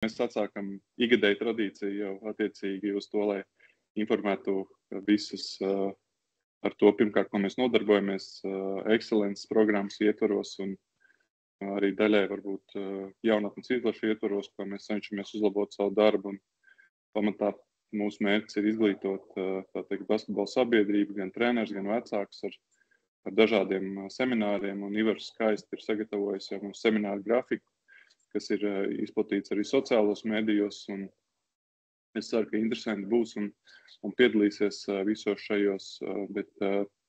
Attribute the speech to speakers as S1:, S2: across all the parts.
S1: mēs atsākam ikgadēju tradīciju jau attiecīgi uz to, lai informētu visus ar to, pirmkārt, ko mēs nodarbojamies ekscelences programmas ietvaros un arī daļai varbūt jaunatnes izlašu ietvaros, ko mēs cenšamies uzlabot savu darbu. Un pamatā mūsu mērķis ir izglītot, tā teikt, basketbola sabiedrību, gan trenerus, gan vecākus ar dažādiem semināriem. Un Ivars skaisti ir sagatavojis jau mums semināru grafiku, kas ir izplatīts arī sociālos medijos. Un es ceru, ka interesanti būs un piedalīsies visos šajos, bet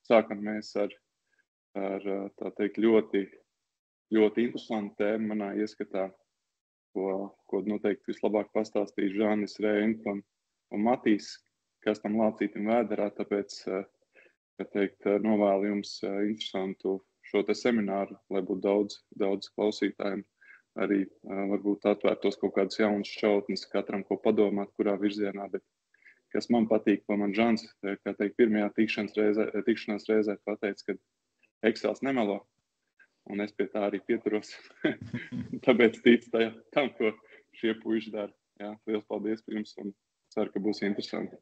S1: sākam mēs ar tā teikt, ļoti interesantu tēmu manā ieskatā, ko noteikti vislabāk pastāstīs Žanis, Reins un Matīs, kas tam lācītim vēderā, tāpēc, ka teikt, novēlu jums interesantu šo te semināru, lai būtu daudz klausītājiem, arī varbūt atvērtos kaut kādas jaunas šķautnes, katram ko padomāt, kurā virzienā, bet kas man patīk, ko man Žans, kā teikt, pirmajā tikšanās reizē pateica, ka Excels nemelo. Un es pie tā arī pieturos. Tāpēc ticu tam, ko šie puiši dara. Jā, liels paldies par jums un ceru, ka būs interesanti.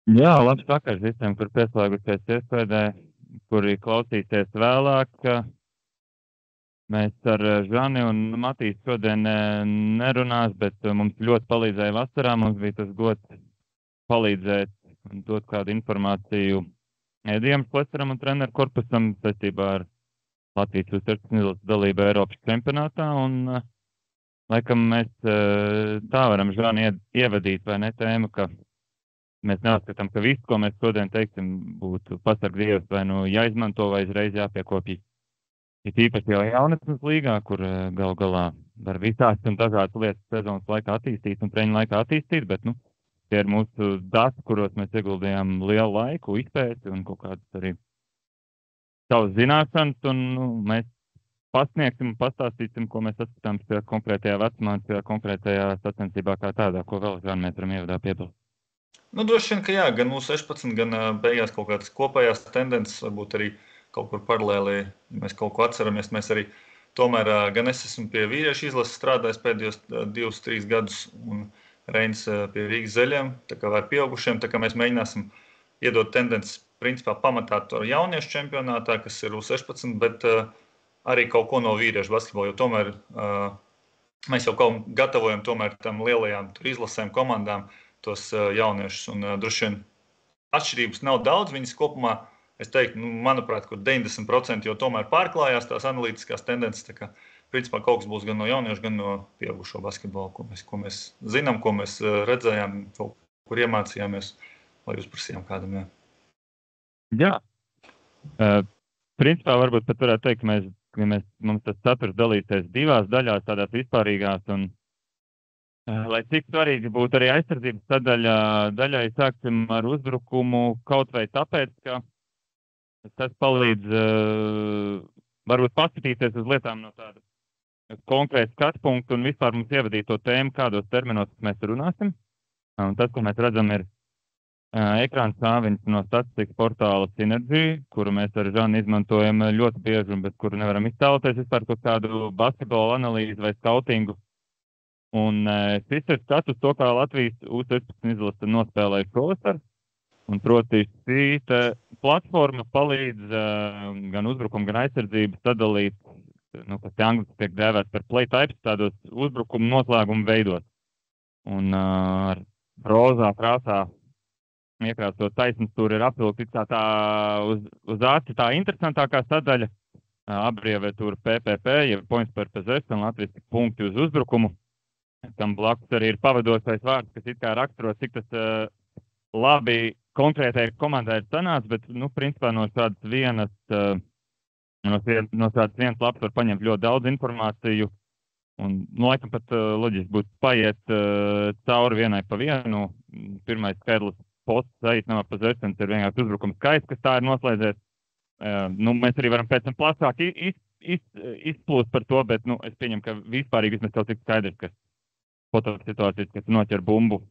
S2: Jā, labs vakars visiem, kur pieslēgusies iespēdē, kuri klausīsies vēlāk. Mēs ar Žani un Matīs šodien nerunās, bet mums ļoti palīdzēja vasarā. Mums bija tas gods palīdzēt un dot kādu informāciju Edijam Šleceram un treneru korpusam saistībā ar Latvijas U16 dalību Eiropas čempionātā. Un laikam mēs tā varam Žani ievadīt, vai ne, tēmu, ka mēs neuzskatām, ka viss, ko mēs šodien teiksim, būtu pasarg Dievs vai nu jāizmanto vai uzreiz jāpiekopj. Ir īpaši jau jaunatnes līgā, kur gal galā var visādas un dažādas lietas sezonas laikā attīstīt un treniņu laikā attīstīt, bet tie ir mūsu dati, kuros mēs ieguldījām lielu laiku, izpēti un kaut kādas arī savas zināšanas, un mēs pasniegsim un pastāstīsim, ko mēs saskatām šajā konkrētajā vecumā, šajā konkrētajā sacensībā kā tādā, ko vēl Žani mēs varam ievadā piebilst.
S3: Droši vien, ka jā, gan U16, gan beigās kaut kādas kopējās tendences, varbūt arī kaut kur paralēli, ja mēs kaut ko atceramies, mēs arī tomēr, gan es esmu pie vīriešu izlases strādājis pēdējos 2-3 gadus, un Reins pie Rīgas Zeļiem, tā kā vai pieaugušiem, tā kā mēs mēģināsim iedot tendences, principā pamatāt ar jauniešu čempionātā, kas ir U16, bet arī kaut ko no vīriešu basketbola, jo tomēr mēs jau kaut gatavojam tomēr tam lielajām izlasēm komandām tos jauniešus, un droši vien atšķirības nav daudz, viņas kopumā, es teiktu, manuprāt, kur 90% jau tomēr pārklājās tās analītiskās tendences, tā kā principā kaut kas būs gan no jauniešu, gan no pieaugušo basketbolu, ko mēs zinām, ko mēs redzējām, kur iemācījāmies, lai uzprasījām kādam.
S2: Jā. Principā varbūt pat varētu teikt, ka mums tas saturs dalīsies divās daļās, tādās vispārīgās, un lai cik svarīgi būtu arī aizsardzības daļai sāksim ar uzbrukumu kaut vai tāpēc, ka tas palīdz varbūt paskatīties uz lietām no tāda konkrēta skatu punktu un vispār mums ievadīt to tēmu, kādos terminos mēs runāsim. Un tas, ko mēs redzam, ir ekrāna stāviņš no statistikas portāla Synergy, kuru mēs ar Žani izmantojam ļoti bieži, bet kuru nevaram iztēloties vispār kaut kādu basketbola analīzi vai skautingu. Un šis ir skats uz to, kā Latvijas U16 izlase nospēlēja šovasar. Un proti šī platforma palīdz gan uzbrukumu, gan aizsardzību sadalīt, kas angliski tiek dēvēts par play types, tādos uzbrukumu noslēgumu veidos. Un ar rozā krāsā iekrāsot taisnstūri ir apvilkts tā uz aci tā interesantākā sadaļa, abreviatūra PPP, jeb points per possession, latviski punkti uz uzbrukumu. Tam blakus arī ir pavadošais vārds, kas it kā raksturo, cik tas labi konkrētai komandai ir sanācis, bet, principā no šādas vienas lapas var paņemt ļoti daudz informāciju, un, laikam pat loģiski būtu paiet cauri vienai pa vienu. Pirmais skaidrs posts, saīsinājumā possessions ir vienkārši uzbrukuma skaits, kas tā ir noslēdzies. Mēs arī varam pēc tam plašāk izplūst par to, bet, es pieņemu, ka vispārīgi vismaz tev tik skaidrs, ka fotosituācijas, kas noķer bumbu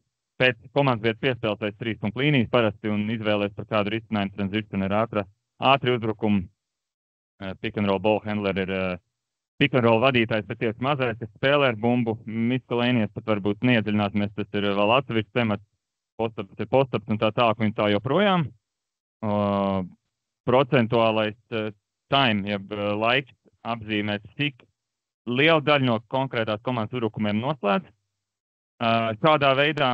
S2: pēc komandas vietas piespēlētais 3 punktu līnijas parasti un izvēlēs par kādu risinājumu transition ir ātri uzbrukumu. Pick and roll ball handler ir pick and roll vadītājs, bet tieši mazais, kas spēlē ar bumbu, miscelēnies, pat varbūt neiedziļināsimies, tas ir vēl atsevišķs temats, postaps un tā tālāk, un tā joprojām. Procentuālais time, jeb laiks apzīmēt, cik liela daļa no konkrētās komandas uzbrukumiem noslēdz. Šādā veidā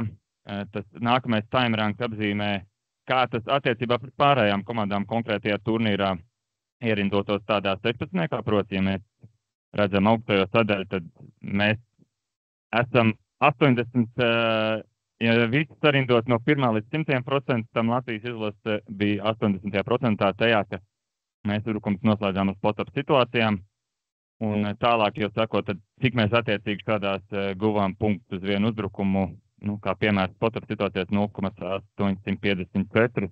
S2: tas nākamais time ranks apzīmē, kā tas attiecībā pret pārējām komandām konkrētajā turnīrā ierindotos tādā 16. Proti, ja mēs redzam augstajo sadaļu, tad mēs esam 80, ja viss sarindot no 1 līdz 100%, tam Latvijas izlase bija 80% tajā, ka mēs uzbrukums noslēdzām uz spot-up situācijām. Un tālāk jau sakot, tad cik mēs attiecīgi šādās guvām punktus uz vienu uzbrukumu, kā piemēram spot-up situācijās 0,854,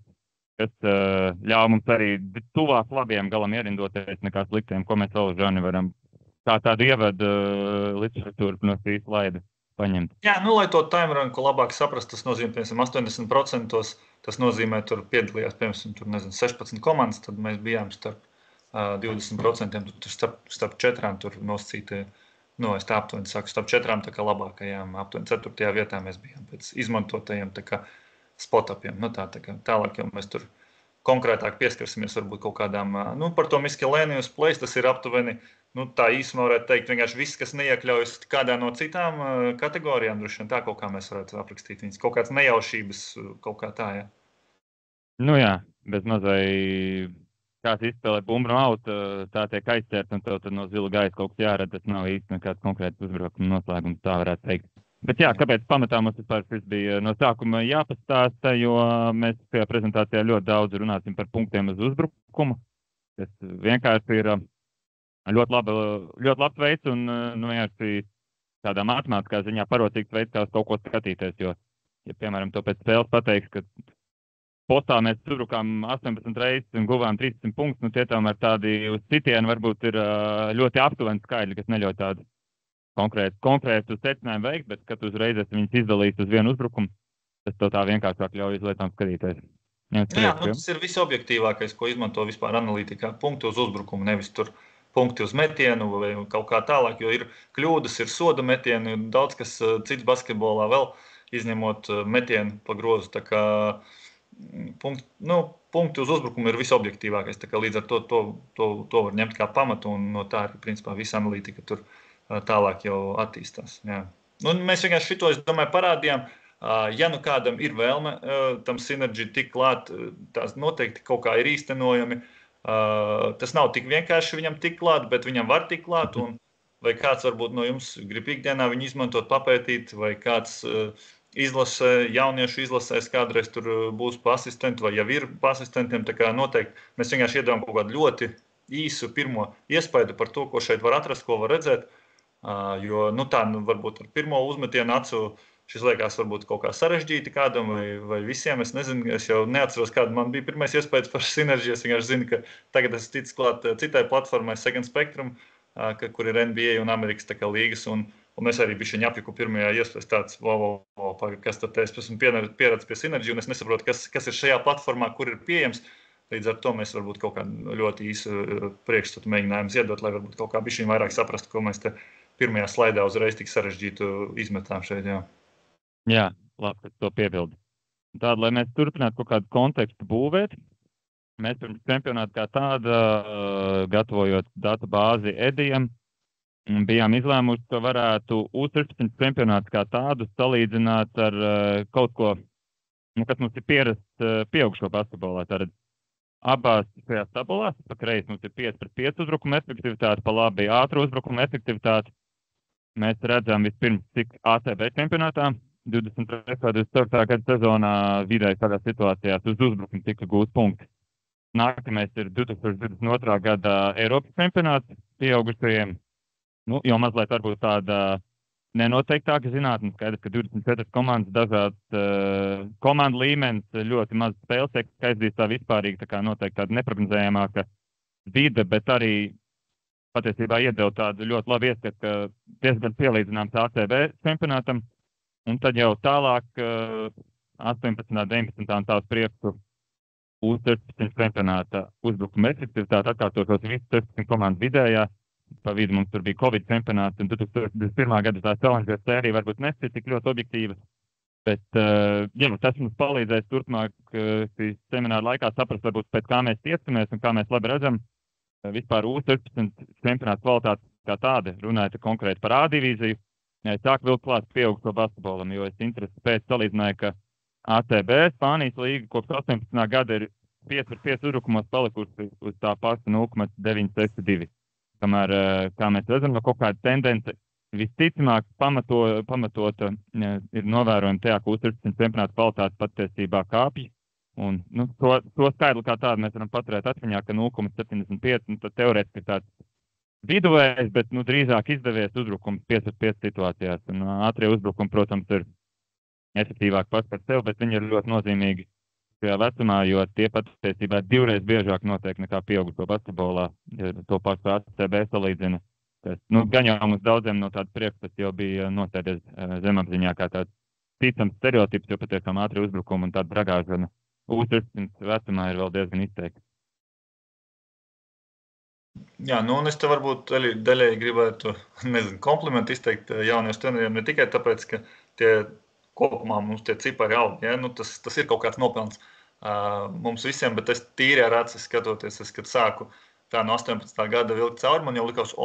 S2: kas ļauj mums arī tuvāk labiem galam ierindoties nekā sliktiem, ko mēs vēl, Žani, varam kā tādu ievadu literatūru no šī slaida paņemt.
S3: Jā, lai to time ranku labāk saprast, tas nozīmē, piemēram, 80%, tas nozīmē, tur piedalījās, piemēram, 16 komandas, tad mēs bijām starp 20%, starp 4 tur nosacīti, es tā aptuveni saku, starp 4 tā kā labākajām, aptuveni 4. vietā mēs bijām pēc izmantotajiem tā kā spot-upiem. Tālāk jau mēs tur konkrētāk pieskarsimies varbūt kaut kādām, par to miscellaneous plays, tas ir aptuveni, tā īsumā varētu teikt, vienkārši viss, kas neiekļaujas kādā no citām kategorijām, droši vien tā kaut kā mēs varētu aprakstīt viņas, kaut kāds nejaušības, kaut kā tā, jā.
S2: Jā, bez mazai, kāds izspēlē bumbu no auta, tā tiek aizķert, un tev tad no zila gaisa kaut kas jārada, tas nav īsti nekāds konkrēts uzbrukuma noslēgums, tā varētu teikt. Bet jā, kāpēc pamatā mums vispār šis bija no sākuma jāpastāsta, jo mēs tajā prezentācijā ļoti daudz runāsim par punktiem uz uzbrukumu, kas vienkārši ir ļoti labs veids un vienkārši tādā matemātiskā ziņā parocīgs veids, kā uz kaut ko skatīties, jo, ja piemēram to pēc spēles pateiks, ka postā mēs uzbrukām 18 reizes un guvām 13 punktus, tie tomēr tādi uz citienu varbūt ir ļoti aptuveni skaidri, kas neļauj tādu konkrētu secinājumu veikt, bet, kad uzreiz viņas izdalīs uz vienu uzbrukumu, tas tev tā vienkāršāk ļauj uz lietām skatīties.
S3: Tas ir visobjektīvākais, ko izmanto vispār analītikā. Punkti uz uzbrukumu, nevis tur punkti uz metienu vai kaut kā tālāk, jo ir kļūdas, ir soda metieni, daudz kas cits basketbolā vēl, izņemot metienu pa grozu. Tā kā punkti uz uzbrukumu ir visobjektīvākais, tā kā līdz ar to var ņemt kā pamatu, un no tā ir, principā, visa analītika tur tālāk jau attīstās. Jā. Mēs vienkārši šito, es domāju, parādījām. Ja kādam ir vēlme tam Synergy tik klāt, tās noteikti kaut kā ir īstenojami. Tas nav tik vienkārši viņam tik klāt, bet viņam var tik klāt. Vai kāds varbūt no jums grib ikdienā viņu izmantot, papētīt, vai kāds izlasē, jauniešu izlasēs kādreiz tur būs pa asistentu, vai jau ir pa asistentiem. Tā kā noteikti mēs vienkārši iedodam kaut kādu ļoti īsu pirmo iespaidu par to, ko šeit var atrast, ko var redzēt. Jo varbūt ar pirmo uzmetienu acu šis liekas varbūt kaut kā sarežģīti kādam vai visiem. Es nezinu, es jau neatceros, kāda man bija pirmais iespējas par Synergy. Es vienkārši zinu, ka tagad es ticu klāt citai platformai Second Spectrum, kur ir NBA un Amerikas līgas. Un es arī bišķiņ apjuku pirmajā iespējas tāds, kas tad es esmu pieredzis pie Synergy, un es nesaprotu, kas ir šajā platformā, kur ir pieejams. Līdz ar to mēs varbūt kaut kādu ļoti īsu priekšstatu mēģinājumus iedot, lai varbūt kaut kā bišķiņ vairāk saprastu, ko mēs te pirmajā slaidā uzreiz tik sarežģītu izmetām šeit, jā.
S2: Jā, labi, ka to piebildi. Tāda, lai mēs turpinātu kaut kādu kontekstu būvēt, mēs pirms čempionāta kā tāda, gatavojot datu bāzi Edijam, bijām izlēmuši, ka varētu U16 čempionātu kā tādu salīdzināt ar kaut ko, kas mums ir pierasts pieaugušo basketbolā. Tātad abās šajās tabulās, pa kreisi mums ir 5-5 uzbrukuma efektivitāte, pa labi ātru uzbrukuma efektivitāte. Mēs redzam vispirms, cik ACB čempionātā 23. 24. gada sezonā vidēji tādā situācijās uz uzbrukumu tika gūti punkti. Nākamais ir 2022. Gada Eiropas čempionāts pieaugušajiem. Jau mazliet varbūt tāda nenoteiktāka zinātne, skaidrs, ka 24 komandas dažāds komandu līmenis, ļoti maz spēles, tiek aizdīs tā vispārīgi, tā kā noteikti tāda neprognozējamāka vide, bet arī patiesībā iedeva tādu ļoti labu ieskatu, ka diezgan pielīdzināms ACB čempionātam, un tad jau tālāk 18. 19. un tā uz priekšu U16 čempionāta uzbrukuma efektivitāte atkārtotos visu 16 komandu vidējā. pa vidu mums tur bija Covid čempionāts, un 2021. Gada tā Challenger sērija varbūt nesita tik ļoti objektīva. Bet tas mums palīdzēs turpmāk šīs semināra laikā saprast, varbūt pēc kā mēs tiecamies un kā mēs labi redzam vispār U16 čempionāta kvalitāti kā tāda, runājot konkrēti par A divīziju. Sāk vilkt klāt pieaugušo basketbolam, jo es interesi pēc salīdzināju, ka ACB Spānijas līga kopš 18. Gada ir 5/5 uzbrukumos palikusi uz tā paša 0,962. Kamēr, kā mēs redzam, no kaut kāda tendence visticamāk pamatota ir novērojama tajā, ka U16 čempionāta kvalitāte patiesībā kāpj. Un, to skaidru kā tādu mēs varam paturēt atmiņā, ka 0,75, tad teorētiski ir tāds viduvējs, bet drīzāk izdevies uzbrukums 5/5 situācijās. Un ātrie uzbrukumi, protams, ir efektīvāk pats par sevi, bet viņi ir ļoti nozīmīgi šajā vecumā, jo tie patiesībā divreiz biežāk notiek nekā pieaugušo basketbolā, ja to pašu ACB salīdzina. Gan jau mums daudziem no tādas priekšstats jau bija nosēdies zemapziņā kā tāds ticams stereotips, jo patiešām ātri uzbrukumi un tāda bragāšana U16 vecumā ir vēl diezgan izteikti.
S3: Jā, un es te varbūt daļēji gribētu, komplimentu izteikt jauniešu treneriem, ne tikai tāpēc, ka tie kopumā mums tie cipari aug, ja? Tas ir kaut kāds nopelns mums visiem, bet es tīri ar acis skatoties, kad sāku tā no 18. Gada vilkt cauri, man jau likās,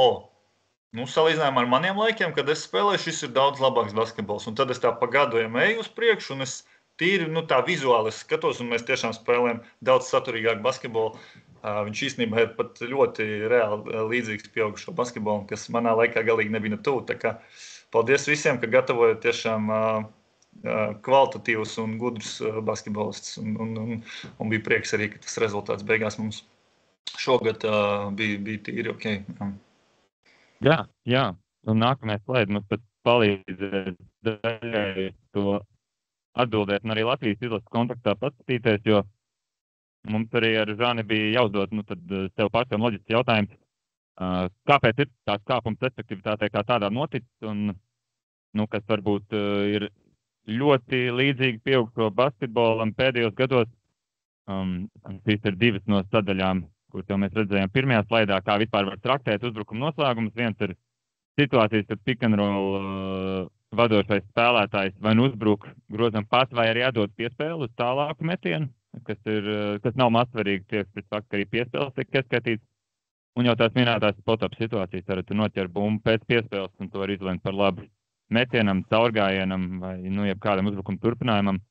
S3: salīdzinājumā ar maniem laikiem, kad es spēlēju, šis ir daudz labāks basketbols. Un tad es tā pa gadu eju uz priekšu, un es tīri tā vizuāli skatos, un mēs tiešām spēlējam daudz saturīgāku basketbolu. Viņš īstenībā ir pat ļoti reāli līdzīgs pieaugušo basketbolam, kas manā laikā galīgi nebija tuvu. Tā kā paldies visiem, ka gatavojat tiešām kvalitatīvus un gudrus basketbolistus. Un bija prieks arī, ka tas rezultāts beigās mums šogad bija tīri ok.
S2: Jā. Un nākamais slaidi mums pat palīdzēs daļai to atbildēt un arī Latvijas izlases kontaktā paskatīties, jo mums arī ar Žani bija jāuzdod tad sev pašam loģisks jautājums, kāpēc ir tās kāpums efektivitātē kā tādā noticis un kas varbūt ir ļoti līdzīgi pieaugušo basketbolam pēdējos gados. Šīs ir divas no sadaļām, kuras jau mēs redzējām pirmajā slaidā, kā vispār var traktēt uzbrukuma noslēgumus. Viens ir situācijas, kad pick and roll vadošais spēlētājs vai uzbruk grozam pat vai arī atdod piespēli uz tālāku metienu, kas nav mazsvarīgi tieši pēc fakta, ka arī piespēles tiek ieskatīts. Un jau tās minētās spot-up situācijas, arī tu noķer bumbu pēc piespēles un tu vari izlemt par labu metienam, caurgājienam vai jebkādam uzbrukuma turpinājumam.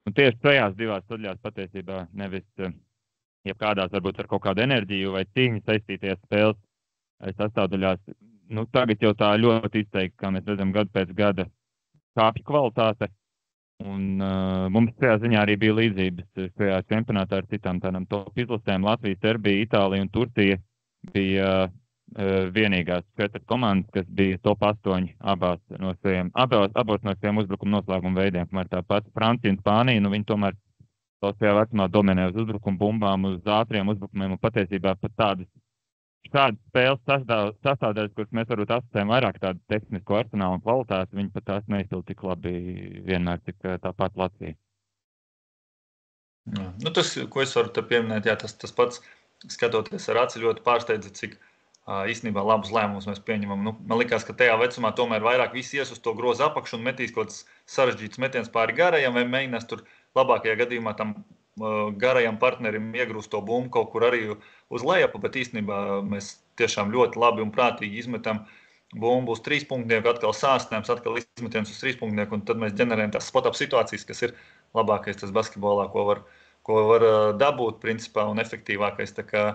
S2: Un tieši šajās divās sadaļās patiesībā nevis jebkādās varbūt ar kaut kādu enerģiju vai cīņu saistīties spēles sastāvdaļās. Tagad jau tā ļoti izteikti, kā mēs redzam, gadu pēc gada kāpju kvalitāte. Un mums šajā ziņā arī bija līdzības šajā čempionātā ar citām tādām top izlasēm. Latvija, Serbija, Itālija un Turcija bija vienīgās 4 komandas, kas bija top 8 abos no šiem uzbrukuma noslēguma veidiem. Kamēr tāpat Francija un Spānija, viņi tomēr šajā vecumā dominē uz uzbrukuma bumbām, uz ātriem uzbrukumiem un patiesībā pat tādas spēles sastāvdaļas, kuras mēs varbūt asociējam vairāk tādu tehnisko arsenālu un kvalitāti, viņi pat tās neizsila tik labi vienmēr, cik tāpat Latvija.
S3: Tas, ko es varu te pieminēt, tas pats, skatoties ar aci, ļoti pārsteidza, cik īstenībā labus lēmumus mēs pieņemam. Man likās, ka tajā vecumā tomēr vairāk visi ies uz to grozu apakšu un metīs kaut kāds sarežģīts metiens pāri garajam vai mēģinās tur labākajā gadījumā tam garajam partnerim iegrūst to bumbu kaut kur arī uz lejapu, bet īstenībā mēs tiešām ļoti labi un prātīgi izmetam bumbu uz 3 punktnieku, atkal sāstinājums, atkal izmetiens uz 3 punktnieku, un tad mēs ģenerējam tās spot-up situācijas, kas ir labākais tas basketbolā, ko var dabūt principā un efektīvākais. Tā kā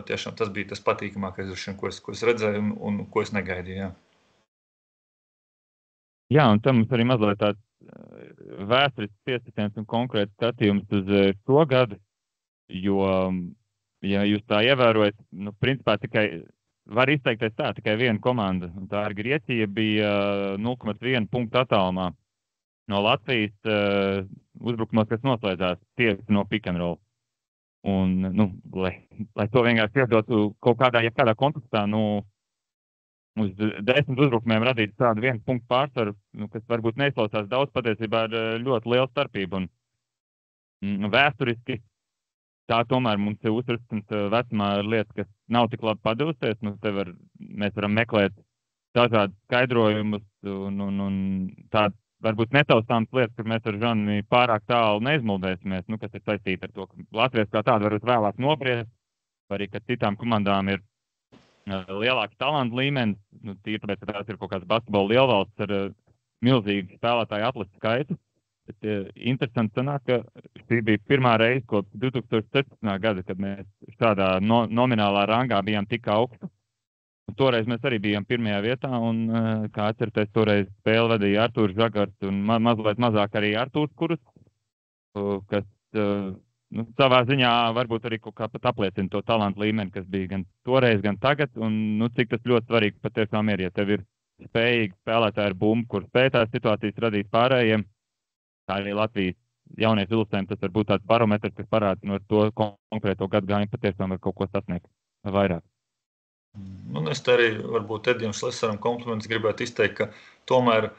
S3: tiešām tas bija tas patīkamākais, ko es redzēju un ko es negaidīju.
S2: Jā, un tam mums arī mazliet tāds vēsturisks piesitiens un konkrēts skatījums uz šo gadu, jo, ja jūs tā ievērojat, principā tikai var izteikties tikai viena komanda, un tā ir Grieķija, bija 0,1 punktu attālumā no Latvijas uzbrukumos, kas noslēdzās tieši no pick and roll. Un, lai to vienkārši iedotu kaut kādā kontekstā, uz 10 uzbrukumiem radīt tādu 1 punktu pārsvaru, kas varbūt neizklausās daudz, patiesībā ir ļoti liela starpība. Un vēsturiski tā tomēr mums ir U16 vecumā ir lietas, kas nav tik labi padevusies. Mēs varam meklēt dažādus skaidrojumus un tādas varbūt netaustāmas lietas, kur mēs ar Žani pārāk tālu neizmuldēsimies, kas ir saistīti ar to, ka Latvijas kā tāda varbūt vēlāk nobriest, vai arī, ka citām komandām ir lielāks talantu līmenis, tīri tāpēc, ka tās ir kaut kāds basketbola lielvalsts ar milzīgu spēlētāju atlases skaitu. Bet interesanti sanāk, ka šī bija pirmā reize kopš 2017. gada, kad mēs šādā nominālā rangā bijām tik augstu. Un toreiz mēs arī bijām pirmajā vietā, un, kā atcerieties, toreiz spēli vadīja Artūrs Žagars un mazliet mazāk arī Artūrs Kurus, kas savā ziņā varbūt arī kaut kā pat apliecina to talantu līmeni, kas bija gan toreiz, gan tagad, un cik tas ļoti svarīgi patiešām ir, ja tev ir spējīgi spēlētāji ar bumbu, kur spēj tās situācijas radīt pārējiem, kā arī Latvijas jauniešu ilustēm, tas var būt tāds barometrs, kas parāda no to konkrēto gadgājumu patiešām var kaut ko sasniegt vairāk.
S3: Es te arī varbūt Edijam Šlesaram komplimentus gribētu izteikt, ka tomēr,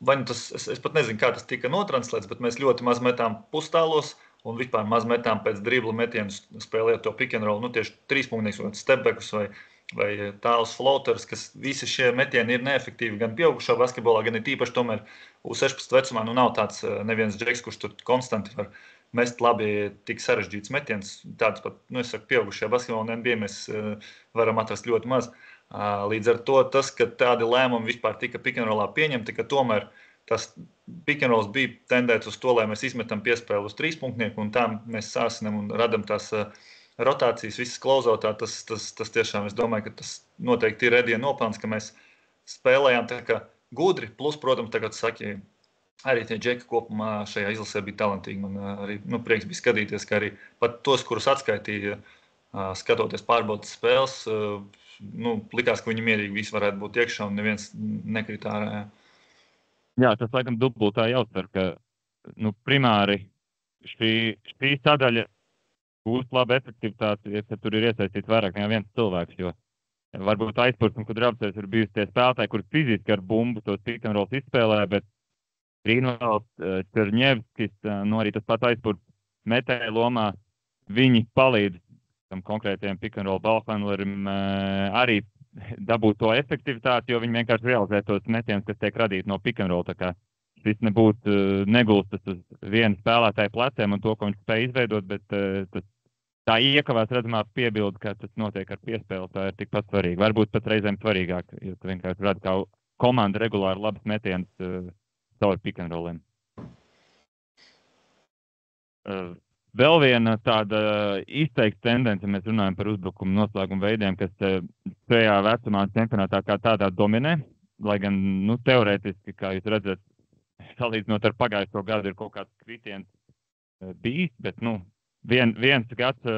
S3: es pat nezinu, kā tas tika notranslēts, bet mēs ļoti maz metām pustālos un vispār maz metām pēc dribla metienus spēlēt to pick and roll, tieši trīspunktnieks vai stepbackus vai tālus floaters, kas visi šie metieni ir neefektīvi gan pieaugušā basketbolā, gan ir tīpaši tomēr U16 vecumā, nav tāds neviens džeks, kurš tur konstanti var mest labi tik sarežģīts metiens. Tāds pat, es saku, pieaugušajā basketbolā un NBA mēs varam atrast ļoti maz. Līdz ar to tas, ka tādi lēmumi vispār tika pick and rollā pieņemti, ka tomēr tas pick and rolls bija tendēts uz to, lai mēs izmetam piespēli uz trīspunktnieku un tā mēs sāsinam un radam tās rotācijas, visas klauzotā, tas tiešām, es domāju, ka tas noteikti ir Edija nopelns, ka mēs spēlējām tā kā gudri, plus, protams, tagad saki, arī tie džeki kopumā šajā izlasē bija talantīgi. Man arī prieks bija skatīties, ka arī pat tos, kurus atskaitīja, skatoties pārbaudas spēles, likās, ka viņi mierīgi visi varētu būt iekšā un neviens nekritā ārā.
S2: Jā, tas laikam dubultā jāuztver, ka primāri šī sadaļa būs laba efektivitāte, ja tur ir iesaistīts vairāk kā viens cilvēks, jo varbūt aizpūrstam, kad draudzēs ir bijusi tie spēlētāji, kur fiziski ar bumbu tos pick and rolls izspēlē, bet Grīnvalds, Čerņevskis, arī tas pats aizpūrs metēja lomā, viņi palīdz tam konkrētajam pick and roll ballhandlerim arī dabūt to efektivitāti, jo viņi vienkārši realizē tos metienus, kas tiek radīti no pick and roll. Tā kā šis nebūtu negulstas uz vienu spēlētāju pleciem un to, ko viņš spēj izveidot, bet tā iekavās redzamā piebilde, ka tas notiek ar piespēli, tā ir tikpat svarīga. Varbūt pat reizēm svarīgāk, jo tu vienkārši redz, kā komanda regulāri labas metienus caur pick and rolliem. Vēl viena tāda izteikta tendence, ja mēs runājam par uzbrukumu noslēgumu veidiem, kas šajā vecumā čempionātā kā tādā dominē, lai gan, teorētiski, kā jūs redzat, salīdzinot ar pagājušo gadu ir kaut kāds kritiens bijis, bet, viens gads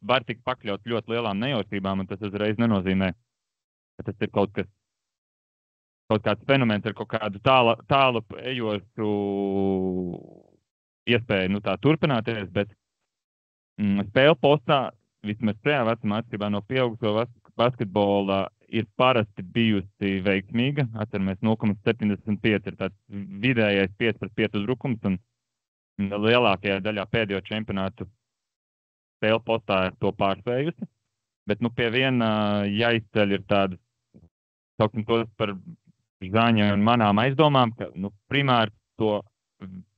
S2: var tik pakļaut ļoti lielām nejaušībām, un tas uzreiz nenozīmē, ka tas ir kaut kāds fenomens ar kaut kādu tālu ejošu iespēju tā turpināties, bet spēle postā, vismaz šajā vecumā atšķirībā no pieaugušo basketbola, ir parasti bijusi veiksmīga. Atceramies, 0,75 ir tāds vidējais 5-5 uzbrukums, un lielākajā daļā pēdējo čempionātu spēle postā ir to pārspējusi. Bet pie viena jāizceļ ir tādas, sauksim tos par Žaņa un manām aizdomām, ka primāri to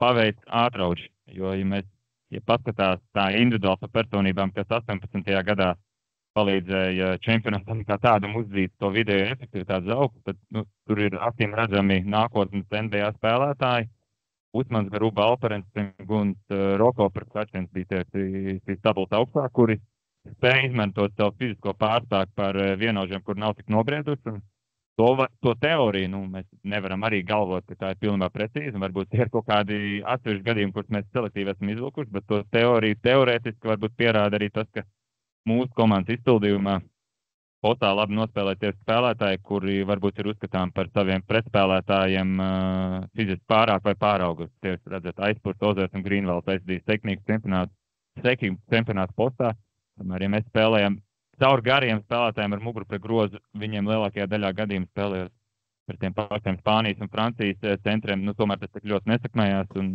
S2: paveic ātrauģi, jo, ja paskatās tā individuāli par personībām, kas 18. gadā palīdzēja čempionātam kā tādam uzvīt to video efektivitātes augstu, tad tur ir acīm redzami nākotnes NBA spēlētāji. Usmans Garuba, Alperens un Roko Prkačins bija tie stabulti augstāk, kuri spēja izmantot savu fizisko pārstāku par vienaužiem, kur nav tik nobrieduši. To teoriju mēs nevaram arī galvot, ka tā ir pilnībā precīzi. Varbūt ir kaut kādi atsevišķi gadījumi, kurus mēs selektīvi esam izvilkuši, bet to teoriju teorētiski varbūt pierāda arī tas, ka mūsu komandas izpildījumā postā labi nospēlēties spēlētāji, kuri varbūt ir uzskatām par saviem pretspēlētājiem fiziski pārāk vai pārauguši. Tieši redzat, Aizpurs, Ozers un Grīnvalds aizdīs sekmīgu čempionātu postā. Tomēr, ja mēs spēlējam caur gariem spēlētājiem ar muguru pret grozu, viņiem lielākajā daļā gadījumu spēlējot par tiem pašiem Spānijas un Francijas centriem, tomēr tas tik ļoti nesakmējās, un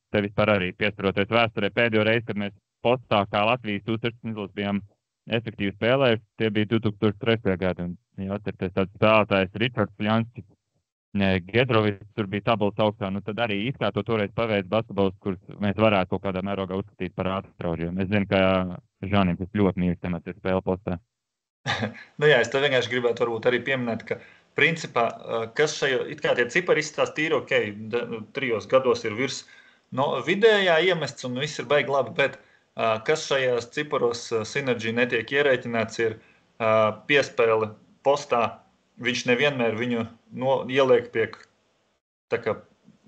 S2: te vispār arī pieskaroties vēsturē pēdējo reizi, kad mēs postā, kā Latvijas U16 izlases bijām efektīvi spēlējuši, tie bija 2003. gadi. Un, ja atcerieties, tāds spēlētājs Ričards Ļanskis, Gedrovics, tur bija tabulas augstā, nu tad arī it kā to toreiz paveic basketbols, kurus mēs varētu kaut kādā mērogā uzskatīt par ātrstraužiem. Es zinu, ka Žanim tas ļoti mīļš temats ir spēle postā.
S3: Nu jā, es te vienkārši gribētu varbūt arī pieminēt, ka principā, kas šajā, it kā tie cipari izstāst tīri, ok, 3 gados ir virs vidējā iemests un viss ir baigi labi, bet kas šajās ciparos Synergy netiek ierēķināts, ir piespēle postā. Viņš nevienmēr viņu ieliek pie tā kā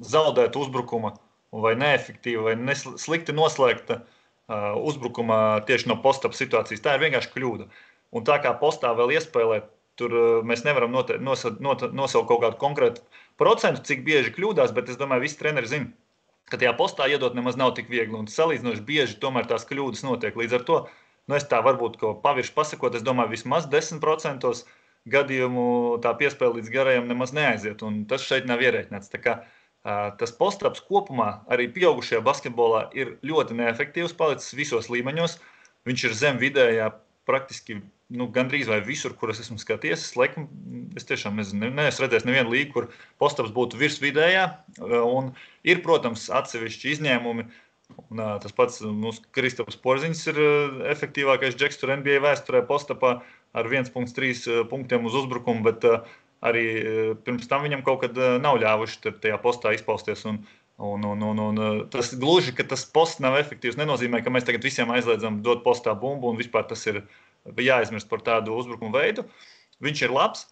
S3: zaudēta uzbrukuma vai neefektīva vai slikti noslēgta uzbrukuma tieši no postapa situācijas. Tā ir vienkārši kļūda. Un tā kā postā vēl iespēlēt, tur mēs nevaram nosaukt kaut kādu konkrētu procentu, cik bieži kļūdās, bet es domāju, visi treneri zina, ka tajā postā iedot nemaz nav tik viegli un salīdzinoši bieži tomēr tās kļūdas notiek. Līdz ar to, es tā varbūt ko pavirši pasakot, es domāju, vismaz 10% gadījumu tā piespēle līdz garajam nemaz neaiziet, un tas šeit nav ierēķināts. Tā kā tas postaps kopumā arī pieaugušajā basketbolā ir ļoti neefektīvs palicis visos līmeņos. Viņš ir zem vidējā praktiski gandrīz vai visur, kur es esmu skaties. Es tiešām neesmu redzējis nevienu līgu, kur postaps būtu virs vidējā, un ir, protams, atsevišķi izņēmumi. Un, tas pats Kristaps Porziņš ir efektīvākais džeks tur NBA vēsturē postapā ar 1,3 punktiem uz uzbrukumu, bet arī pirms tam viņam kaut kad nav ļāvuši tajā postā izpausties. Un tas gluži, ka tas posts nav efektīvs, nenozīmē, ka mēs tagad visiem aizliedzam dot postā bumbu, un vispār tas ir jāizmirst par tādu uzbrukumu veidu. Viņš ir labs,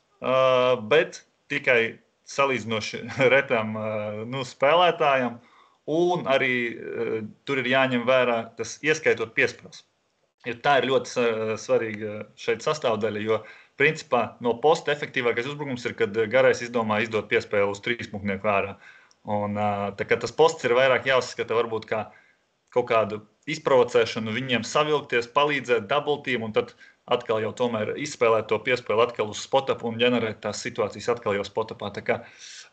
S3: bet tikai salīdzinoši retam spēlētājam. Un arī tur ir jāņem vērā tas ieskaitot piespēles. Tā ir ļoti svarīga šeit sastāvdaļa, jo principā no posta efektīvākais uzbrukums ir, kad garais izdomā izdot piespēli uz 3 punktnieku ārā. Un tā kā tas posts ir vairāk jāuzskata varbūt kā kaut kādu izprovocēšanu, viņiem savilkties, palīdzēt double-team un tad atkal jau tomēr izspēlēt to piespēli atkal uz spotapu un ģenerēt tās situācijas atkal jau spotapā. Tā kā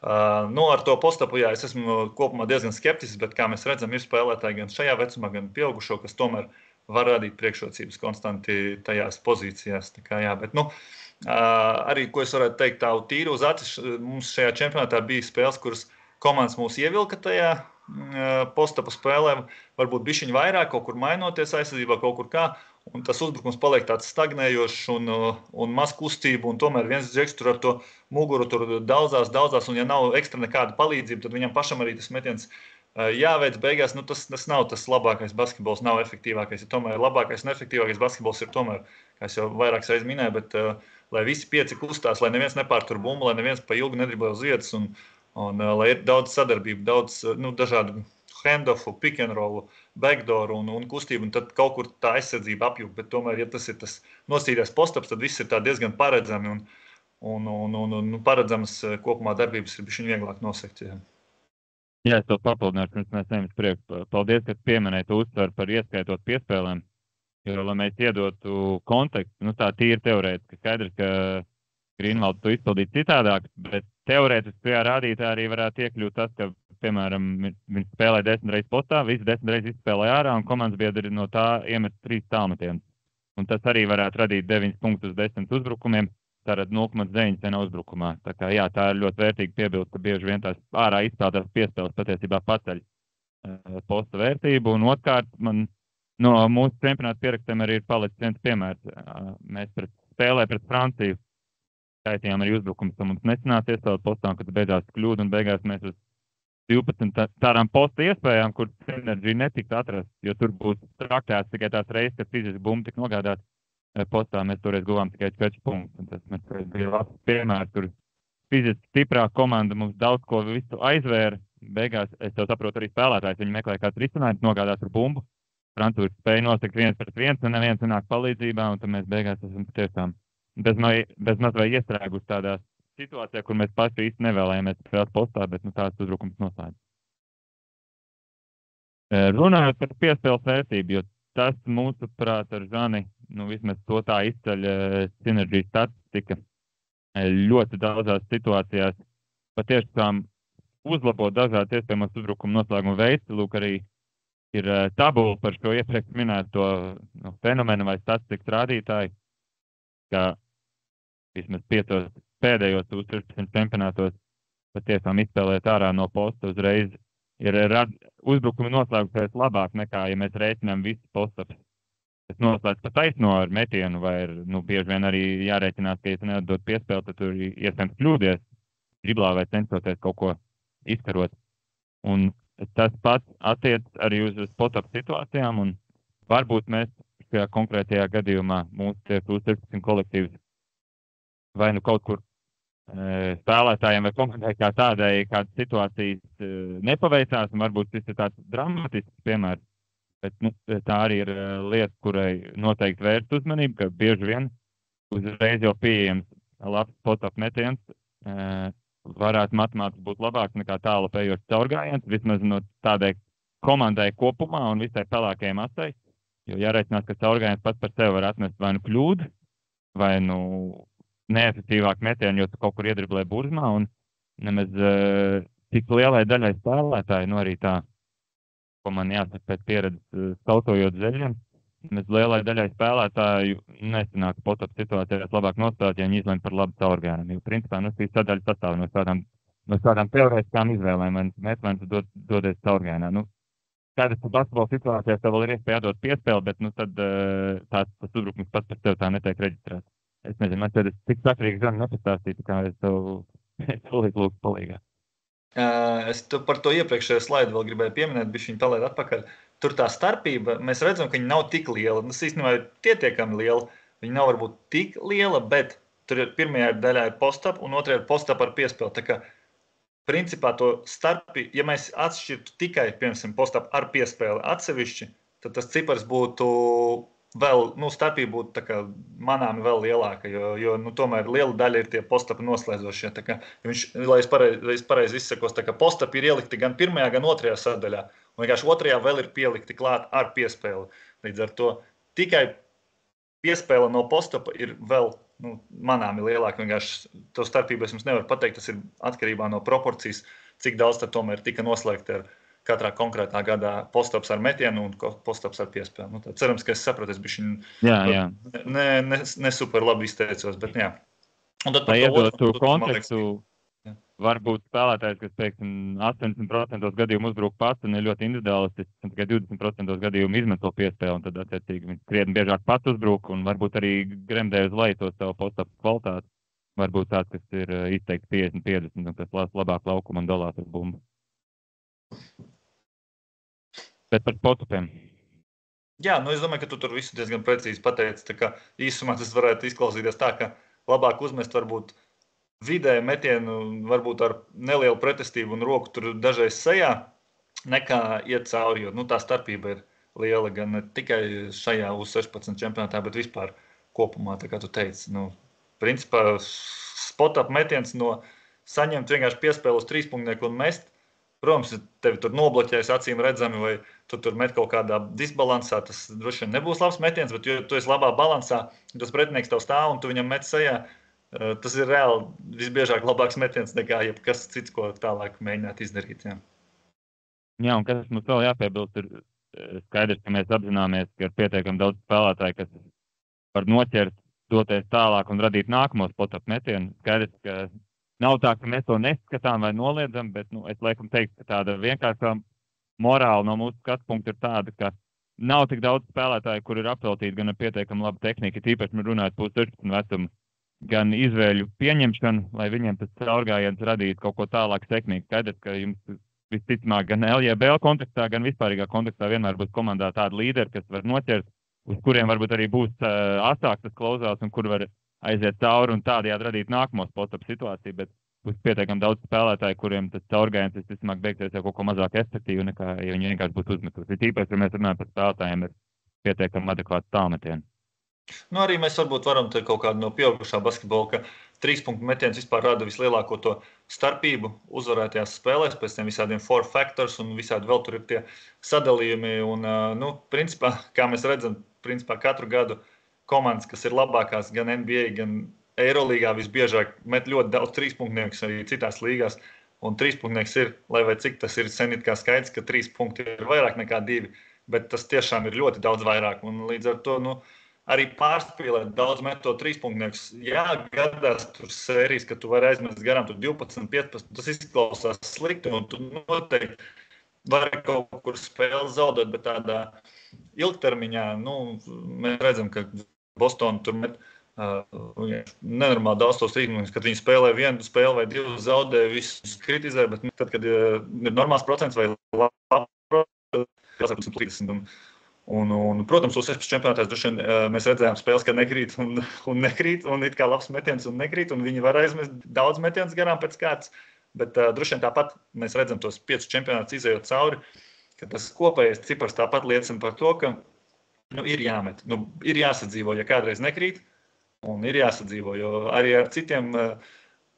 S3: ar to postapu, jā, es esmu kopumā diezgan skeptisks, bet kā mēs redzam, ir spēlētāji gan šajā vecumā, gan pieaugušo, kas tomēr var radīt priekšrocības konstanti tajās pozīcijās. Tā kā, jā, bet, arī, ko es varētu teikt, tā tīri uz acis, mums šajā čempionātā bija spēles, kuras komandas mūs ievilka tajā postapu spēlēm, varbūt bišķiņ vairāk, kaut kur mainoties aizsardzībā, kaut kur kā, un tas uzbrukums paliek tāds stagnējošs un maz kustību, un tomēr viens džeks tur ar to muguru tur daudzās, un ja nav ekstra nekāda palīdzība, tad viņam pašam arī tas metiens jāveic beigās, tas nav tas labākais basketbols, nav efektīvākais, ja tomēr labākais un efektīvākais basketbols ir tomēr, kā es jau vairākas reizes minēju, bet lai visi 5 kustās, lai neviens nepārtur bumbu, lai neviens pa ilgu nedriblē uz vietas, un lai ir daudz sadarbību, daudz dažādu handofu, pick and rollu, backdooru un kustību, un tad kaut kur tā aizsardzība apjūk, bet tomēr, ja tas ir tas nosīdās postaps, tad viss ir tā diezgan paredzami, un paredzamas kopumā darbības ir bišķiņ vieglāk nosekt.
S2: Jā, es to papildināšu, pirms mēs ejam uz priekšu. Paldies, ka pieminējat uzsvaru par ieskaitot piespēlēm, jo, lai mēs iedotu kontekstu, tā tīri teorētiski, skaidrs, ka Grīnvalds to izpildīt citādāk, bet teorētiski tajā rādītā arī varētu iekļūt tas, ka, piemēram, viņš spēlē 10 reizes postā, visi 10 reizes izspēlē ārā, un komandas biedri no tā iemet 3 tālmetienus. Un tas arī varētu radīt 9 punktus uz 10 uzbrukumiem, tātad 0,9 cena uzbrukumā. Tā kā, jā, tā ir ļoti vērtīga piebilst, ka bieži vien tās ārā izspēlētās piespēles patiesībā paceļ posta vērtību. Un otrkārt, man no mūsu čempionāta pierakstiem arī ir palicis viens piemērs. Mēs spēlē pret Franciju skaitījām arī uzbrukums, un mums nesanāca iespēlēt postām, kad beidzās kļūda, un beigās mēs uz 12 tādām posta iespējām, kur Synergy netiktu atrast, jo tur būs traktēts tikai tās reizes, kad fiziski bumba tik nogādāt postā, mēs toreiz guvām tikai 4 punktus. Un tas bija labs piemērs, kur fiziski stiprā komanda mums daudz ko visu aizvēra. Beigās, es jau saprotu, arī spēlētājs, viņi meklē kāds risinājums, nogādāt ar bumbu. Francūži spēja nosakt 1-1, un neviens nenāk palīdzībā, un tad mēs beigās esam patiešām bez maz vai iestrēguši tādā situācijā, kur mēs paši īsti nevēlējāmies spēlēt postā, bet tāds uzbrukums noslēdz. Runājot par piespēles vērtību, jo tas mūsuprāt ar Žani, vismaz to tā izceļ Synergy statistika ļoti daudzās situācijās patiešām uzlabot dažādas iespējamos uzbrukuma noslēguma veids. Lūk, arī ir tabula par šo iepriekš minēto fenomenu vai statistikas rādītāju, ka vismaz 5 pēdējos U16 čempionātos patiešām izspēlēt ārā no posta uzreiz ir uzbrukumi noslēgušies labāk nekā, ja mēs rēķinām visu postaps. Tas noslēdz pa taisno ar metienu, vai ir, bieži vien arī jārēķinās, ka, ja tu neatdod piespēli, tad tur iespējams kļūdies, driblā vai cenšoties kaut ko izkarot. Un tas pats attiec arī uz spot-up situācijām, un varbūt mēs šajā konkrētajā gadījumā mūsu U16 kolektīvs vai kaut kur spēlētājiem vai komandai kā tādai, kādas situācijas nepaveicās, un varbūt šis ir tāds dramatisks piemērs, bet tā arī ir lieta, kurai noteikti vērst uzmanību, ka bieži vien uzreiz jau pieejams labs spot-up metiens varētu matemātiski būt labāks nekā tālapējošs caurgājiens, vismaz no tādai komandai kopumā un visai pelākajai masai, jo jāreicinās, ka caurgājiens pats par sevi var atnest vai nu kļūdu, vai neefektīvāk metienu, jo tu kaut kur iedriblē burzmā, un nemaz tik lielai daļai spēlētāji, arī tā, ko man jāsaka pēc pieredzes skautojot zeļiem, nemaz lielai daļai spēlētāju nesanāk spot-up situācijās labāk nospēlēt, ja viņi izlem par labu caurgājienu. Jo principā šī sadaļa sastāv no tādām teorētiskām izvēlēm, vai tu dodies caurgājienā. Kādas basketbola situācijās tev vēl ir iespēja dot piespēli, bet tad tas uzbrukums pats par tevi tā netiek reģistrēts. Es nezinu, man tad tik sakrīgi zinu nepastāstītu, kā es tev lūdzu palīgā.
S3: Es par to iepriekšējo slaidu vēl gribēju pieminēt, bišķiņ palaid atpakaļ. Tur tā starpība, mēs redzam, ka viņa nav tik liela. Tas īstenībā ir pietiekami liela. Viņa nav varbūt tik liela, bet tur ir pirmajā daļā ir post-up un otrajā ir post-up ar piespēli. Tā kā principā to starpību, ja mēs atšķirtu tikai, piemēram, post-up ar piespēli atsevišķi, tad tas cipars būtu vēl, starpība būtu tā kā manāmi vēl lielāka, jo tomēr liela daļa ir tie postapi noslēdzošie. Tā kā viņš, lai es pareizi izsakos, tā kā postapi ir ielikti gan pirmajā, gan otrajā sadaļā. Un vienkārši otrajā vēl ir pielikti klāt ar piespēli. Līdz ar to tikai piespēle no postapa ir vēl manāmi lielāka. Vienkārši to starpību es jums nevaru pateikt, tas ir atkarībā no proporcijas, cik daudz tad tomēr tika noslēgti ar katrā konkrētā gadā postaps ar metienu un postaps ar piespēli. Cerams, ka es sapratu, es bišķi nesuper labi izteicos, bet jā. Un tad
S2: lai iedot to kontekstu, varbūt spēlētājs, kas, teiksim, 80% gadījumu uzbruk pats un ir ļoti individuālistisks, un tikai 20% gadījumu izmet to piespēli, un tad, attiecīgi, viņš krietni biežāk pats uzbruk un varbūt arī gremdē uz leju to savu postapu kvalitāti. Varbūt tāds, kas ir izteikti 50-50, un kas lās labāk laukumu un dalās ar bumbu. Bet par spotupiem.
S3: Jā, es domāju, ka tu tur visu diezgan precīzi pateici. Tā kā īsumā tas varētu izklausīties tā, ka labāk uzmest varbūt vidēju metienu, varbūt ar nelielu pretestību un roku tur dažreiz sejā, nekā iet cauri, jo tā starpība ir liela gan ne tikai šajā U16 čempionātā, bet vispār kopumā, tā kā tu teici. Principā spot-up metiens no saņemt vienkārši piespēli uz trīspunktnieku un mest. Protams, tevi tur nobloķēs acīm redzami, vai tu tur met kaut kādā disbalansā, tas droši vien nebūs labs metiens, bet jo tu esi labā balansā, tas pretinieks tev stāv un tu viņam met sejā, tas ir reāli visbiežāk labāks metiens nekā jebkas cits, ko tālāk mēģināt izdarīt.
S2: Jā, un kas mums vēl jāpiebilst, ir skaidrs, ka mēs apzināmies, ka ir pietiekami daudz spēlētāju, kas var noķert, doties tālāk un radīt nākamo spot-up metienu. Skaidrs, ka nav tā, ka mēs to neskatām vai noliedzam, bet es laikam teiktu, ka tāda vienkāršā morāla no mūsu skatu punkta ir tāda, ka nav tik daudz spēlētāju, kur ir apveltīti gan ar pietiekami labu tehniku, tīpaši mēs runājam par 16 vecumu, gan izvēļu pieņemšanu, lai viņiem tas caurgājiens radītu kaut ko tālāk tehniku. Skaidrs, ka jums visticamāk gan LJBL kontekstā, gan vispārīgā kontekstā vienmēr būs komandā tādi līderi, kas var noķert, uz kuriem varbūt arī būs asāks tas klauzās un kur var aiziet cauri un tādējādi radīt nākamo spot-up situāciju, bet būs pietiekami daudz spēlētāju, kuriem tas caurgājiens visticamāk beigsies jau kaut ko mazāk efektīvi, nekā ja viņi vienkārši būtu uzmetusi. Tīpaši, ja mēs runājam par spēlētājiem, ir pietiekami adekvāts tālmetieni.
S3: Arī mēs varbūt varam te kaut kādu no pieaugušā basketbola, ka 3-punktu metiens vispār rada vislielāko to starpību uzvarētajās spēlēs, pēc tiem visādiem 4 factors un visādi vēl tur ir tie sadalījumi. Un, principā, kā mēs redzam, katru gadu komandas, kas ir labākās gan NBA, gan Eirolīgā visbiežāk met ļoti daudz trīspunktniekus arī citās līgās. un 3 punktnieks ir, lai vai cik tas ir sen it kā skaidrs, ka 3 punkti ir vairāk nekā 2, bet tas tiešām ir ļoti daudz vairāk. Un līdz ar to arī pārspīlēt daudz metot 3 punktniekus. Jā, gadās tur sērijas, ka tu vari aizmest garām 12, 15, tas izklausās slikti, un tu noteikti vari kaut kur spēli zaudēt, bet tādā ilgtermiņā, mēs redzam, ka Bostona tur met nenormāli daudz tos rīkņus, kad viņi spēlē vienu spēli vai divas, zaudē, visus kritizē, bet tad, kad ir normāls procents vai labs procents, un, protams, uz 16 čempionātās droši vien mēs redzējām spēles, ka nekrīt un nekrīt, un it kā labs metiens un nekrīt, un viņi var aizmest daudz metienus garām pēc kārtas, bet droši vien tāpat mēs redzam tos 5 čempionātus izējot cauri, ka tas kopējais cipars tāpat liecina par to, ka ir jāmet, ir jāsadzīvo, ja kādreiz nekrīt, un ir jāsadzīvo, jo arī ar citiem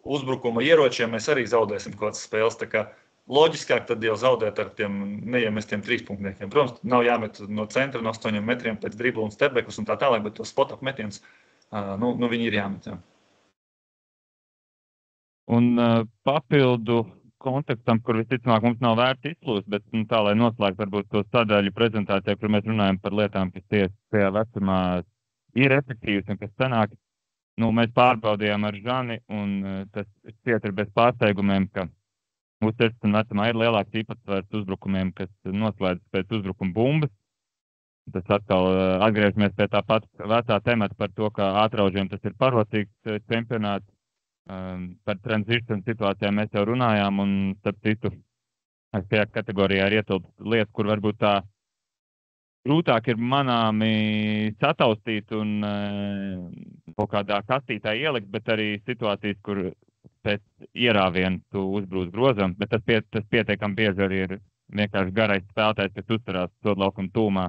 S3: uzbrukuma ieročiem mēs arī zaudēsim kaut kādas spēles. Tā kā loģiskāk tad jau zaudēt ar tiem neiemestiem 3 punktniekiem. Protams, nav jāmet no centra, no 8 metriem pēc dribla un stepbekus un tā tālāk, bet tos spot-up metiens, viņi ir jāmet. Jā.
S2: Un papildu kontekstam, kur visticamāk mums nav vērts izplūst, bet tā, lai noslēgt varbūt to sadaļu prezentācijā, kur mēs runājam par lietām, kas tajā vecumā ir efektīvs un kas sanāk. Mēs pārbaudījām ar Žani, un tas šķiet ir bez pārsteigumiem, ka uz 16 vecumā ir lielāks īpatsvars uzbrukumiem, kas noslēdz pēc uzbrukuma bumbas. Tas atkal atgriežamies pie tā pat vecā temata par to, ka ātraužiem tas ir parocīgs čempionāts. Par transition situācijām mēs jau runājām, un starp citu, šajā kategorijā ir ietilpst lietas, kur varbūt tā grūtāk ir manāmi sataustīt un kaut kādā kastītā ielikt, bet arī situācijas, kur pēc ierāvienu tu uzbrūc grozam, bet tas pietiekami bieži arī ir vienkārši garais spēlētājs, kas uzturās sodlaukuma tūmā,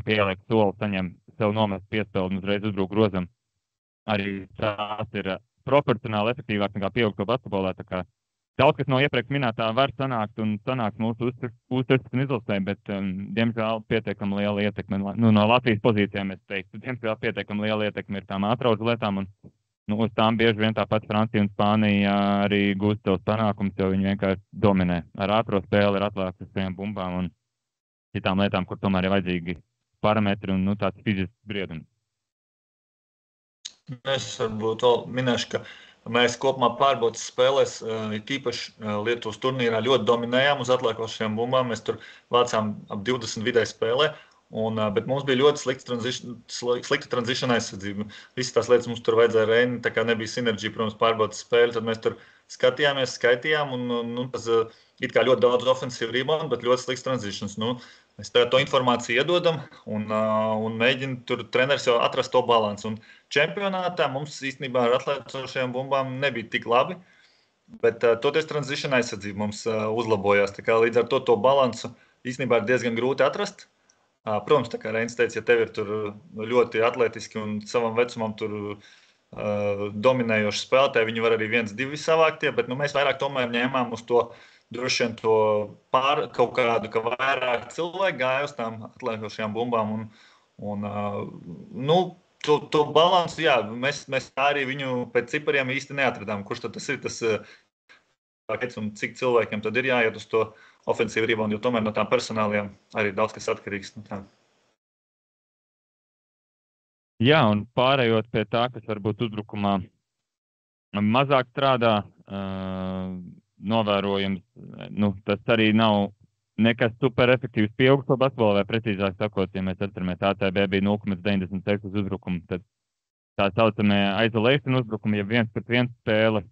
S2: pieliek soli, saņem sev nomest piespēli un uzreiz uzbrūk grozam. Arī tās ir proporcionāli efektīvāk nekā pieaugto basketbolā, tā kā daudz, kas no iepriekš minētā var sanākt un sanākt mūsu U16 izlasē, bet, diemžēl, pietiekami liela ietekme, no Latvijas pozīcijām es teiktu, diemžēl pietiekami liela ietekme ir tām ātraužu lietām, un uz tām bieži vien tāpat Francija un Spānija arī gūst savus panākumus, jo viņi vienkārši dominē ar ātro spēli, ar atlēkas saviem bumbām un citām lietām, kur tomēr ir vajadzīgi parametri un tāds fizisks briedums.
S3: Es varbūt vēl minēšu, ka mēs kopumā pārbaudas spēlēs, tīpaši Lietuvas turnīrā, ļoti dominējām uz atliekošajām bumbām. Mēs tur vācām ap 20 vidēji spēlē, bet mums bija ļoti slikta transition aizsardzība. Visas tās lietas mums tur vajadzēja reini, tā kā nebija sinerģija, protams, pārbaudas spēli, tad mēs tur skatījāmies, skaitījām, un tas it kā ļoti daudz offensive rebound, bet ļoti slikts transitions. Mēs to informāciju iedodam un mēģina tur treneris jau atrast to balansu. Un čempionātā mums īstenībā ar atlēcošajām bumbām nebija tik labi, bet toties transition aizsardzība mums uzlabojās. Tā kā līdz ar to balansu īstenībā ir diezgan grūti atrast. Protams, tā kā Reinis teica, ja tev ir tur ļoti atletiski un savam vecumam tur dominējoši spēlētāji, viņi var arī 1-2 savāktie, bet mēs vairāk tomēr ņēmām uz to droši vien to kaut kādu, ka vairāk cilvēku gāja uz tām atliekošajām bumbām un to balansu, jā, mēs arī viņu pēc cipariem īsti neatradām, kurš tad tas ir tas un cik cilvēkiem tad ir jāiet uz to ofensīvu reboundu, jo tomēr no tām personālajām arī daudz kas atkarīgs no tām.
S2: Jā, un pārējot pie tā, kas varbūt uzbrukumā mazāk strādā, novērojams, tas arī nav nekas super efektīvs pieaugsto basketbolā, vai precīzāk sakot, ja mēs atceramies, ACB bija 0,96 uz uzbrukumu, tad tā saucamie isolation uzbrukumi, ja 1-pret-1 spēle,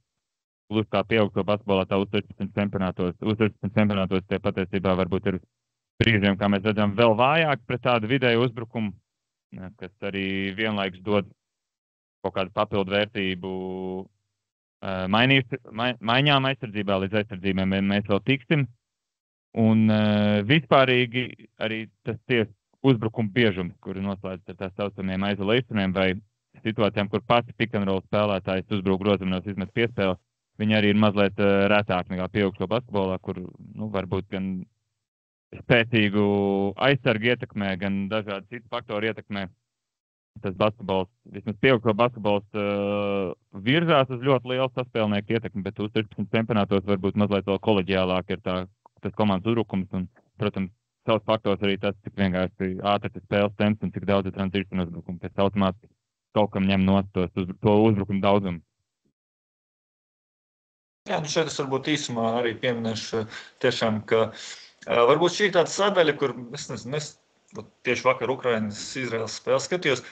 S2: plus kā pieaugsto basketbolā, tā U16 čempionātos tie patiesībā varbūt ir brīžiem, kā mēs redzam, vēl vājāk pret tādu vidēju uzbrukumu, kas arī vienlaikus dod kaut kādu papildu vērtību maiņām aizsardzībā, līdz aizsardzībiem mēs vēl tiksim. Un vispārīgi arī tas tiek uzbrukuma biežums, kuri noslēdz ar tā saucamiem izolationiem vai situācijām, kur pati pick and roll spēlētājs uzbruk grozumos izmet piespēli, viņi arī ir mazliet retāk nekā pieaugsto basketbolā, kur varbūt gan spēcīgu aizsargu ietekmē, gan dažādi citu faktoru ietekmē tas basketbols, vismaz pieaugušo basketbols virzās uz ļoti lielu saspēlnieku ietekmi, bet uz 13 čempionātos varbūt mazliet vēl koleģiālāk ir tas komandas uzbrukums un, protams, savs faktors arī tas, cik vienkārši ātri tas spēles temps un cik daudz ir tranzīšana uzbrukumu, kas automātiski kaut kam ņem nost to uzbrukumu daudzumu.
S3: Jā, nu šeit es varbūt īsumā arī pieminēšu tiešām, ka varbūt šī ir tāda sadaļa, kur es nezinu, tieši vakar Ukrainas Izraels spēles skatījos,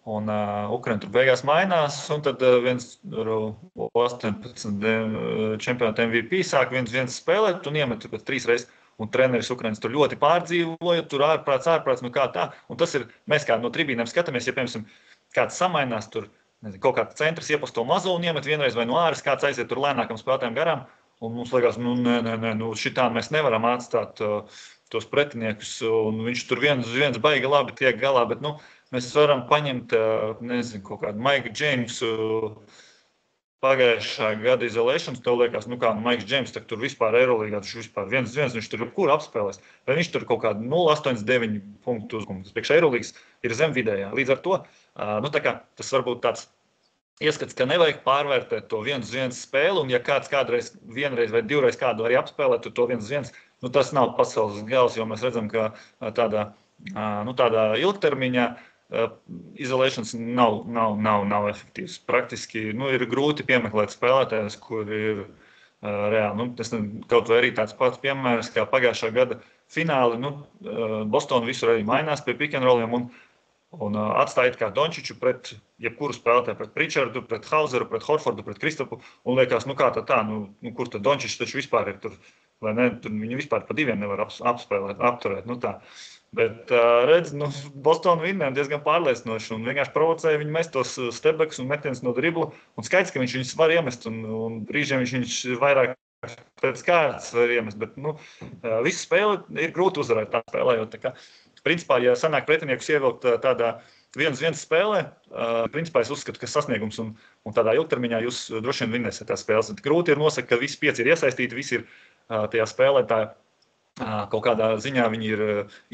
S3: un Ukraina tur beigās mainās, un tad viens 18 čempionāta MVP sāk viens spēlēt un iemet pēc 3 reizes. Un treneris Ukrainas tur ļoti pārdzīvoja, tur ārprāts, nu kā tā. Un tas ir, mēs kā no tribīnēm skatāmies, ja, piemēram, kāds samainās tur, nezinu, kaut kāds centrs iepas to mazo un iemet vienreiz vai no āras, kāds aiziet tur lēnākam spēlētājiem garām. Un mums liekas, nē, šitā mēs nevaram atstāt tos pretiniekus, un viņš tur viens baigi labi tiek galā, bet, mēs varam paņemt, nezinu, kaut kādu Maiku Džeimsu pagājušā gada izolēšanas, tev liekas, kā Maiks Džeims, tur vispār Eirolīgā, viņš vispār viens, viņš tur jebkuru apspēlēs, vai viņš tur kaut kādu 0,89 punktu uzgumu. Tas priekš Eirolīgas ir zem vidējā. Līdz ar to, tā kā tas varbūt tāds ieskats, ka nevajag pārvērtēt to 1-1 spēli, un ja kāds kādreiz vienreiz vai divreiz kādu arī apspēlēt, to 1-1, tas nav pasaules gals, jo mēs redzam, ka tādā ilgtermiņā izolēšanas nav efektīvs. Praktiski ir grūti piemeklēt spēlētājus, kur ir reāli. Kaut vai arī tāds pats piemērs, kā pagājušā gada fināli. Bostona visur arī mainās pie pick and rolliem un atstāja kā Dončiču pret jebkuru spēlētāju, pret Pritčardu, pret Hauseru, pret Horfordu, pret Kristapu. Un liekas, kā tā, kur tad Dončičs taču vispār ir tur, vai ne? Tur viņu vispār pa diviem nevar apspēlēt, apturēt. Tā. Bet, redz, Bostona vinnēm diezgan pārliecinoši un vienkārši provocēja viņu mest tos stepbacks un metiens no dribla. Un skaidrs, ka viņš viņus var iemest un brīžiem viņš vairāk pēc kārtas var iemest. Bet, visu spēli ir grūti uzvarēt tā spēlējot. Tā kā, principā, ja sanāk pretiniekus ievilkt tādā 1-1 spēlē, principā es uzskatu, ka sasniegums un tādā ilgtermiņā jūs droši vien vinnēsiet tās spēles. Grūti ir nosakt, ka visi 5 ir iesaistīti, visi ir tajā spēlētāji. Kaut kādā ziņā viņi ir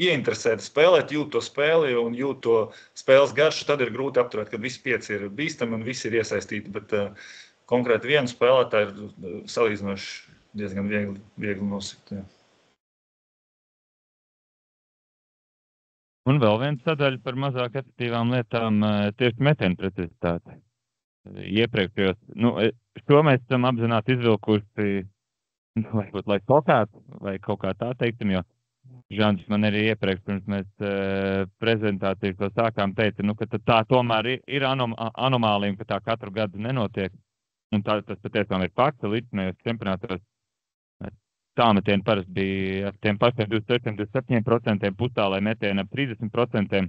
S3: ieinteresēti spēlēt, jūt to spēli un jūt to spēles garšu, tad ir grūti apturēt, kad visi 5 ir bīstami un visi ir iesaistīti, bet konkrēti vienu spēlētāju ir salīdzinoši diezgan viegli nosakt. Jā.
S2: Un vēl viena sadaļa par mazāk efektīvām lietām tieši metienu precizitāte. Iepriekšējos, šo mēs esam apzināti izvilkuši lai šokātu, vai kaut kā tā teiksim, jo Žančs man arī iepriekš, pirms mēs prezentāciju to sākām, teica, ka tā tomēr ir anomālija, ka tā katru gadu nenotiek. Un tas patiešām ir fakts, līdzinājos čempionātos tāmetieni parasti bija ar tiem pašiem 26-27%, pustālai metieni ap 30%,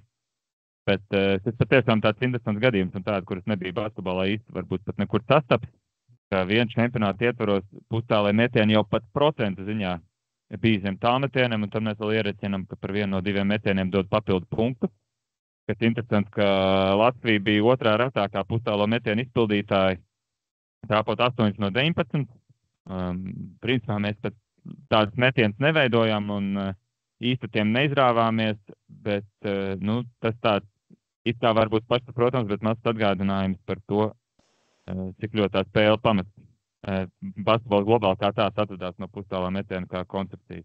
S2: bet šis patiešām tāds interesants gadījums un tāda, kuras nebija basketbolā īsti, varbūt pat nekur sastaps. Viens čempionāta ietvaros pustālai metieni jau pat procentu ziņā bija zem tālmetieniem, un tad mēs vēl iereķinām, ka par vienu no 2 metieniem dod papildu punktu. Kas interesants, ka Latvija bija otrā retākā pustālo metienu izpildītāji, tāpat 8 no 19. Principā mēs pat tādas metienas neveidojām un īsti tiem neizrāvāmies, bet tas tāds it kā varbūt pašsaprotams, bet mazs atgādinājums par to, cik ļoti tā spēle pamet. Basketbols globāli kā tāds atradās no pustālā metiena kā koncepcija.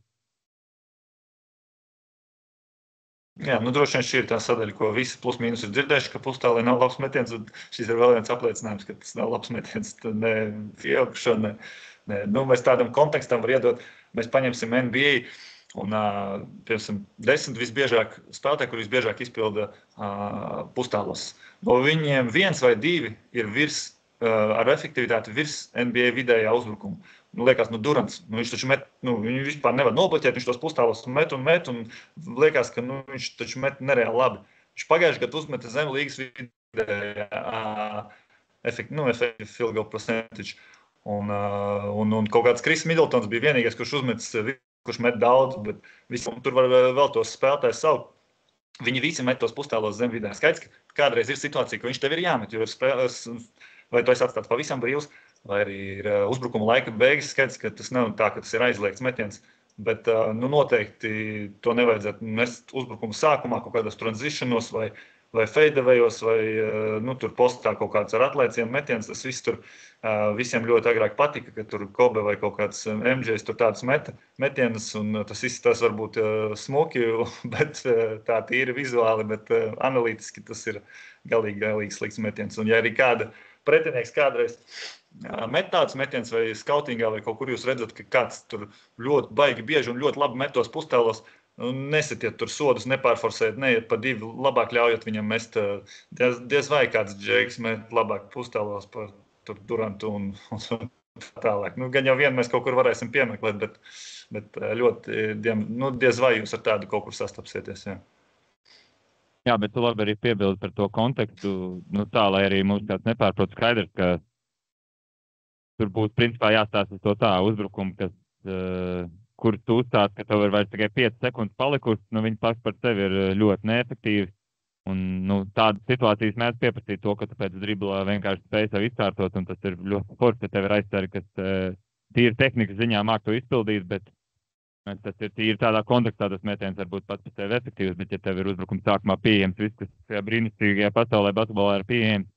S3: Jā, droši vien šī ir tā sadaļa, ko visi plus mīnus ir dzirdējuši, ka pustālē nav labs metiens, un šis ir vēl viens apliecinājums, ka tas nav labs metiens, tad ne pieaugšo, ne. Mēs tādam kontekstam var iedot, mēs paņemsim NBA, un, piemēram, 10 visbiežāk spēlētāji, kur visbiežāk izpilda pustālos. No viņiem 1 vai 2 ir ar efektivitāti virs NBA vidējā uzbrukuma. Liekas, Durants, viņš taču met, viņu vispār nevar nobloķēt, viņš tos pustālos met, un liekas, ka viņš taču met nereāli labi. Viņš pagājuši gadu uzmeta zem līgas vidējā efektīvi field goal percentage. Un kaut kāds Kris Middletons bija vienīgais, kurš met daudz, bet tur var vēl tos spēlētājus saukt. Viņi visi met tos pustālos zem vidējā. Skaidrs, ka kādreiz ir situācija, ka viņš tev ir jāmet, jo ir spēles, vai tu esi atstāts pavisam brīvs, vai arī ir uzbrukuma laika beigas. Skaidrs, ka tas nav tā, ka tas ir aizliegts metiens, bet noteikti to nevajadzētu mest uzbrukuma sākumā, kaut kādos transitionos vai vai feidevējos, vai tur postā kaut kāds ar atlēcienu metiens. Tas viss tur visiem ļoti agrāk patika, ka tur Kobe vai kaut kāds MJs tur tāds metienus, un tas viss tas varbūt smuki, bet tā tīri vizuāli, bet analītiski tas ir galīgi slikts metiens. Un ja arī kāda pretinieks kādreiz met tāds metiens vai skautingā vai kaut kur jūs redzat, ka kāds tur ļoti baigi bieži un ļoti labi metos pustālos, nesitiet tur sodus, nepārforsēt, neiet pa 2, labāk ļaujot viņam mest. Diez vai kāds džeiks met labāk pustālos par tur Durantu un tālāk. Gan jau vien mēs kaut kur varēsim piemeklēt, bet ļoti, diez vai jūs ar tādu kaut kur sastapsieties, jā.
S2: Jā, bet tu labi arī piebildi par to kontekstu, tā, lai arī mums kāds nepārprot skaidrs, ka tur būtu principā jāstāsta to tā uzbrukumu, kur tu uzstāst, ka tev ir vairs tikai 5 sekundes palikusi, viņi paši par sevi ir ļoti neefektīvi. Un tādas situācijas mēs pieprasīt to, ka tu pēc driblā vienkārši spēj sev izkārtot, un tas ir ļoti forši, ka tev ir aizsari, kas tīri tehnikas ziņā māk to izpildīt, bet tas ir tīri tādā kontekstā, tas metiens var būt pats par sevi efektīvs, bet ja tev ir uzbrukums sākumā pieejams, viss, kas šajā brīnišķīgajā pasaulē basketbolā ir pieejams,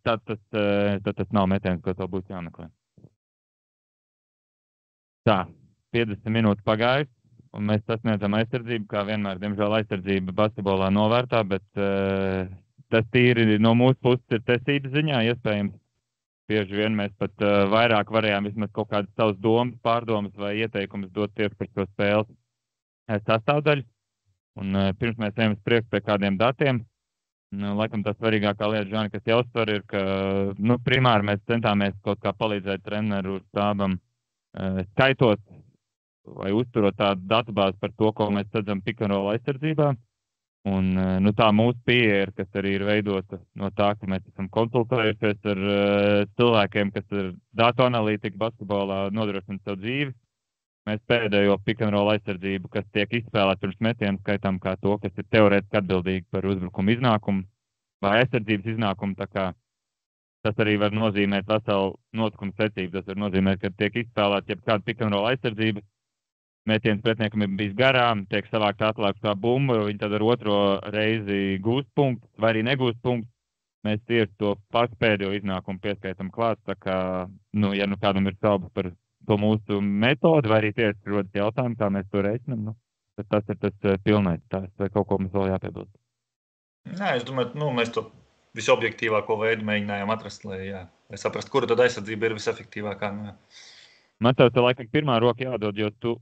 S2: tad tas nav metiens, ko tev būtu jāmeklē. Tā, 50 minūtes pagājuši, un mēs sasniedzam aizsardzību, kā vienmēr, diemžēl aizsardzība basketbolā novērtā, bet tas tīri no mūsu puses ir tiesības ziņā, iespējams. Bieži vien mēs pat vairāk varējām vismaz kaut kādas savas domas, pārdomas vai ieteikumus dot tieši par šo spēles sastāvdaļu. Un pirms mēs ejam uz priekšu pie kādiem datiem, laikam tā svarīgākā lieta, Žani, kas jāuzsver, ir, ka primāri mēs centāmies kaut kā palīdzēt treneru stābam skaitot vai uzturot tādu datubāzi par to, ko mēs redzam pick and roll aizsardzībā. Un tā mūsu pieeja ir, kas arī ir veidota no tā, ka mēs esam konsultējušies ar cilvēkiem, kas ir datu analītika basketbolā nodrošina savu dzīvi. Mēs pēdējo pick and roll aizsardzību, kas tiek izspēlēta pirms metienu, skaitām kā to, kas ir teorētiski atbildīgi par uzbrukumu iznākumu vai aizsardzības iznākumu. Tā kā tas arī var nozīmēt veselu notikumu secību. Tas var nozīmēt, ka tiek izspēlēta jebkāda pick and roll aizsardzība. Metiens pretiniekam ir bijis garām, tiek savākt atlākstā bumba, viņi tad ar otro reizi gūst punktus vai arī negūst punktus. Mēs tieši to pašu pēdējo iznākumu pieskaitam klāt, tā kā, ja kādam ir šaubas par to mūsu metodi, vai arī tieši rodas jautājumi, kā mēs to reiķinam, tad tas ir tas pilnais stāsts, vai kaut ko mums vēl jāpiebilst.
S3: Nē, es domāju, mēs to visobjektīvāko veidu mēģinājām atrast, lai saprastu, kura tad aizsardzība ir visefektīvākā.
S2: Man tev laikam pirmā roka jādod, jo tu,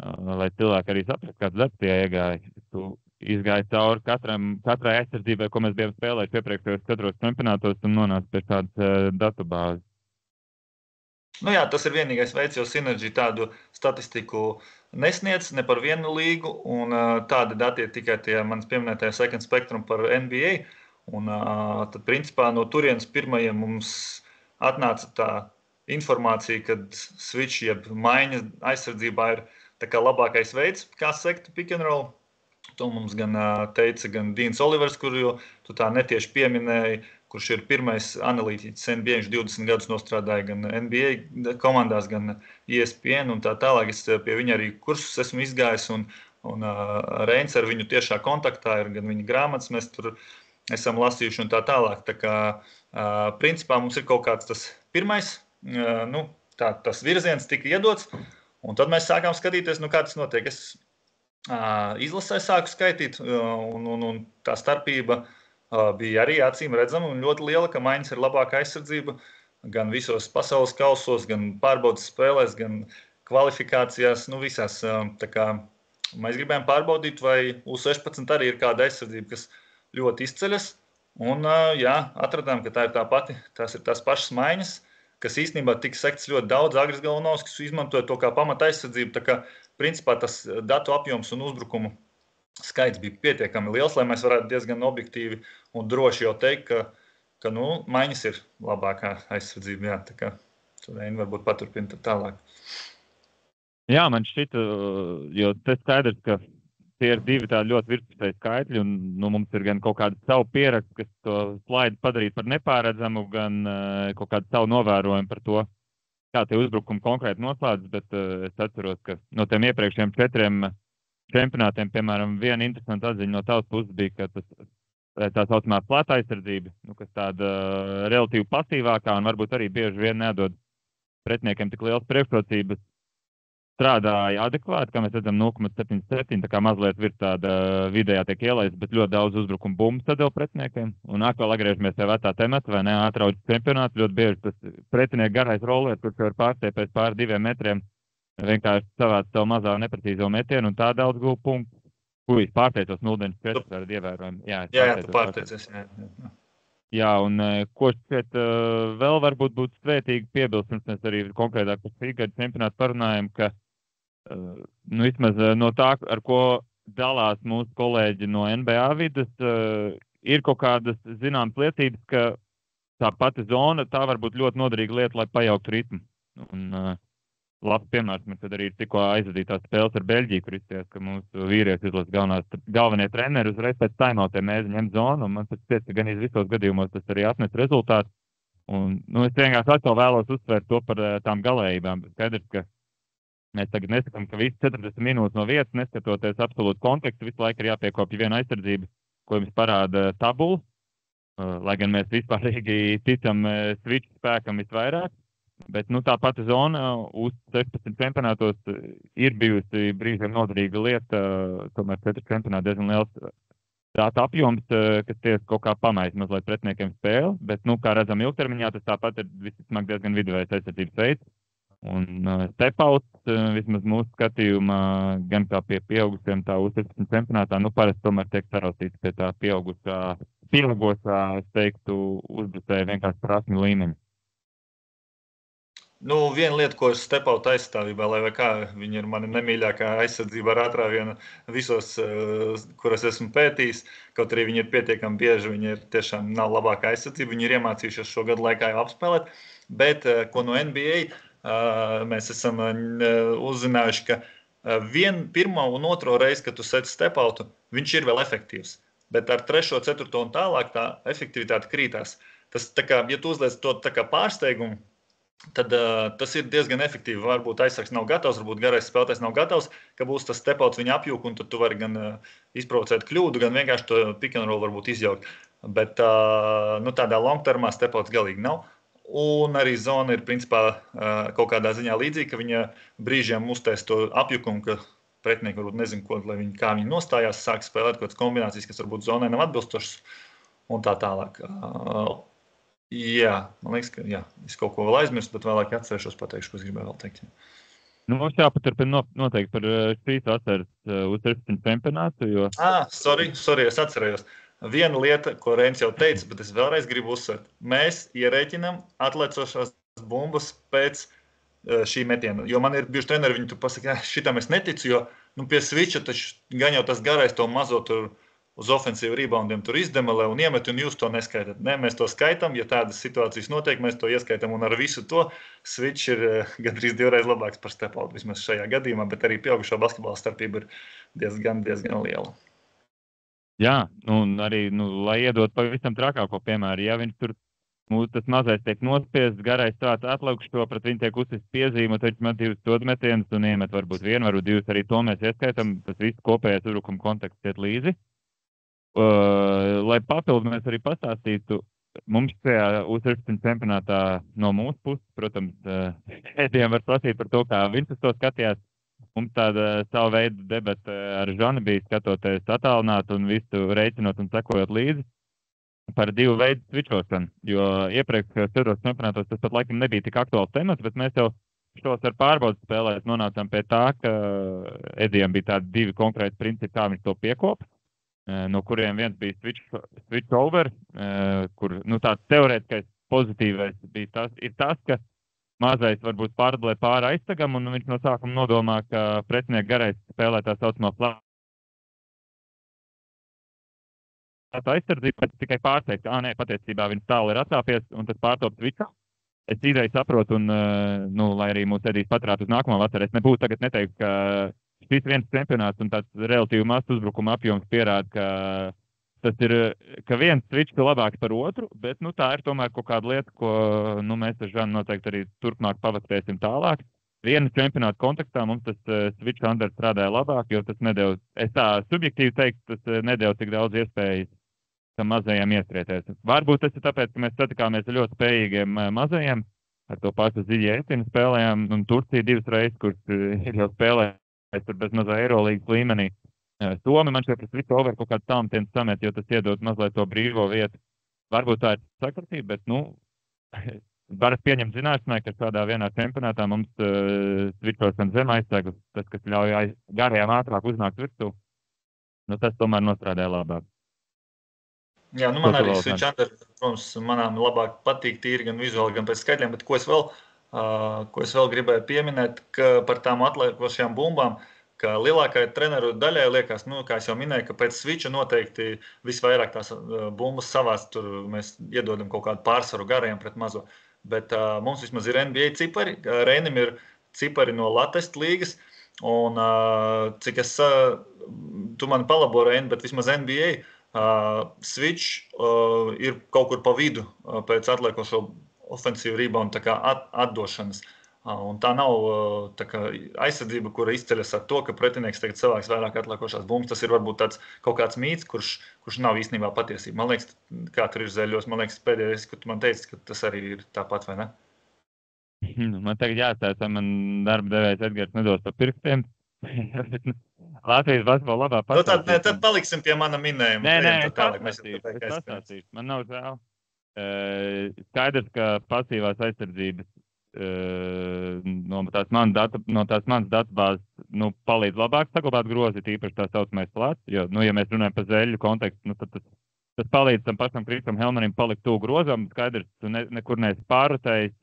S2: lai cilvēki arī saprast, kāds darbs tie iegāja. Tu izgāji cauri katrai aizsardzībai, ko mēs bijām spēlējuši iepriekšējos katros čempionātos un nonāca pie tādas datubāzes.
S3: Jā, tas ir vienīgais veids, jo Synergy tādu statistiku nesniedz ne par vienu līgu, un tādi dati ir tikai tie manis pieminētajā Second Spectrum par NBA. Un tad, principā, no turienes pirmajiem mums atnāca tā informācija, kad switch jeb maiņa aizsardzībā ir tā kā labākais veids, kā sekt pick and roll. To mums gan teica gan Deans Olivers, kuru tu tā netieši pieminēji, kurš ir pirmais analītiķis NBA, viņš 20 gadus nostrādāja gan NBA komandās, gan ESPN un tā tālāk. Es pie viņa arī kursus esmu izgājis, un Reins ar viņu tiešā kontaktā ir gan viņa grāmatas, mēs tur esam lasījuši un tā tālāk. Tā kā, principā, mums ir kaut kāds tas pirmais, tas virziens tika iedots, un tad mēs sākām skatīties, kā tas notiek. Es izlasē sāku skaitīt, un tā starpība bija arī acīm redzama un ļoti liela, ka maiņas ir labāka aizsardzība gan visos pasaules kausos, gan pārbaudas spēlēs, gan kvalifikācijās, visās. Tā kā mēs gribējām pārbaudīt, vai U16 arī ir kāda aizsardzība, kas ļoti izceļas, un atradām, ka tā ir tā pati, tās ir tās pašas maiņas, kas īstenībā tika sekts ļoti daudz. Agris Galvanovskis izmantoja to kā pamata aizsardzību, tā kā principā tas datu apjoms un uzbrukumu skaits bija pietiekami liels, lai mēs varētu diezgan objektīvi un droši jau teikt, ka maiņas ir labākā aizsardzība. Jā, tā kā tur varbūt paturpina tālāk.
S2: Jā, man šķita, jo tas skaidrs, ka tie ir divi tādi ļoti virspusēji skaitļi, un mums ir gan kaut kāda savu pierakstu, kas to slaidu padarīt par nepāredzamu, gan kaut kādu savu novērojumu par to, kā tie uzbrukumi konkrēti noslēdz, bet es atceros, ka no tiem iepriekšējiem 4 čempionātiem, piemēram, viena interesanta atziņa no tavas puses bija, ka tas tā saucamā plata aizsardzība, kas tāda relatīvi pasīvākā un varbūt arī bieži vien nedod pretiniekiem tik liels priekšrocības, strādāja adekvāti, kā mēs redzam, 0,77, tā kā mazliet virs tāda vidējā tiek ielaist, bet ļoti daudz uzbrukumu bumbu sadeva pretiniekiem. Un atkal atgriežamies pie vecā temata, vai ne, ātrauģis čempionāts, ļoti bieži tas pretinieku garais rollers, kurš var pārstiepēt pār 2 metriem, vienkārši savāc savu mazā neprecīzo metienu un tā daudz guva punktu. Kuj, pārteicos 0,94 ar ievērojami.
S3: Jā, tu pārteicies.
S2: Jā, un ko šķiet vēl varbūt būtu svētīgi piebilst, pirms mēs arī konkrētāk par šī gada čempionātu parunājam, ka vismaz no tā, ar ko dalās mūsu kolēģi no NBA vidas, ir kaut kādas zināmas liecības, ka tā pati zona, tā var būt ļoti noderīga lieta, lai pajauktu ritmu. Un labs piemērs man tad arī ir tikko aizvadītās spēles ar Beļģiju, kur izties, ka mūsu vīrieši izlasa galvenie treneri uzreiz pēc timeoutiem mēdz ņemt zonu, un man pēc šķiet, ka gan visos gadījumos tas arī atnes rezultātu. Un, es vienkārši atkal vēlos uzsvērt to par tām galējībām. Skaidrs, ka mēs tagad nesakām, ka visi 40 minūtes no vietas, neskatoties absolūtu kontekstu, visu laiku ir jāpiekopja viena aizsardzība, ko jums parāda tabula, lai gan mēs vispārīgi ticam switch spēkam visvairāk. Bet tā pati zona uz 16 čempionātos ir bijusi brīžiem noderīga lieta, tomēr 4 čempionāti diezgan liels dāta apjoms, kas tiesa kaut kā pamaisa mazliet pretiniekiem spēli, bet, kā redzam, ilgtermiņā tas tāpat ir visticamāk diezgan viduvējs aizsardzības veids. Un step-outs, vismaz mūsu skatījumā, gan kā pie pieaugusiem, tā uz 16 čempionātā, parasti tomēr tiek saraustīts pie tā pieaugušā, es teiktu, uzbrucēja vienkārši prasmi līmeņa.
S3: Viena lieta, ko es step-out aizstāvībā, vai kā viņa ir mana nemīļākā aizsardzība ar ātrāvienu visos, kuras esmu pētījis, kaut arī viņi ir pietiekami bieži, viņi ir tiešām nav labākā aizsardzība, viņi ir iemācījušies šo gadu laikā jau apspēlēt, bet ko no NBA mēs esam uzzinājuši, ka pirmo un otro reizi, kad tu sec step-outu, viņš ir vēl efektīvs, bet ar 3., 4. un tālāk tā efektivitāte krītās. Tas, ja tu uzliec to pārsteigumu, tad tas ir diezgan efektīvi. Varbūt aizsargs nav gatavs, varbūt garais spēlētājs nav gatavs, ka būs tas step-outs viņa apjūk, un tad tu vari gan izprovocēt kļūdu, gan vienkārši to pick and roll varbūt izjaukt. Bet tādā long-termā step-outs galīgi nav. Un arī zona ir principā kaut kādā ziņā līdzīga, ka viņa brīžiem uztais to apjukumu, ka pretinieki varbūt nezin, kā viņi nostājās, sāk spēlēt kaut kādas kombinācijas, kas varbūt zonai nav atbilstošas un tā tālāk. Jā, man liekas, ka es kaut ko vēl aizmirstu, bet vēlāk atcerēšos pateikšu, ko es gribēju vēl teikt.
S2: Mums jāpaturpina noteikti par šīs vasaras uz 16 čempionātu, jo...
S3: Sorry, es atcerējos. Viena lieta, ko Reinis jau teica, bet es vēlreiz gribu uzsvērt. Mēs ierēķinām atlecošās bumbas pēc šī metiena, jo man ir bijuši treneri, viņi tu pasaka, šitam es neticu, jo pie switcha taču gan jau tas garais to mazo tur uz ofensīvu reboundiem tur izdemelē un iemet, un jūs to neskaitat. Nē, mēs to skaitām, ja tādas situācijas notiek, mēs to ieskaitām, un ar visu to switch ir gandrīz 2 reizes labāks par step-out, vismaz šajā gadījumā, bet arī pieaugušo basketbola starpība ir diezgan liela.
S2: Jā, un arī, lai iedot pavisam trakāko piemēru, ja viņš tur, tas mazais tiek nospiests, garais strāds atlaukšo, pret viņu tiek uzsist piezīme, tad viņš met 2 stodmetienus un iemet varbūt 1, varbūt 2, arī to mēs ieskaitam, tas viss kopējais uzbrukuma konteksts iet līdzi. Lai papildu mēs arī pastāstītu, mums šajā U16 čempionātā no mūsu puses, protams, ēdiem var slasīt par to, kā viņš uz to skatījās. Mums tāda savu veidu debata ar Žani bija skatoties attālināt un visu reiķinot un sekojot līdzi par 2 veidu switchošanu, jo iepriekšējos 4 čempionātos tas pat laikam nebija tik aktuāls temats, bet mēs jau šos ar pārbaudas spēlēs nonācām pie tā, ka ēdiem bija tādi 2 konkrēti principi, kā viņš to piekopa. No kuriem viens bija switch over, kur tāds teorētiskais pozitīvais bija tas, ka mazais varbūt pārdalē pāri aizsargam, un viņš no sākuma nodomā, ka pretinieku garais spēlē tā saucamā plāta aizsardzību, pēc tikai pārsteigt, ka patiesībā viņš tālu ir atsāpies, un tas pārtop switchā. Es īreiz saprotu, un lai arī mūs edīs paturēt uz nākamo vasaru, es nebūtu tagad neteikt, ka šis viens čempionāts un tāds relatīvi mazs uzbrukuma apjoms pierāda, ka tas ir, ka viens switch ir labāks par otru, bet tā ir tomēr kaut kāda lieta, ko mēs ar Žanu noteikti arī turpmāk pavaktēsim tālāk. Viena čempionāta kontekstā mums tas switch under strādāja labāk, jo tas nedēļ, es tā subjektīvi teiktu, tas nedēļ tik daudz iespējas mazajiem iestrieties. Varbūt tas ir tāpēc, ka mēs satikāmies ar ļoti spējīgiem mazajiem, ar to pašu Ziļu Etinu spēlējām, un Turcija 2 reizes, kurš ir jau spēlējis tur bez mazā Eirolīgas līmenī. Somi man šeit pret visu over kaut kādu tāmtienu samet, jo tas iedod mazliet to brīvo vietu. Varbūt tā ir sakartība, bet, varat pieņemt zināšanai, ka kādā vienā čempionātā mums svičošana zem aizsēgas, tas, kas ļauj garajām ātrāk uznākt virsū, tas tomēr nostrādāja labāk.
S3: Jā, man arī Switch Under, protams, manām labāk patīk tīri gan vizuāli, gan pēc skaļiem, bet ko es vēl gribēju pieminēt, ka par tām atliekošajām bumbām, ka lielākai treneru daļai liekas, kā es jau minēju, ka pēc Switcha noteikti visvairāk tās bumbas savās, tur mēs iedodam kaut kādu pārsvaru garajiem pret mazo, bet mums vismaz ir NBA cipari, Reinim ir cipari no Latest līgas, un cik tu mani palabo Reini, bet vismaz NBA, Switch ir kaut kur pa vidu pēc atliekošo ofensīvu rebound tā kā atdošanas. Un tā nav tā kā aizsardzība, kura izceļas ar to, ka pretinieks tagad savāks vairāk atliekošās bumbas. Tas ir varbūt tāds kaut kāds mīts, kurš nav īstenībā patiesība. Man liekas, kā tur ir Zeļos, man liekas, pēdējais, kad tu man teici, ka tas arī ir tāpat, vai ne?
S2: Man tagad jāstāsta, man darba devējs Edgars nedos pa pirkstiem. Latvijas basketbola labā pastāstīšu.
S3: Tad paliksim pie mana minējuma.
S2: Es pastāstīšu. Man nav žēl. Skaidrs, ka pasīvās aizsardzības no tās manas datubāzes palīdz labāk saglabāt grozi, tīpaši tā saucamais flats, jo, ja mēs runājam par Zeļu kontekstu, tad tas palīdz tam pašam Kristam Helmanim palikt tuvu grozam, skaidrs, tu nekur neesi pārrotējis,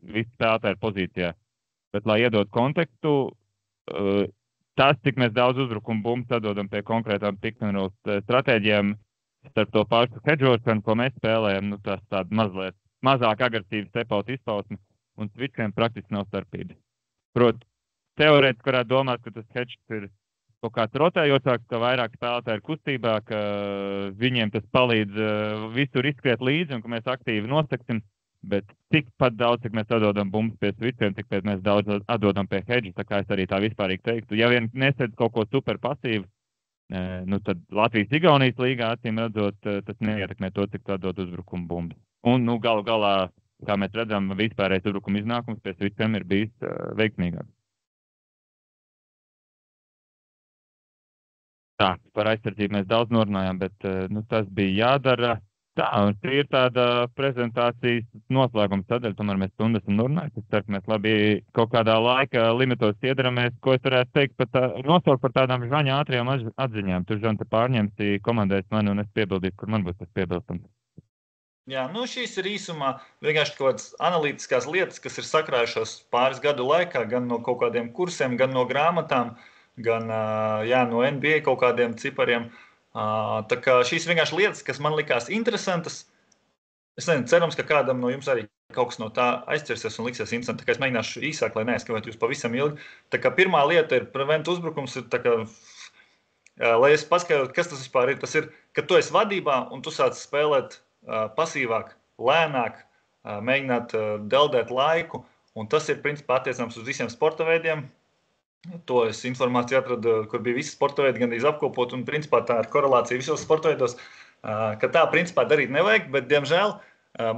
S2: visi spēlētāji ir pozīcijā. Bet, lai iedot kontekstu, tas, cik mēs daudz uzbrukumu bumbas atdodam pie konkrētām pick-and-roll stratēģijām, starp to pašu hedžošanu, ko mēs spēlējam, tas tāda mazliet mazāk agresīva step-out izpausme, un switchiem praktiski nav starpības. Proti, teorētiski varētu domāt, ka tas hedžs ir kaut kāds rotējošāks, ka vairāk spēlētāji ir kustībā, ka viņiem tas palīdz visur izskriet līdzi un ka mēs aktīvi nosaksim, bet tikpat daudz, cik mēs atdodam bumbas pie switchiem, tikpat mēs daudz atdodam pie hedža, tā kā es arī tā vispārīgi teiktu. Ja vien nesedz kaut ko super pasīvu, tad Latvijas-Igaunijas līgā, acīm redzot, tas neietekmē to, cik tu atdod uzbrukumu bumbas. Un, galu galā, kā mēs redzam, vispārējais uzbrukuma iznākums pie switchiem ir bijis veiksmīgāks. Tā, par aizsardzību mēs daudz norunājām, bet tas bija jādara. Tā, un šī ir tāda prezentācijas noslēguma sadaļa, tomēr mēs stundas un norunājam. Es ceru, ka mēs labi kaut kādā laika limitos iedaramies, ko es varētu teikt nosaukt par tādām Žaņa ātrajām atziņām. Tu, Žan, te pārņemsi komandēs mani un es piebildīšu, kur man būs tas piebilstams.
S3: Jā, šīs ir īsumā vienkārši kaut kādas analītiskās lietas, kas ir sakrājušās pāris gadu laikā, gan no kaut kādiem kursiem, gan no grāmatām, gan no NBA kaut kādiem cipariem. Tā kā šīs vienkārši lietas, kas man likās interesantas, es nezinu, cerams, ka kādam no jums arī kaut kas no tā aizķersies un liksies interesanti. Tā kā es mēģināšu īsāk, lai neaizskavētu jūs pavisam ilgi. Tā kā pirmā lieta ir prevent uzbrukums, ir tā kā, lai es paskaidrotu, kas tas vispār ir. Tas ir, ka tu esi vadībā un tu sāc spēlēt pasīvāk, lēnāk, mēģināt deldēt laiku, un tas ir principā attiecams uz visiem sporta veidiem. To es informāciju atradu, kur bija visi sporta veidi gandrīz apkopot, un principā tā ir korelācija visos sporta veidos, ka tā principā darīt nevajag, bet, diemžēl,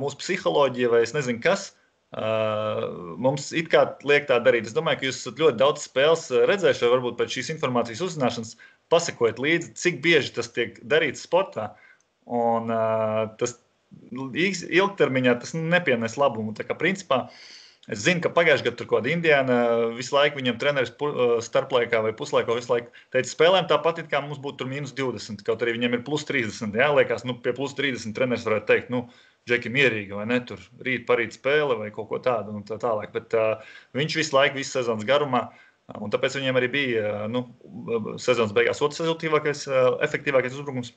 S3: mūsu psiholoģija vai es nezinu kas, mums it kā liek tā darīt. Es domāju, ka jūs esat ļoti daudz spēles redzējuši, vai varbūt pēc šīs informācijas uzzināšanas pasakojat līdzi, cik bieži tas tiek darīts sportā, un tas ilgtermiņā tas nepienes labumu. Tā kā principā es zinu, ka pagājušajā gadā tur kaut kāda Indiāna visu laiku viņam treneris starplaikā vai puslaikā visu laiku teica, spēlēm tāpat it kā mums būtu tur -20, kaut arī viņam ir +30. Jā, liekas, pie +30 treneris varētu teikt, Džeki mierīgi vai ne, tur parīt spēle vai kaut ko tādu un tā tālāk. Bet viņš visu laiku, visu sezonas garumā, un tāpēc viņiem arī bija sezonas beigās otrs rezultīvākais, efektīvākais uzbrukums.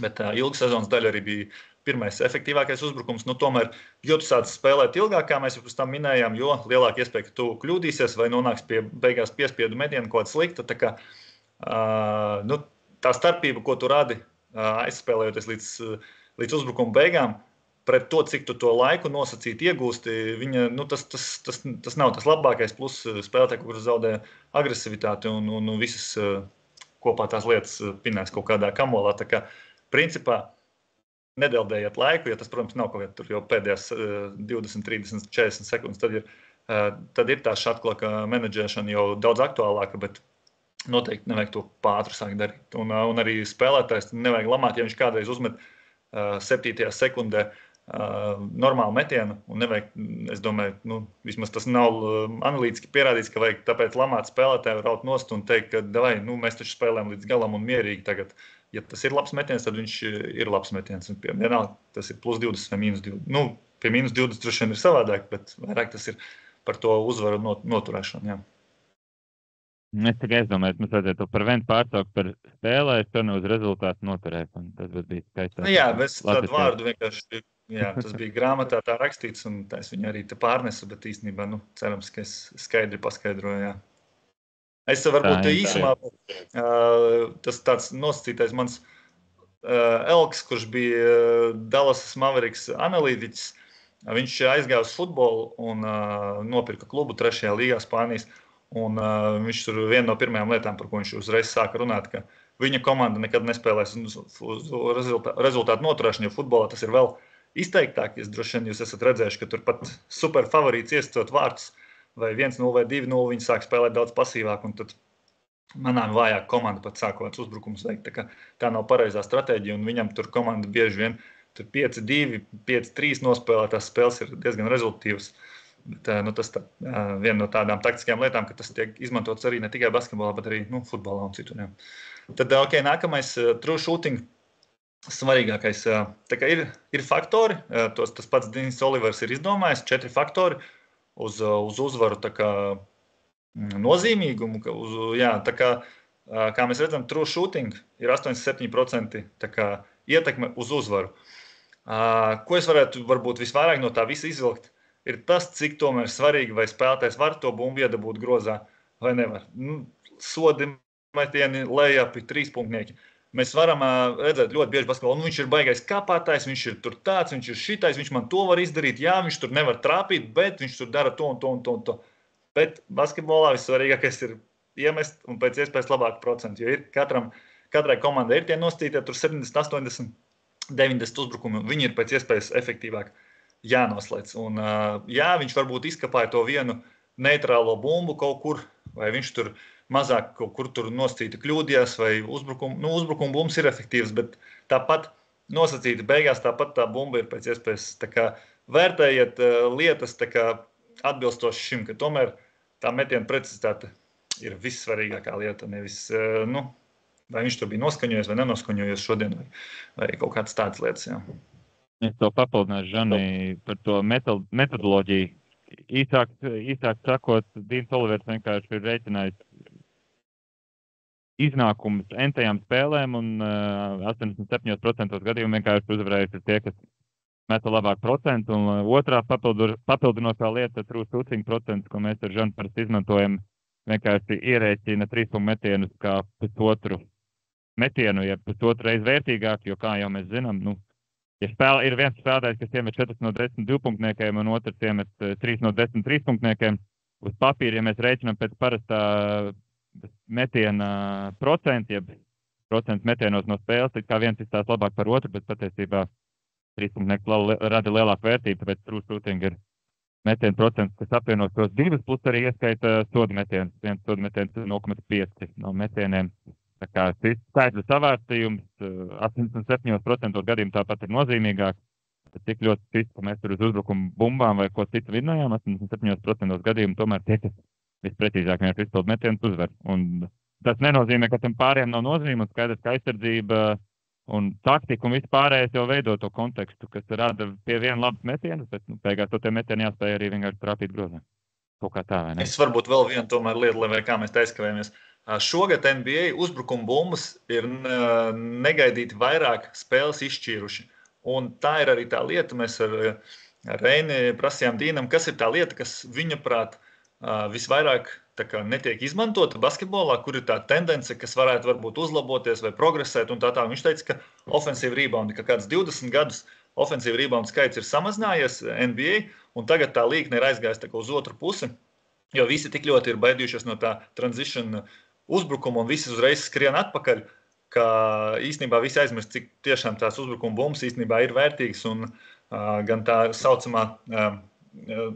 S3: Bet ilgu sezonas daļa arī bija pirmais efektīvākais uzbrukums. Tomēr, jo tu sāc spēlēt ilgāk, kā mēs jau pēc tam minējām, jo lielāka iespēja, ka tu kļūdīsies vai nonāks pie beigās piespiedu metienu kaut kāda slikta. Tā kā tā starpība, ko tu radi aizspēlējoties līdz uzbrukuma beigām, pret to, cik tu to laiku nosacīti iegūsti, tas nav tas labākais, plus spēlētāji, kur zaudē agresivitāti un visas kopā tās lietas pinās kaut kādā kamolā. Tā kā principā nedeldējiet laiku, ja tas, protams, nav kaut kā tur jau pēdējās 20, 30, 40 sekundes, tad ir tā šatklaka menedžēšana jau daudz aktuālāka, bet noteikti nevajag to pātri sākt darīt. Un arī spēlētājs nevajag lamāt, ja viņš kādreiz uzmet 7. sekundē normālu metienu, un nevajag, es domāju, vismaz tas nav analītiski pierādīts, ka vajag tāpēc lamāt spēlētāju, raut nost un teikt, ka davai, mēs taču spēlējam līdz galam un mierīgi tagad. Ja tas ir labs metiens, tad viņš ir labs metiens. Un vienalga, tas ir plus 20 vai minus 20. Pie minus 20 droši vien ir savādāk, bet vairāk tas ir par to uzvaru noturēšanu. Jā.
S2: Es tikai domāju, ka mēs vajadzētu par vienu pārsaukt par spēlēšanu uz rezultātu noturēšanu. Tas bija skaistāk.
S3: Jā, es tādu vārdu vienkārši, tas bija grāmatā tā rakstīts, un es viņu arī te pārnesu, bet īstenībā, cerams, ka es skaidri paskaidroju, jā. Es varbūt īsumā, tas tāds nosacītais mans Elks, kurš bija Dallasas Mavericks analītiķis, viņš aizgāja uz futbolu un nopirka klubu 3. līgā Spānijas. Un viņš tur viena no pirmajām lietām, par ko viņš uzreiz sāka runāt, ka viņa komanda nekad nespēlēs uz rezultātu noturēšanu, jo futbolā tas ir vēl izteiktāk. Droši vien jūs esat redzējuši, ka tur pat super favorīts iestot vārtus vai 1-0 vai 2-0, viņi sāk spēlēt daudz pasīvāk, un tad manām vājāk komanda pat sākot uzbrukums veikt. Tā nav pareizā stratēģija, un viņam tur komanda bieži vien 5-2, 5-3 nospēlē, tās spēles ir diezgan rezultīvas. Bet, tas viena no tādām taktiskajām lietām, ka tas tiek izmantots arī ne tikai basketbolā, bet arī futbolā un citur. Jā. Tad, nākamais true shooting, svarīgākais. Tā kā ir faktori, tas pats Denis Olivers ir izdomājis, 4 faktori uz uzvaru tā kā nozīmīgumu. Kā mēs redzam, true shooting ir 87% tā kā ietekme uz uzvaru. Ko es varētu varbūt visvairāk no tā visa izvilkt? Ir tas, cik tomēr svarīgi, vai spēlētājs var to bumbu iedabūt grozā vai nevar. Sodi metieni, lejapi, 3-punktnieki. Mēs varam redzēt ļoti bieži basketbolā, viņš ir baigais kāpātājs, viņš ir tur tāds, viņš ir šitais, viņš man to var izdarīt, jā, viņš tur nevar trāpīt, bet viņš tur dara to un to un to un to. Bet basketbolā vissvarīgākais ir iemest un pēc iespējas labāku procentu, jo katrai komandai ir tie nostītie, tur 70, 80, 90 uzbrukumi, viņi ir pēc iespējas efektīvāk jānoslēdz. Un, viņš varbūt izkapāja to vienu neitrālo bumbu kaut kur, vai viņš tur mazāk kaut kur tur nostīti kļūdījās, vai uzbrukuma bumbas ir efektīvas, bet tāpat nosacīti beigās, tāpat tā bumba ir pēc iespējas tā kā vērtējiet lietas tā kā atbilstoši šim, ka tomēr tā metiena precizitāte ir vissvarīgākā lieta, nevis, vai viņš to bija noskaņojies vai nenoskaņojies šodien, vai kaut kādas tādas lietas, jā.
S2: Es to papildināšu, Žani, par to metodoloģiju. Īsāk sakot, Dīns Olivers vienkārši ir rēķinājis iznākumus entajām spēlēm, un 87% gadījumu vienkārši uzvarējis ir tie, kas meta labāk procentu, un otrā papildinošā lieta, true shooting procents, ko mēs ar Žanu parasti izmantojam, vienkārši ierēķina 3-punktu metienus kā pusotru metienu, ja pusotru reizi vērtīgāk, jo kā jau mēs zinām, ja ir viens spēlētājs, kas iemet 4 no 10 2-punktniekiem un otrs iemet 3 no 10 3-punktniekiem, uz papīra, ja mēs rēķinām pēc parastā metiena procentu, ja procentu metienos no spēles, tad kā viens izstās labāk par otru, bet patiesībā 3-punktnieki rada lielāku vērtību, tāpēc true shooting ir metienu procents, kas apvienos tos divus, plus arī ieskaita sodu metienus. Viens sodu metiens 0,5 no metieniem. Tā kā skaitļu savārstījums 87% gadījumu tāpat ir nozīmīgāk. Cik ļoti fiziski mēs tur uz uzbrukumu bumbām vai ko citu vinnojām, 87% gadījumu tomēr tie, kas visprecīzāk vienkārši izpild metienus uzvar. Un tas nenozīmē, ka tam pārējiem nav nozīme, un skaidrs, ka aizsardzība un taktika un vispārējais jau veido to kontekstu, kas rada pie viena labas metienas, bet beigās to tie metieni jāspēj arī vienkārši trāpīt grozā. Kaut kā tā, vai ne?
S3: Es varbūt vēl vienu tomēr lietu, lai kā mēs aizkavējamies. Šogad NBA uzbrukuma bumbas ir negaidīti vairāk spēles izšķīruši. Un tā ir arī tā lieta, mēs ar Reini prasījām Dīnam, kas ir tā lieta, kas viņaprāt visvairāk netiek izmantota basketbolā, kur ir tā tendence, kas varētu varbūt uzlaboties vai progresēt un tā. Viņš teica, ka offensive reboundi, ka kāds 20 gadus offensive rebound skaits ir samazinājies NBA, un tagad tā līkne ir aizgājis uz otru pusi, jo visi tik ļoti ir baidījušies no tā transition uzbrukuma un visi uzreiz skrien atpakaļ, ka īstenībā visi aizmirst, cik tiešām tās uzbrukuma bumbas īstenībā ir vērtīgas un gan tā saucamā,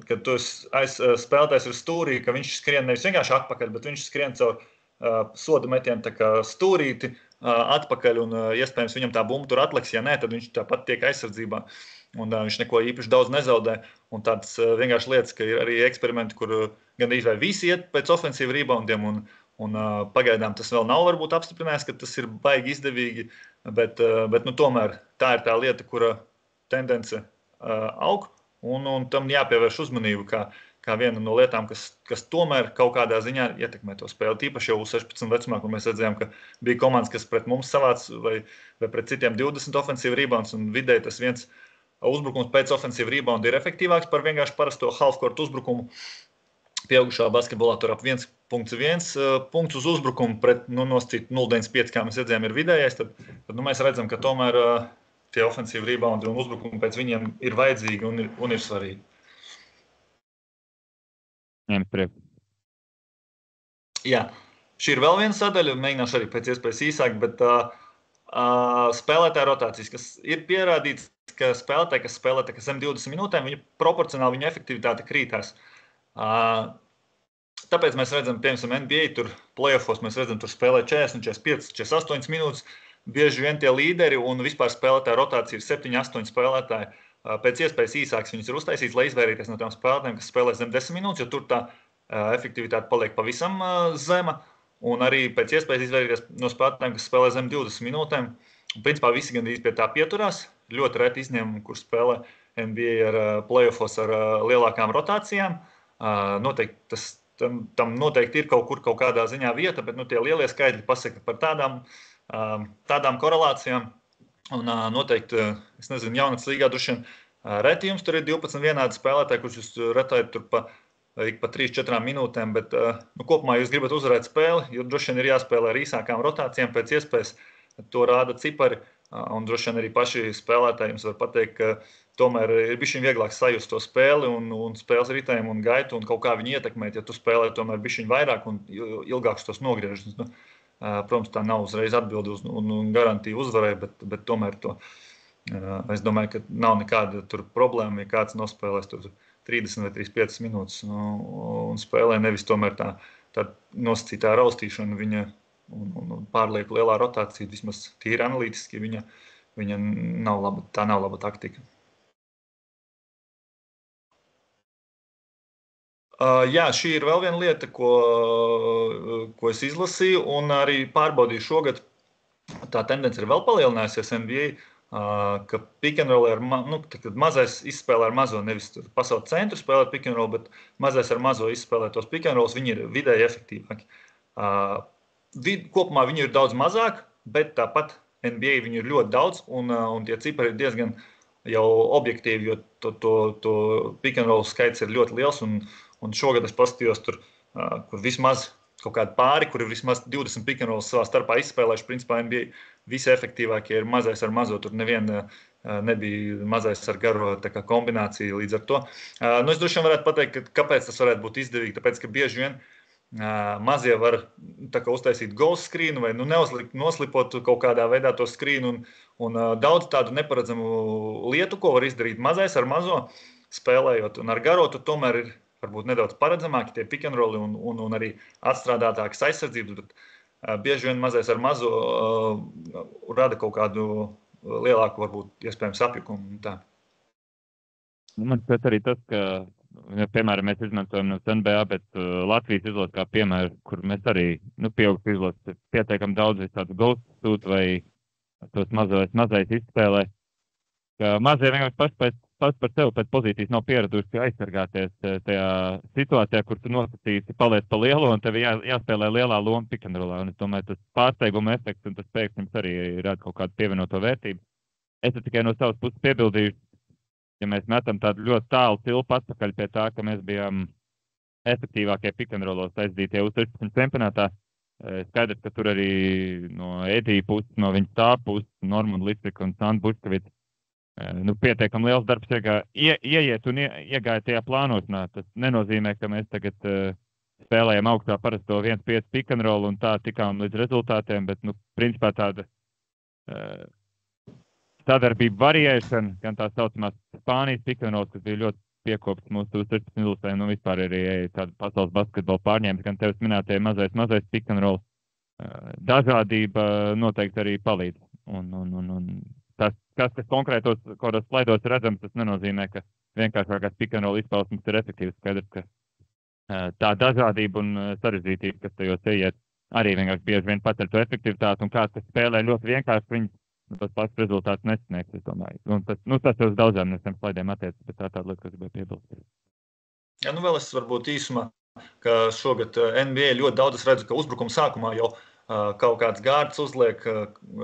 S3: kad tu spēlētājs ir stūrī, ka viņš skrien nevis vienkārši atpakaļ, bet viņš skrien caur soda metienu tā kā stūrīti atpakaļ un iespējams viņam tā bumba tur atliks, ja nē, tad viņš tāpat tiek aizsardzībā un viņš neko īpaši daudz nezaudē. Un tādas vienkārši lietas, ka ir arī eksperimenti, kur gandrīz vai visi iet pēc ofensīva reboundiem un pagaidām tas vēl nav varbūt apstiprinājis, ka tas ir baigi izdevīgi, bet tomēr tā ir tā lieta, kura tendence aug un tam jāpievērš uzmanību, kā viena no lietām, kas tomēr kaut kādā ziņā ietekmē to spēli. Tīpaši jau 16 vecumā, kur mēs redzējām, ka bija komandas, kas pret mums savāc vai pret citiem 20 ofensīva rebounds un vidēji tas viens uzbrukums pēc ofensīva rebounda ir efektīvāks par vienkārši parasto halfcourt uzbrukumu. Pieaugušā basketbolā tur ap 1,1 punkts uz uzbrukumu pret nosacīt 0,95, kā mēs redzējām, ir vidējais. Tad mēs redzam, ka tomēr tie ofensīva reboundi un uzbrukumi pēc viņiem ir vajadzīgi un ir svarīgi.
S2: Ņemt priekš.
S3: Jā, šī ir vēl viena sadaļa, mēģināšu arī pēc iespējas īsāk, bet spēlētāja rotācijas, kas ir pierādīts, ka spēlētāji, kas spēlē zem 20 minūtēm, viņa proporcionāli viņa efektivitāte krītās. Tāpēc mēs redzam, piemēram, NBA, tur playoffos mēs redzam, tur spēlē 40, 45, 48 minūtes, bieži vien tie līderi un vispār spēlētāja rotācija ir 7, 8 spēlētāji. Pēc iespējas īsāks viņas ir uztaisīts, lai izvairīties no tām spēlētājiem, kas spēlē zem 10 minūtes, jo tur tā efektivitāte paliek pavisam zema, un arī pēc iespējas izvairīties no spēlētājiem, kas spēlē zem 20 minūtēm. Un, principā, visi gandrīz pie tā pieturās. Ļoti reti izņēmumi, kur spēlē NBA ar playoffos ar lielākām rotācijām. Noteikti tam noteikti ir kaut kādā ziņā vieta, bet tie lielie skaitļi pasaka par tādām korelācijām. Un noteikti, es nezinu, jaunatnes līgā droši vien reti jums tur ir 12 vienādi spēlētāji, kurus jūs retājat tur pa 3-4 minūtēm, bet kopumā jūs gribat uzvarēt spēli, jo droši vien ir jāspēlē ar īsākām rotācijām pēc iespējas, to rāda cipari, un droši vien arī paši spēlētāji jums var pateikt, ka tomēr ir bišķiņ vieglāk sajust to spēli un spēles ritējumu un gaitu un kaut kā viņu ietekmēt, ja tu spēlē tomēr bišķiņ vairāk un ilgākus tos nogriežus. Protams, tā nav uzreiz atbildi un garantija uzvarai, bet tomēr to, es domāju, ka nav nekāda tur problēma, ja kāds nospēlēs tur 30 vai 35 minūtes un spēlē nevis tomēr tā nosacītā raustīšana viņa un pārlieku lielā rotācija, vismaz tīri analītiski, viņa nav laba, tā nav laba taktika. Jā, šī ir vēl viena lieta, ko es izlasīju un arī pārbaudīju šogad. Tā tendence ir vēl palielinājusies NBA, ka pick and roll mazais izspēlē ar mazo, nevis pasaules centru spēlēt pick and roll, bet mazais ar mazo izspēlē tos pick and rolls, viņi ir vidēji efektīvāki. Kopumā viņi ir daudz mazāk, bet tāpat NBA viņi ir ļoti daudz un tie cipari ir diezgan jau objektīvi, jo to pick and roll skaits ir ļoti liels un šogad es paskatījos tur, kur vismaz kaut kādi pāri, kur ir vismaz 20 pick and rolls savā starpā izspēlējuši, principā NBA visi efektīvākie ir mazais ar mazo, tur neviena nebija mazais ar garo kombinācija līdz ar to. Es droši vien varētu pateikt, kāpēc tas varētu būt izdevīgi, tāpēc, ka bieži vien mazie var uztaisīt ghost screenu vai noslipot kaut kādā veidā to screenu un daudz tādu neparedzamu lietu, ko var izdarīt mazais ar mazo spēlējot un ar garo, tur tomēr ir varbūt nedaudz paredzamāki tie pick and rolli un arī atstrādātākas aizsardzības, bet bieži vien mazais ar mazo rada kaut kādu lielāku, varbūt, iespējams apjukumu. Tā.
S2: Man šķiet arī tas, ka, piemēram, mēs izmantojam no NBA, bet Latvijas izlase kā piemēru, kur mēs arī, pieauguši izlase pietiekam daudz visādu ghost suit vai tos mazais izspēlē, ka mazie vienkārši pats par sevi pēc pozīcijas nav pieraduši aizsargāties tajā situācijā, kur tu nosacīsi paliec pa lielo un tev jāspēlē lielā loma pick and rollā. Un es domāju, tas pārsteiguma efekts un tas pēkšņums arī rada kaut kādu pievienoto vērtību. Es tikai no savas puses piebildīju, ja mēs metam tādu ļoti tālu tilpu atpakaļ pie tā, ka mēs bijām efektīvākie pick and rollos aizdītie uz 16 čempionātā. Skaidrs, ka tur arī no Edija puses, no viņa stāva puses, Normund Litvika un Sand Buškavits pietiekam liels darbs ieiet un iegāja tajā plānošanā. Tas nenozīmē, ka mēs tagad spēlējām augstā parasto 1-5 pick and roll un tā tikām līdz rezultātiem, bet, principā tāda sadarbība variēšana, gan tā saucamās Spānijas pick and roll, kas bija ļoti piekops mūsu 16 ilustēm, vispār arī tāda pasaules basketbola pārņēmis, gan tevis minētie mazais pick and roll. Dažādība noteikti arī palīdz. Un tas, kas konkrētos kādos slaidos redzams, tas nenozīmē, ka vienkāršākās pick and roll izpausmes ir efektīvas. Skaidrs, ka tā dažādība un sarežģītība, kas tajos ieiet, arī vienkārši bieži vien pacer to efektivitāti, un kāds, kas spēlē ļoti vienkārši, viņi tas pats rezultāts nesniegs, es domāju. Un tas jau uz daudzām no tiem slaidiem attiecas, bet tā tāda lieta, kas gribēju piebilst.
S3: Jā, vēl es varbūt īsumā, ka šogad NBA ļoti daudz es redzu, ka uzbrukuma sākumā jau kaut kāds gārds uzliek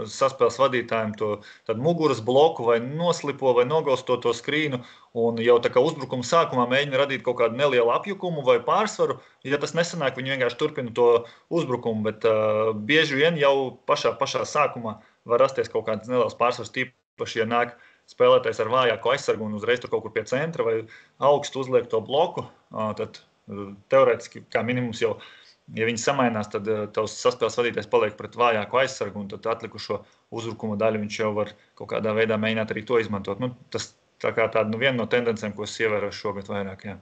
S3: saspēles vadītājiem to muguras bloku vai noslipo vai nogausto to skrīnu un jau tā kā uzbrukuma sākumā mēģina radīt kaut kādu nelielu apjukumu vai pārsvaru. Ja tas nesanāk, viņi vienkārši turpina to uzbrukumu, bet bieži vien jau pašā sākumā var rasties kaut kāds neliels pārsvars, tīpaši, ja nāk spēlētājs ar vājāku aizsargu un uzreiz tur kaut kur pie centra vai augstu uzliek to bloku, tad teorētiski kā minimums jau, ja viņi samainās, tad tavs saspēles vadītājs paliek pret vājāku aizsargu un tad atlikušo uzbrukuma daļu viņš jau var kaut kādā veidā mēģināt arī to izmantot. Tas tā kā tāda viena no tendencēm, ko es ievēroju šogad vairāk, jā.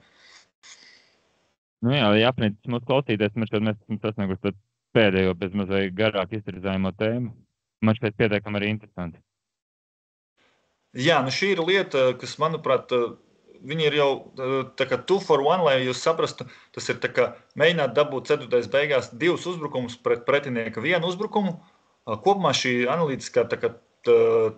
S2: Jā, jāapniec mūs klausīties, mēs esam sasnieguši pēdējo bezmazliet garāk iztirzājumo tēmu. Man šķiet pietiekami arī interesanti.
S3: Jā, šī ir lieta, kas, manuprāt, viņi ir jau tā kā 2 for 1, lai jūs saprastu, tas ir tā kā mēģināt dabūt ceturtais beigās 2 uzbrukumus pret pretinieka 1 uzbrukumu. Kopumā šī analītiskā tā kā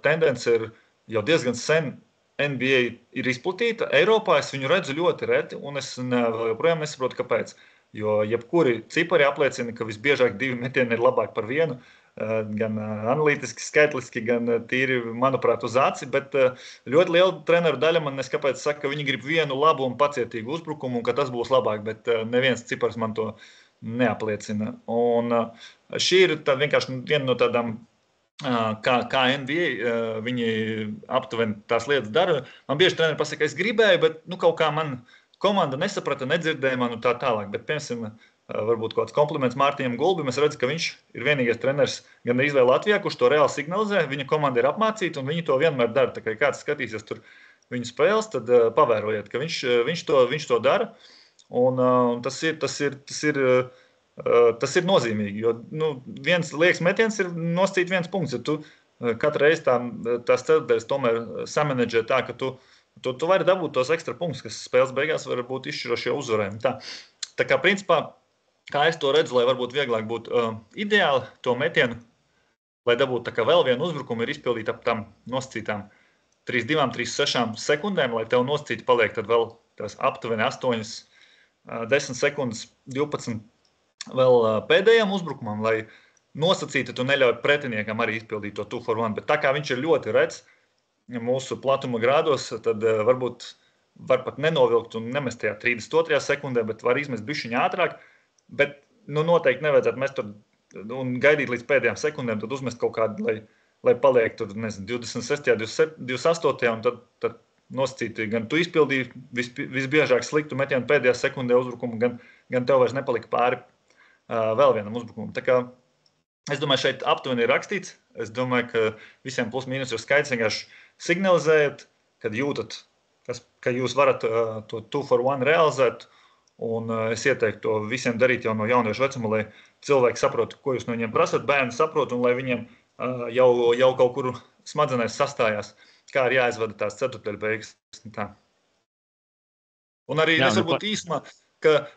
S3: tendence ir jau diezgan sen NBA ir izplatīta. Eiropā es viņu redzu ļoti reti, un es joprojām nesaprotu, kāpēc. Jo jebkuri cipari apliecina, ka visbiežāk 2 metieni ir labāk par 1. Gan analītiski, skaitliski, gan tīri, manuprāt, uz aci, bet ļoti liela treneru daļa man neskapēc saka, ka viņi grib vienu labu un pacietīgu uzbrukumu, un ka tas būs labāk, bet neviens cipars man to neapliecina. Un šī ir vienkārši viena no tādām, kā NBA, viņi aptuveni tās lietas dara. Man bieži treneri pasaka, es gribēju, bet kaut kā man komanda nesaprata, nedzirdēja man un tā tālāk, bet piemēram, varbūt kaut kāds kompliments Mārtiņam Gulbim. Es redzu, ka viņš ir vienīgais treneris gan izvēle Latvijā, kurš to reāli signalizē. Viņa komanda ir apmācīta un viņi to vienmēr dara. Tā kā kāds skatīsies tur viņu spēles, tad pavērojiet, ka viņš to dara. Un tas ir nozīmīgi, jo viens liekas metiens ir noscīt 1 punkts. Ja tu katru reizi tās ceturtdaļas tomēr samanedžē tā, ka tu vari dabūt tos ekstra punktus, kas spēles beigās var būt izšķirošie uzvarējumi. Tā kā principā, kā es to redzu, lai varbūt vieglāk būtu ideāli to metienu, lai dabūtu tā kā vēl vienu uzbrukumu, ir izpildīt ap tam nosacītām 3-2, 3-6 sekundēm, lai tev nosacīti paliek tad vēl tās aptuveni 8, 10 sekundes, 12 vēl pēdējām uzbrukumam, lai nosacīti tu neļauj pretiniekam arī izpildīt to 2 for 1. Bet tā kā viņš ir ļoti rets mūsu platuma grādos, tad varbūt var pat nenovilkt un nemest tajā 32. sekundē, bet var izmest bišķiņu ātrāk. Bet noteikti nevajadzētu mest tur un gaidīt līdz pēdējām sekundēm, tad uzmest kaut kādu, lai paliek tur, 26. 28. un tad nosacīti, gan tu izpildīji visbiežāk sliktu metienu pēdējā sekundē uzbrukumu, gan tev vairs nepalika pāri vēl vienam uzbrukumam. Tā kā es domāju, šeit aptuveni ir rakstīts. Es domāju, ka visiem plus mīnus ir skaidrs, vienkārši signalizējat, kad jūtat, ka jūs varat to 2 for 1 realizēt. Un es ieteiktu to visiem darīt jau no jauniešu vecuma, lai cilvēki saprotu, ko jūs no viņiem prasat, bērni saprot, un lai viņiem jau kaut kur smadzenēs sastājās, kā ir jāizvada tās ceturtdaļu beigas. Tā. Un arī es varbūt īsumā, ka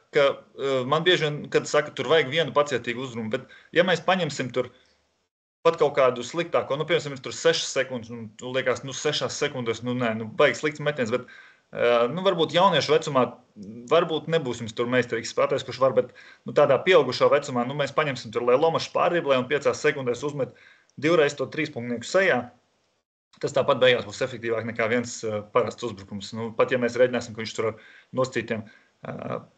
S3: man bieži vien, kad saka, tur vajag vienu pacietīgu uzbrukumu, bet ja mēs paņemsim tur pat kaut kādu sliktāko, piemēram, ir tur 6 sekundes, un liekas, 6 sekundēs, baigi slikts metiens, bet varbūt jauniešu vecumā varbūt nebūs jums tur meistarīgs spēlētājs, kurš var, bet tādā pieaugušo vecumā mēs paņemsim tur, lai Lomašs pārdriblē un 5 sekundēs uzmet 2 reiz to 3 punktnieku sejā. Tas tāpat beigās būs efektīvāk nekā viens parasts uzbrukums. Pat ja mēs rēģināsim, ka viņš tur ar noscītiem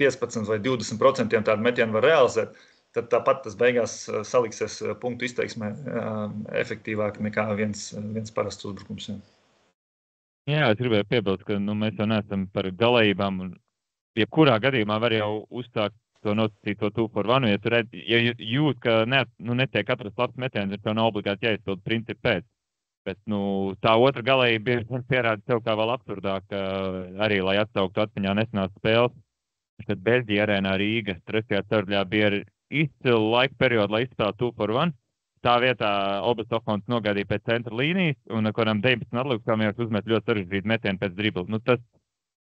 S3: 15 vai 20% tādu metienu var realizēt, tad tāpat tas beigās saliksies punktu izteiksmē efektīvāk nekā viens parasts uzbrukums.
S2: Jā, es gribēju piebilst, ka mēs jau neesam par galējībām. Jebkurā gadījumā var jau uzstākt to nosacīto 2-for-1. Ja tu redz, ja jūt, ka netiek atrast labs metiens, tad tev nav obligāti jāizpild principu pēc. Bet, tā otra galēji bieži pierāda sev kā vēl absurdāk, arī, lai atsauktu atmiņā nesenās spēles. Kad Beļģija arēnā Rīga 3. ceturdaļā bija izcila laika perioda, lai izspēlētu 2-for-1. Tā vietā Obas Okons nogaidīja pēc centra līnijas, un kuram 19 atlikusām jau uzmet ļoti sarežģītu metienu pēc dribla. Tas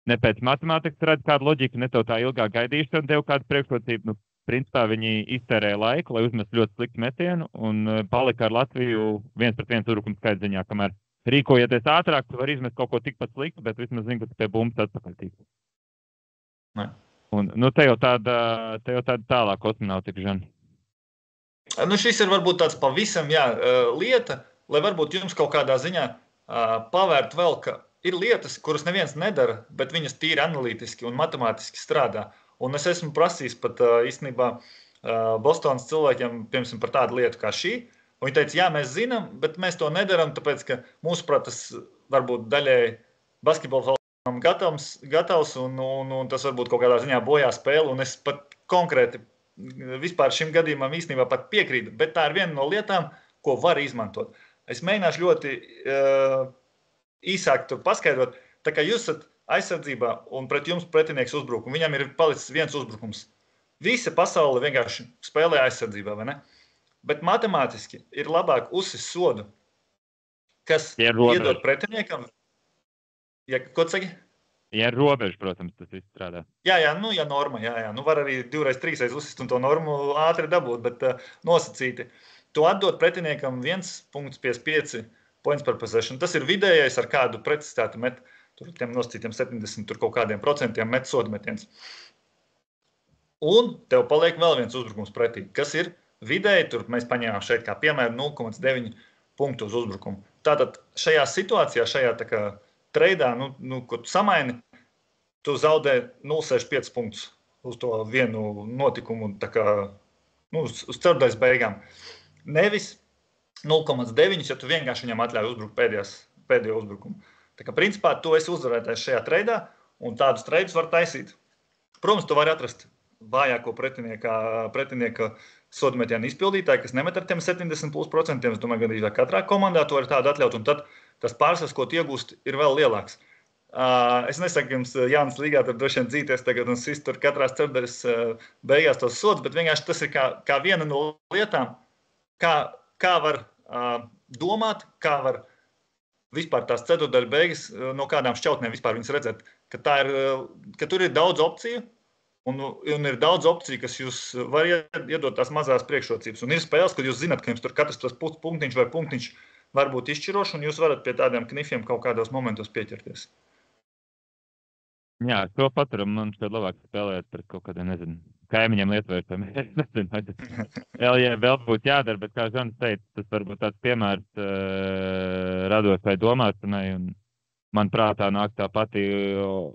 S2: ne pēc matemātikas redz kādu loģiku, ne tev tā ilgāk gaidīšana deva kādu priekšrocību. Principā viņi iztērēja laiku, lai uzmestu ļoti sliktu metienu, un palika ar Latviju 1-1 uzbrukuma skaita ziņā, kamēr rīkojieties ātrāk, tu vari izmest kaut ko tikpat sliktu, bet vismaz zini, ka tu pie bumbas atpakaļ. Un, te jau tāda tālāk kosmonautika, Žan.
S3: Šis ir varbūt tāds pavisam lieta, lai varbūt jums kaut kādā ziņā pavērt vēl, ka ir lietas, kuras neviens nedara, bet viņas tīri analītiski un matemātiski strādā. Un es esmu prasījis pat īstenībā Bostonas cilvēkiem, piemēram, par tādu lietu kā šī. Un viņi teica, jā, mēs zinām, bet mēs to nedaram, tāpēc, ka mūsuprāt tas varbūt daļēji basketbola gatavs un tas varbūt kaut kādā ziņā bojā spēli. Un es pat konkrēti vispār šim gadījumam īstenībā pat piekrītu, bet tā ir viena no lietām, ko var izmantot. Es mēģināšu ļoti īsāk tur paskaidrot, tā kā jūs esat aizsardzībā un pret jums pretinieks uzbruk, un viņam ir palicis viens uzbrukums. Visa pasaule vienkārši spēlē aizsardzībā, vai ne? Bet matemātiski ir labāk uzsist sodu, kas iedod pretiniekam. Ko tu saki?
S2: Ja ir robeža, protams, tas viss strādā.
S3: Jā, norma, var arī 2-3 uzsist un to normu ātri dabūt, bet nosacīti. To atdod pretiniekam 1,55 points per possession. Tas ir vidējais ar kādu precizitāti met. Tur tiem nosacītiem 70, tur kaut kādiem procentiem met sodu metiens. Un tev paliek vēl viens uzbrukums pretī, kas ir vidēji, tur mēs paņēmām šeit kā piemēru 0,9 punktu uz uzbrukumu. Tātad šajā situācijā, šajā tā kā treidā, ko tu samaini, tu zaudē 0,65 punktus uz to vienu notikumu, tā kā, uz ceturdaļas beigām. Nevis 0,9, ja tu vienkārši viņam atļauj uzbrukt pēdējo uzbrukumu. Tā kā principā tu esi uzvarētājs šajā treidā, un tādus treidus var taisīt. Protams, tu vari atrast vājāko pretinieka sodmetienu izpildītāju, kas nemet ar tiem 70%. Es domāju, ka katrā komandā to var tādu atļaut, un tad tas pārsvars, ko tu iegūst, ir vēl lielāks. Es nesaku jums, Jānis līgā tur droši vien dzīties tagad un sist tur katrās ceturdaļas beigās tos sodus, bet vienkārši tas ir kā viena no lietām, kā var domāt, kā var vispār tās ceturdaļa beigas, no kādām šķautnēm vispār viņas redzēt, ka tur ir daudz opciju, un ir daudz opciju, kas jūs var iedot tās mazās priekšrocības. Un ir spēles, kad jūs zināt, ka jums tur katrs tas punktiņš vai punktiņš var būt izšķirošs, un jūs varat pie tādiem knifiem kaut kādos momentos pieķerties.
S2: Jā, to paturam, man šķiet labāk spēlēt pret kaut kādiem, kaimiņiem Lietuviem. Vēl būtu jādara, bet kā Žans teica, tas varbūt tāds piemērs radošai domāšanai, un man prātā nāk tā pati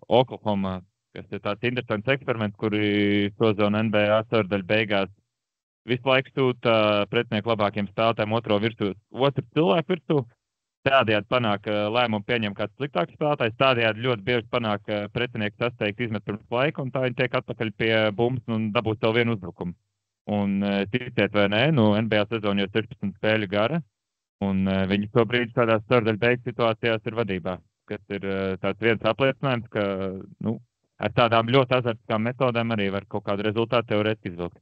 S2: Oklahoma, kas ir tāds interesants eksperiments, kuri sezonu NBA ceturdaļu beigās visu laiku sūta pretinieku labākiem spēlētājiem otru cilvēku virsū. Tādējādi panāk lēmumu pieņem kāds sliktāks spēlētājs, tādējādi ļoti bieži panāk pretinieks sasteigt izmet pirms laika, un tā viņi tiek atpakaļ pie bumbas un dabūs tev vienu uzbrukumu. Un ticiet vai nē, NBA sezona jau 16 spēļu gara, un viņi šobrīd tādās ceturdaļu beigu situācijās ir vadībā, kas ir tāds viens apliecinājums, ka ar tādām ļoti azartiskām metodēm arī var kaut kādu rezultātu teorētiski izvilkt.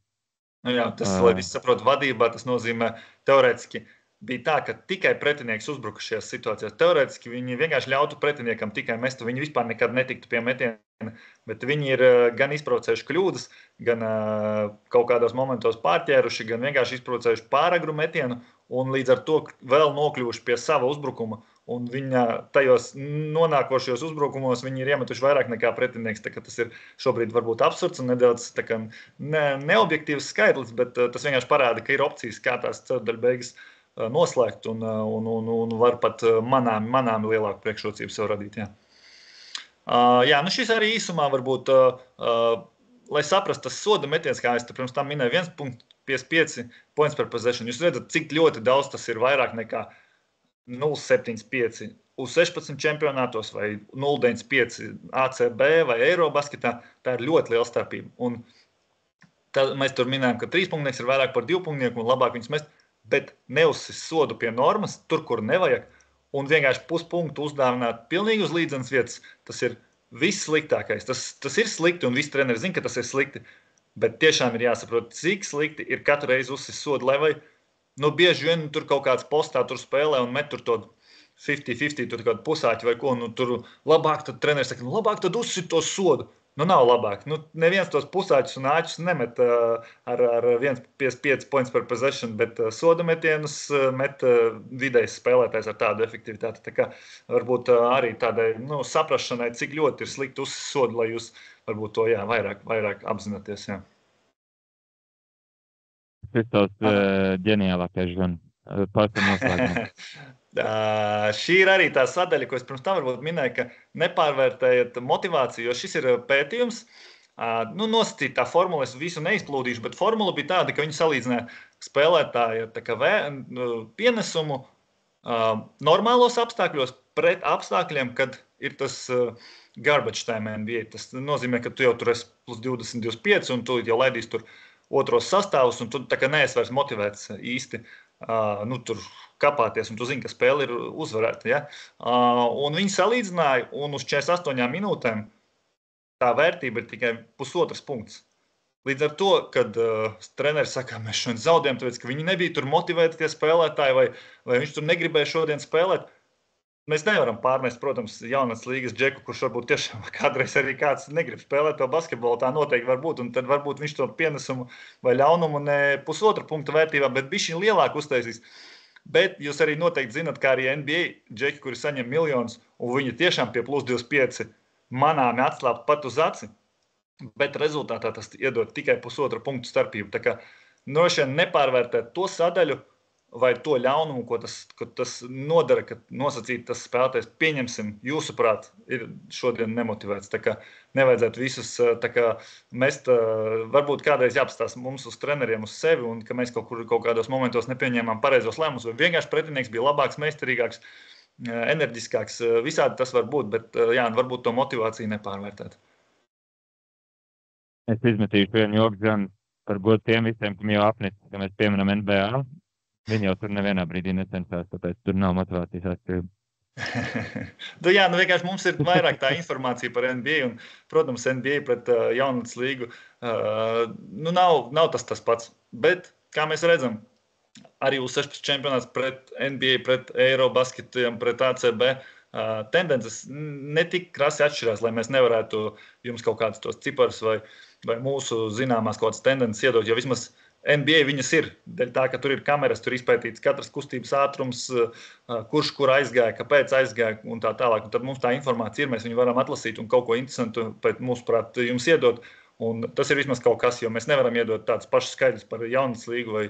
S3: Jā, tas, lai visi saprot vadībā, tas nozīmē teorētiski. Bija tā, ka tikai pretinieks uzbruka šajās situācijās. Teorētiski viņi vienkārši ļautu pretiniekam tikai mestu. Viņi vispār nekad netiktu pie metiena, bet viņi ir gan izprovocējuši kļūdas, gan kaut kādos momentos pārķēruši, gan vienkārši izprovocējuši pāragru metienu un līdz ar to vēl nokļuvuši pie sava uzbrukuma. Un viņa tajos nonākošajos uzbrukumos viņi ir iemetuši vairāk nekā pretinieks. Tā kā tas ir šobrīd varbūt absurds un nedaudz tā kā neobjektīvs skaitlis, bet tas vienkārši parāda, ka ir opcijas, kā tās ceturdaļu beigas noslēgt un var pat manām lielāku priekšrocību sev radīt. Jā, šis arī īsumā varbūt, lai saprast tas soda metiens, kā es pirms tam minēju, 1,55 points per possession. Jūs redzat, cik ļoti daudz tas ir vairāk nekā 0,75 uz 16 čempionātos vai 0,95 ACB vai Eirobasketā. Tā ir ļoti liela starpība. Un mēs tur minējām, ka 3 punktnieks ir vairāk par 2 punktnieku un labāk viņus mest, bet neuzsist sodu pie normas, tur, kur nevajag, un vienkārši puspunktu uzdāvināt pilnīgi uz līdzenas vietas. Tas ir viss sliktākais. Tas ir slikti, un visi treneri zina, ka tas ir slikti, bet tiešām ir jāsaprot, cik slikti ir katru reizi uzsist sodu, lai vai, bieži vien tur kaut kāds postā tur spēlē un met tur to 50-50, tur kādu pusāķi vai ko, tur labāk tad treneris saka, labāk tad uzsit to sodu. Nav labāk. Neviens tos pusāķus un āķus nemet ar 1,55 points per possession, bet soda metienus met vidējs spēlētājs ar tādu efektivitāti. Tā kā varbūt arī tādai saprašanai, cik ļoti ir slikti uzsist sodu, lai jūs varbūt to vairāk apzināties. Jā.
S2: Tas ir tavs ģeniālākais žan. Pārstāv noslēgumu.
S3: Šī ir arī tā sadaļa, ko es pirms tam varbūt minēju, ka nepārvērtējiet motivāciju, jo šis ir pētījums. Nosacīt tā formula, es visu neizplūdīšu, bet formula bija tāda, ka viņi salīdzināja spēlētāju pienesumu normālos apstākļos pret apstākļiem, kad ir tas garbage time NBA. Tas nozīmē, ka tu jau tur esi plus 20, 25 un tu jau laidīs tur otros sastāvus un tu tā kā neesi vairs motivēts īsti tur kapāties, un tu zini, ka spēle ir uzvarēta. Ja? Un viņi salīdzināja, un uz 48 minūtēm tā vērtība ir tikai 1,5 punkts. Līdz ar to, kad treneris saka, mēs šodien zaudējam, tāpēc, ka viņi nebija tur motivēti tie spēlētāji, vai viņš tur negribēja šodien spēlēt, mēs nevaram pārmest, protams, jaunās līgas džeku, kurš varbūt tiešām kādreiz arī kāds negrib spēlēt to basketbolu, tā noteikti var būt, un tad varbūt viņš to pienesumu vai ļaunumu ne 1,5 punkta vērtībā, bet bišķiņ lielāk uztaisīs. Bet jūs arī noteikti zināt, kā arī NBA džeki, kuri saņem miljonus, un viņi tiešām pie plus 25 manāmi atslāpt pat uz aci, bet rezultātā tas iedod tikai 1,5 punktu starpību. Tā kā nošķien nepārvērtēt to sadaļu vai to ļaunumu, ko tas nodara, ka nosacīt tas spēlētājs, pieņemsim, jūsuprāt, ir šodien nemotivēts. Tā kā nevajadzētu visus mest, varbūt kādreiz jāapstās mums uz treneriem, uz sevi, un ka mēs kaut kādos momentos nepieņēmām pareizos lēmumus, vai vienkārši pretinieks bija labāks, meistarīgāks, enerģiskāks. Visādi tas var būt, bet varbūt to motivāciju nepārvērtēt.
S2: Es izmetīšu vienu joku, gan par godu tiem visiem, kam jau apnis, ka mēs pieminam NBA. Viņi jau tur nevienā brīdī necensās, tāpēc tur nav motivācijas atšķirība.
S3: Vienkārši mums ir vairāk tā informācija par NBA, un, protams, NBA pret jaunatnes līgu nav tas pats. Bet, kā mēs redzam, arī U16 čempionāts pret NBA, pret Eirobasketam, pret ACB tendences netik krasi atšķirās, lai mēs nevarētu jums kaut kādus tos ciparus vai mūsu zināmās kaut kādas tendences iedot, jo vismaz NBA viņas ir, dēļ tā, ka tur ir kameras, tur izpētīts katras kustības ātrums, kurš kur aizgāja, kāpēc aizgāja un tā tālāk. Un tad mums tā informācija ir, mēs viņu varam atlasīt un kaut ko interesantu pēc mūsuprāt jums iedot. Un tas ir vismaz kaut kas, jo mēs nevaram iedot tādus pašus skaidrus par jaunas līgu vai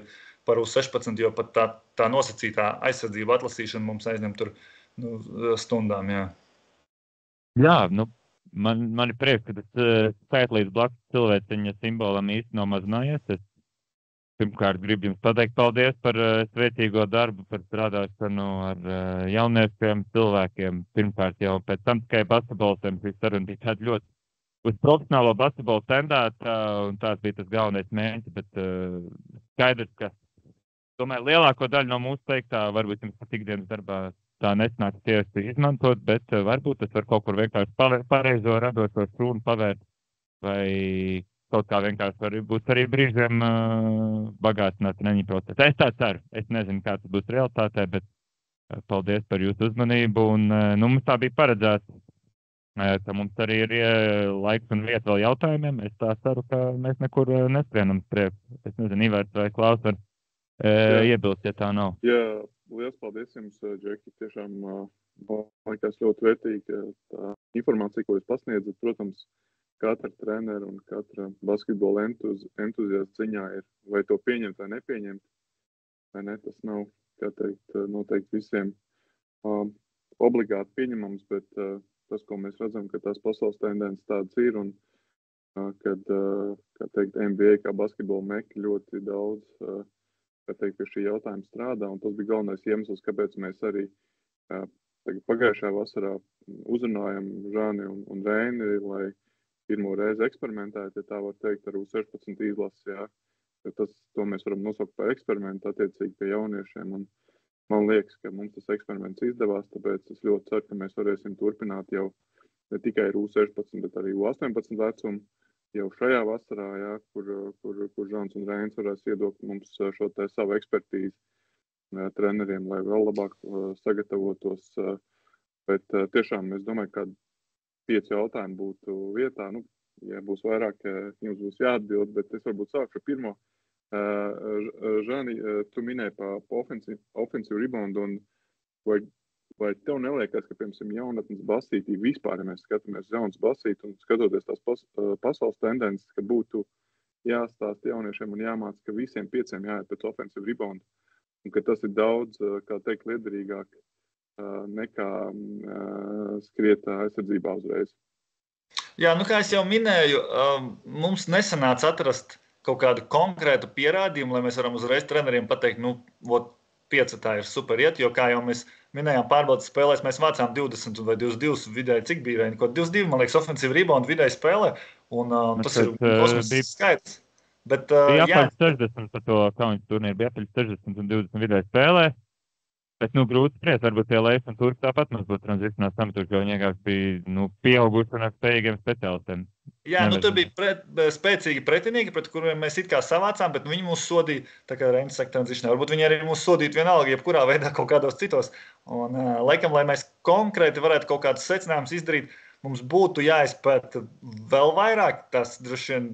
S3: par U16, jo pat tā nosacītā aizsardzība atlasīšana mums aizņem tur stundām.
S2: Jā, man ir prieks, ka tas skaitlīdz blakus cilvēciņa simbolam īsti nav mazinājies. Pirmkārt, gribu jums pateikt paldies par svētīgo darbu, par strādāšanu ar jauniešiem cilvēkiem. Pirmkārt, jau pēc tam tikai basketboliem šī saruna bija tāda ļoti uz profesionālo basketbolu tendēta, un tās bija tas galvenais mērķis, bet skaidrs, ka tomēr lielāko daļu no mūsu teiktā varbūt jums pat ikdienas darbā tā nesnāk tieši izmantot, bet varbūt tas var kaut kur vienkārši pareizo radošo šūnu pavērt vai kaut kā vienkārši var būt arī brīžiem bagātināt treniņu procesu. Es tā ceru. Es nezinu, kā tas būs realitātē, bet paldies par jūsu uzmanību. Un, mums tā bija paredzēts, ka mums arī ir laiks un vieta vēl jautājumiem. Es tā ceru, ka mēs nekur neskrienam priekš. Es nezinu, Ivērts vai Klaus var iebilst, ja tā nav.
S1: Jā, liels paldies jums, Džeki. Tiešām likās ļoti vērtīgi tā informācija, ko jūs pasniedzat. Protams, katra trenera un katra basketbola entuziasta ziņā ir, vai to pieņemt vai nepieņemt. Vai ne? Tas nav, kā teikt, noteikti visiem obligāti pieņemams, bet tas, ko mēs redzam, ka tās pasaules tendences tādas ir, un kad, kā teikt, NBA kā basketbola meka ļoti daudz, kā teikt, pie šī jautājuma strādā, un tas bija galvenais iemesls, kāpēc mēs arī pagājušajā vasarā uzrunājam Žāni un Reini, lai pirmo reizi eksperimentēt, ja tā var teikt, ar U16 izlasi, jā. To mēs varam nosaukt par eksperimentu attiecīgi pie jauniešiem. Un man liekas, ka mums tas eksperiments izdevās, tāpēc es ļoti ceru, ka mēs varēsim turpināt jau ne tikai ar U16, bet arī U18 vecumu jau šajā vasarā, jā, kur Žans un Reins varēs iedot mums šo te savu ekspertīzi treneriem, lai vēl labāk sagatavotos. Bet tiešām es domāju, ka 5 jautājumi būtu vietā. Nu, ja būs vairāk, jums būs jāatbild, bet es varbūt sākšu ar pirmo. Žani, tu minēji par offensive rebound, un vai tev neliekas, ka, piemēram, jaunatnes basītī vispār, ja mēs skatāmies jaunas basīti un skatoties tās pasaules tendences, ka būtu jāstāst jauniešiem un jāmāc, ka visiem 5 jāiet pēc offensive rebound, un ka tas ir daudz, kā teikt, liederīgāk nekā skriet aizsardzībā uzreiz.
S3: Jā, nu kā es jau minēju, mums nesanāca atrast kaut kādu konkrētu pierādījumu, lai mēs varam uzreiz treneriem pateikt, 5 tā ir super iet, jo kā jau mēs minējām pārbaudas spēlēs, mēs vācām 20 vai 22 vidēji, cik bija reini, 22, man liekas, offensive rebound vidēji spēlē, un tas ir kosmisks skaits. Bet,
S2: bija apaļ 60 par to kauņas turnīru, bija apaļ 60 un 20 vidēji spēlē. Bet, grūti spriest, varbūt tie Leifs un Turks tāpat mums būtu tranzicionās samatuši, jo viņi vienkārši bija, pieauguši un ar spējīgiem speciālistiem.
S3: Jā, tur bija spēcīgi pretinieki, pret kuriem mēs it kā savācām, bet viņi mūs sodīja, tā kā Reinis saka, tranzicionā. Varbūt viņi arī mūs sodītu vienalga, jebkurā veidā kaut kādos citos. Un, laikam, lai mēs konkrēti varētu kaut kādus secinājumus izdarīt, mums būtu jāizpēta vēl vairāk tas droši vien.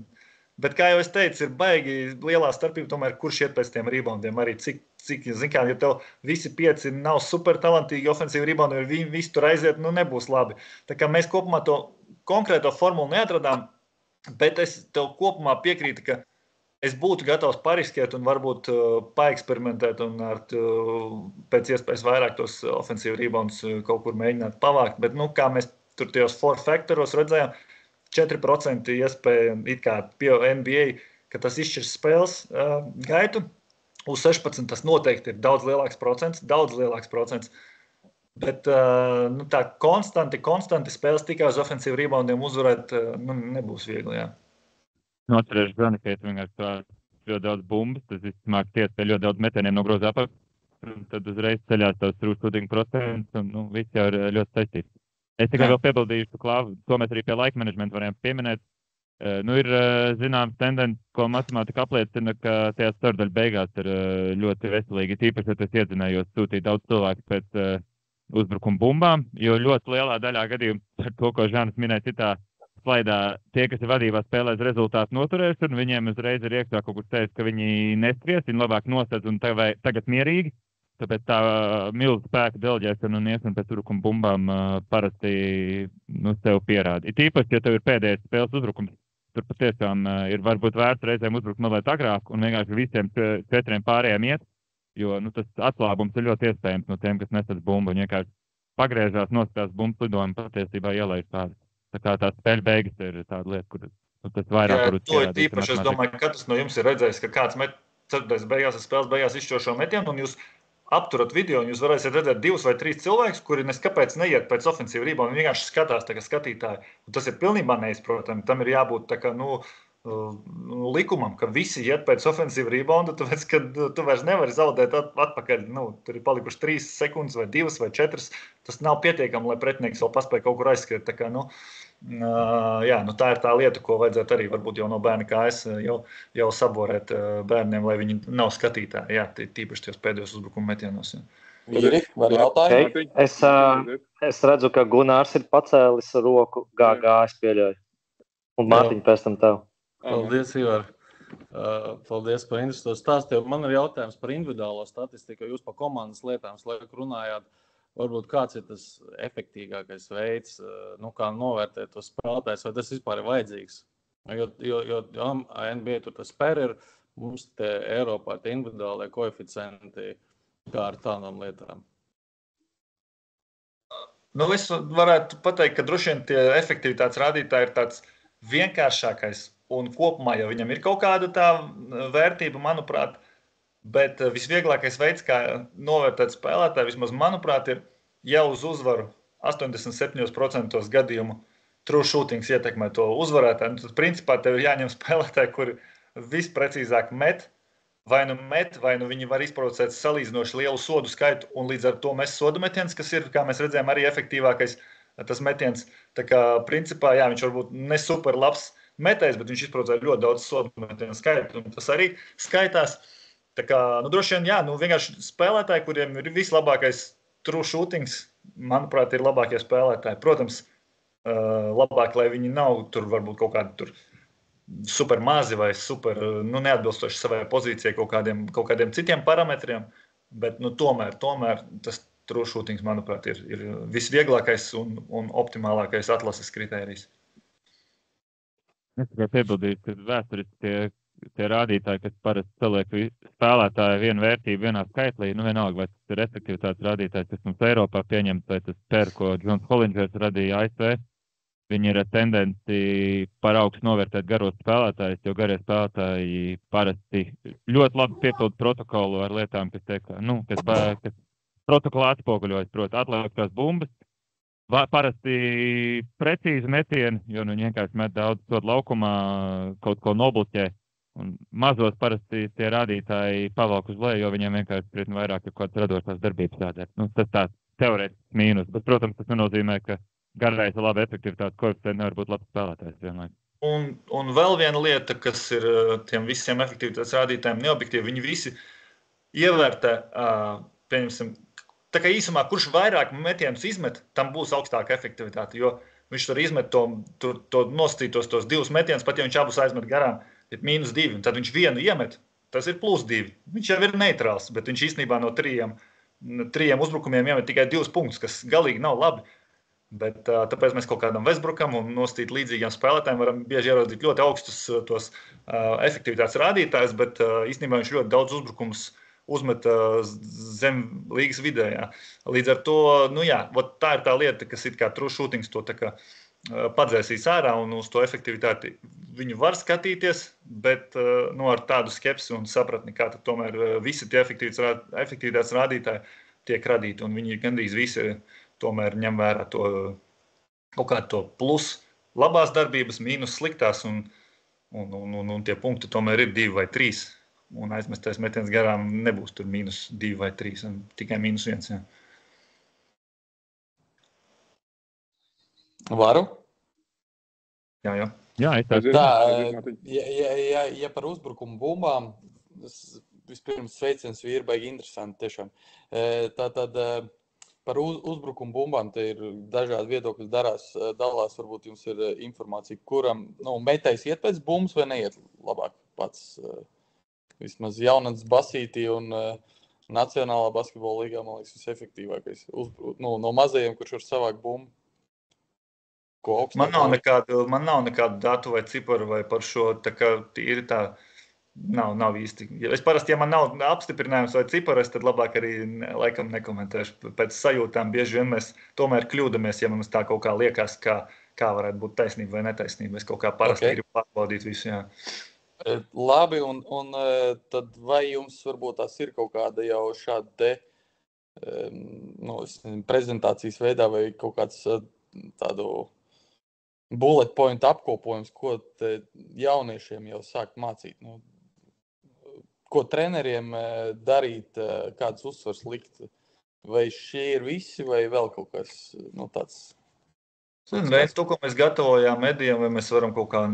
S3: Bet, kā jau es teicu, ir baigi lielā starpība, tomēr, kurš iet pēc tiem reboundiem. Arī cik zin kā, ja tev visi 5 nav super talantīgi ofensīvi reboundi, un viņi visi tur aiziet, nebūs labi. Tā kā mēs kopumā to konkrēto formulu neatradām, bet es tev kopumā piekrītu, ka es būtu gatavs pariskēt un varbūt paeksperimentēt un ar pēc iespējas vairāk tos ofensīvi reboundus kaut kur mēģināt pavākt. Bet, kā mēs tur tajos 4 faktoros redzējām, 4% iespēja it kā pie NBA, ka tas izšķirs spēles gaitu. Uz 16 tas noteikti ir daudz lielāks procents. Bet tā konstanti spēles tikai uz offensive reboundiem uzvarēt nebūs viegli, jā.
S2: Atcerēšu Žani, ka vienkārši ļoti daudz bumbas, tas vismāk tiec pie ļoti daudz metieniem no groza apakš, un tad uzreiz ceļās tās true shooting procents, un viss jau ir ļoti saistīts. Es tikai vēl piebildīšu, to mēs arī pie laika menedžmenta varējām pieminēt. Ir zināms tendence, ko matemātika apliecina, ka tajā stardaļa beigās ir ļoti veselīgi. Tīpaši, ja es iedzinājos sūtīt daudz cilvēku pēc uzbrukuma bumbām, jo ļoti lielā daļā gadījumu par to, ko Žanis minēja citā slaidā, tie, kas ir vadībā spēlēs rezultātu noturēšanu, viņiem uzreiz ir iekšā kaut kur teikt, ka viņi neskries, viņi labāk nosedz un tagad mierīgi. Tāpēc tā milzu spēka deleģēšana un iesana pēc uzbrukuma bumbām parasti sev pierāda. Ir tīpaši, ja tev ir pēdējais spēles uzbrukums, tur patiešām ir varbūt vērts reizēm uzbrukt mazliet agrāk un vienkārši visiem 4 pārējiem iet, jo tas atslābums ir ļoti iespējams no tiem, kas nesadz bumbu. Viņi vienkārši pagriežās, noskatās bumbas lidojumu patiesībā ielaiž tādu. Tā kā tā spēļu beigas ir tāda lieta, kur tas vairāk varbūt pierādīt.
S3: To īpaši es domāju, ka katrs no jums ir redzējis, ka kāds met ceturtais beigās, spēles beigās izšķirošo metienu, un jūs apturat video, un jūs varēsiet redzēt 2 vai 3 cilvēkus, kuri neskapēc neiet pēc ofensīva rebounda, viņi vienkārši skatās tā kā skatītāji. Un tas ir pilnībā neizprotami. Tam ir jābūt tā kā, likumam, ka visi iet pēc ofensīva rebounda, tāpēc, ka tu vairs nevari zaudēt atpakaļ. Tur ir palikuši 3 sekundes vai 2 vai 4. Tas nav pietiekami, lai pretinieks vēl paspēja kaut kur aizskriet. Tā kā, tā ir tā lieta, ko vajadzētu arī varbūt jau no bērna kājas jau saborēt bērniem, lai viņi nav skatītāji. Jā, tīpaši tos pēdējos uzbrukuma metienos.
S4: Vīri, var jautāt?
S5: Es redzu, ka Gunārs ir pacēlis roku GG, es pieļauju. Un Mārtiņ pēc tam tev.
S4: Paldies, Ivar. Paldies par interesantu stāstu. Man ir jautājums par individuālo statistiku. Jūs par komandas lietām runājāt. Varbūt kāds ir tas efektīgākais veids, kā novērtēt tos spēlētājus, vai tas vispār ir vajadzīgs? Jo NBA tur tas spēr ir, mums te Eiropā tie individuālie koeficienti, kā ar tādām lietām.
S3: Es varētu pateikt, ka droši vien tie efektivitātes rādītāji ir tāds vienkāršākais, un kopumā jau viņam ir kaut kāda tā vērtība, manuprāt. Bet visvieglākais veids, kā novērtēt spēlētāju, vismaz manuprāt, ir jau uz uzvaru 87% gadījumu true shootings ietekmē to uzvarētāju. Tad, principā, tev ir jāņem spēlētāji, kuri visprecīzāk met, vai nu viņi var izprovocēt salīdzinoši lielu sodu skaitu, un līdz ar to mēs sodu metiens, kas ir, kā mēs redzējām, arī efektīvākais tas metiens. Tā kā, principā, jā, viņš varbūt ne super labs metējs, bet viņš izprovocē ļoti daudz sodu metienu skaitu, un tas arī skaitās. Tā kā, droši vien, jā, vienkārši spēlētāji, kuriem ir vislabākais true shootings, manuprāt, ir labākie spēlētāji. Protams, labāk, lai viņi nav tur varbūt kaut kādi tur super mazi vai super neatbilstoši savai pozīcijai kaut kādiem citiem parametriem, bet tomēr tas true shootings, manuprāt, ir visvieglākais un optimālākais atlases kritērijs.
S2: Es tikai piebildīšu, ka vēsturiski tie rādītāji, kas parasti saliek spēlētāju vienu vērtību vienā skaitlī, vienalga, vai tas ir efektivitātes rādītājs, kas mums Eiropā pieņemts, vai tas PER, ko Džons Hollingers radīja ASV, viņi ir tendenci par augstu novērtēt garos spēlētājus, jo garie spēlētāji parasti ļoti labi piepilda protokolu ar lietām, kas protokolā atspoguļojas, proti atliekās bumbas, parasti precīzi metieni, jo viņi vienkārši met daudz sodu laukumā, kaut ko nobloķē. Un mazos parasti tie rādītāji pavalk uz leju, jo viņiem vienkārši krietni vairāk ir kaut kādas radošās darbības tādēt. Tas tāds teorētisks mīnus, bet, protams, tas nenozīmē, ka garais ir laba efektivitāte, koeficients nevar būt labs spēlētājs vienlaik.
S3: Un vēl viena lieta, kas ir tiem visiem efektivitātes rādītājiem neobjektīvi, viņi visi ievērtē, pieņemsim, tā kā īsumā, kurš vairāk metienus izmet, tam būs augstāka efektivitāte, jo viņš var izmet to nostītos tos divus metienus, pat ja viņš abus aizmet garām, ir -2, un tad viņš vienu iemet, tas ir +2. Viņš jau ir neitrāls, bet viņš īstenībā no trījiem uzbrukumiem iemet tikai 2 punktus, kas galīgi nav labi. Bet tāpēc mēs kaut kādam Westbrookam un nostīt līdzīgiem spēlētājiem varam bieži ieraudzīt ļoti augstus tos efektivitātes rādītājus, bet īstenībā viņš ļoti daudz uzbrukumus uzmet zem līgas vidējā. Līdz ar to, tā ir tā lieta, kas it kā true shootings to tā kā padzēsīs ārā un uz to efektivitāti viņu var skatīties, bet ar tādu skepsi un sapratni, kā tad tomēr visi tie efektivitātes rādītāji tiek radīti, un viņi gandrīz visi tomēr ņem vērā to kaut kādu to plus labās darbības, mīnus sliktās, un tie punkti tomēr ir 2 vai 3, un aizmestais metiens garām nebūs tur -2 vai 3, un tikai -1. Jā.
S4: Varu?
S3: Jā.
S2: Jā,
S4: ja par uzbrukumu bumbām, vispirms sveiciens vīri, baigi interesanti tiešām. Tātad par uzbrukumu bumbām te ir dažādi viedokļi dalās, varbūt jums ir informācija, kuram metējs iet pēc bumbas vai neiet labāk pats. Vismaz Jaunats Basītī un Nacionālā basketbola līgā, man liekas, visefektīvākais. No mazajiem, kurš var savākt bumbu.
S3: Man nav nekādu datu vai ciparu vai par šo, tā kā ir tā, nav īsti. Es parasti, ja man nav apstiprinājums vai ciparas, tad labāk arī laikam nekomentēšu. Pēc sajūtām bieži vien mēs tomēr kļūdamies, ja mums tā kaut kā liekas, kā varētu būt taisnība vai netaisnība. Es kaut kā parasti gribu pārbaudīt visu, jā.
S4: Labi, un tad vai jums varbūt tās ir kaut kāda jau šāda te prezentācijas veidā vai kaut kāds tādu bullet point apkopojums, ko te jauniešiem jau sākt mācīt? Ko treneriem darīt, kāds uzsvars likt? Vai šie ir visi vai vēl kaut kas tāds?
S3: Reiz to, ko mēs gatavojām medijiem, vai mēs varam kaut kā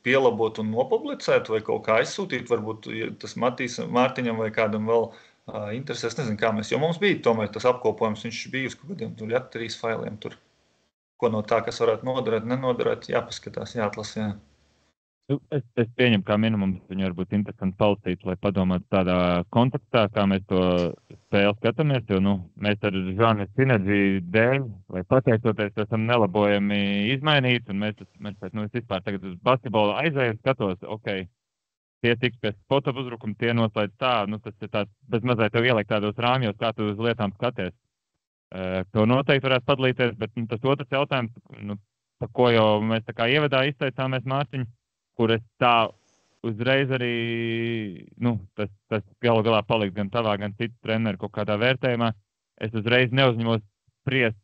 S3: pielabot un nopublicēt, vai kaut kā aizsūtīt, varbūt tas Mārtiņam vai kādam vēl interesē. Es nezinu, kā mēs, jo mums bija tomēr tas apkopojums, viņš bija uz kaut kādiem 3 failiem tur. Ko no tā, kas varētu noderēt, nenoderēt, jāpaskatās, jāatlasa, jā.
S2: Es pieņemu, kā minimums viņu varbūt interesanti palasīt, lai padomātu tādā kontekstā, kā mēs to spēli skatāmies, jo mēs ar žanru sinerģiju dēļ, vai pateicoties, esam nelabojami izmainīti, un mēs vispār tagad uz basketbolu aizēju skatos, tie tiks pēc spot-up uzbrukuma, tie noslēdz tā, tas ir tāds, bezmazliet tev ielikt tādos rāmjos, kā tu uz lietām skaties. To noteikti varētu padalīties, bet tas otrs jautājums, par ko jau mēs tā kā ievadā izteicāmies, Mārtiņ, kur es tā uzreiz arī, tas galu galā paliks gan tavā, gan citu treneru kaut kādā vērtējumā. Es uzreiz neuzņemos spriest,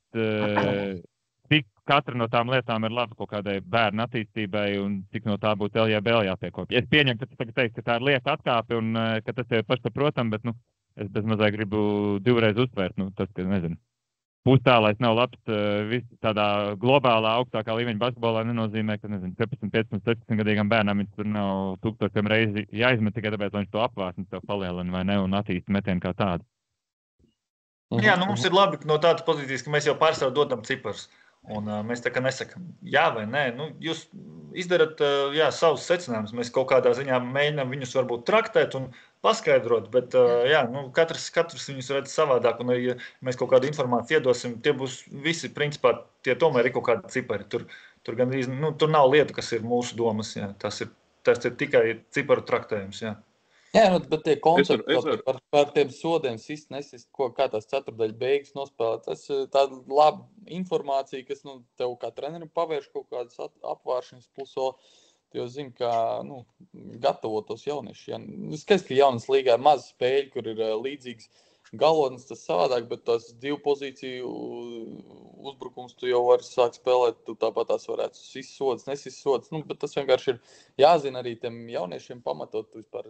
S2: cik katra no tām lietām ir laba kaut kādai bērnu attīstībai un cik no tā būtu LJBL jāpiekopja. Es pieņemu, ka tu tagad teiksi, ka tā ir lieta atkāpe un ka tas ir pašsaprotam, bet, es bezmazāk gribu divreiz uzsvērt, tas, ka, nezinu, pustālais nav labs tādā globālā augstākā līmeņa basketbolā nenozīmē, ka, nezinu, 14, 15, 16 gadīgam bērnam viņš tur nav 1000 reizi jāizmet tikai tāpēc, lai viņš to apvārsni tev palielina vai ne un attīsta metienu kā tādu.
S3: Jā, mums ir labi no tādas pozīcijas, ka mēs jau pārsvarā dodam ciparus. Un mēs tā kā nesakam, jā vai nē. Jūs izdarat savus secinājumus. Mēs kaut kādā ziņā mēģinām viņus varbūt traktēt un paskaidrot, bet katrs viņus redz savādāk. Un, ja mēs kaut kādu informāciju iedosim, tie būs visi, principā, tie tomēr ir kaut kādi cipari. Tur gandrīz, tur nav lietu, kas ir mūsu domas. Jā. Tas ir tikai ciparu traktējums. Jā.
S4: Jā, bet tie koncepti par tiem sodiem sist, nesist, kā tās ceturdaļas beigas nospēlēt, tas ir tāda laba informācija, kas tev kā trenerim pavērš kaut kādas apvāršanas pluso, jo zini, kā gatavot tos jauniešus. Skaidrs, ka jaunas līgā ir maz spēļu, kur ir līdzīgs galotnes, tas savādāk, bet tās divu pozīciju uzbrukums tu jau vari sākt spēlēt, tu tāpat tās varētu sist sodas, nesist sodas, bet tas vienkārši ir jāzina arī tiem jauniešiem pamatot, tu vispār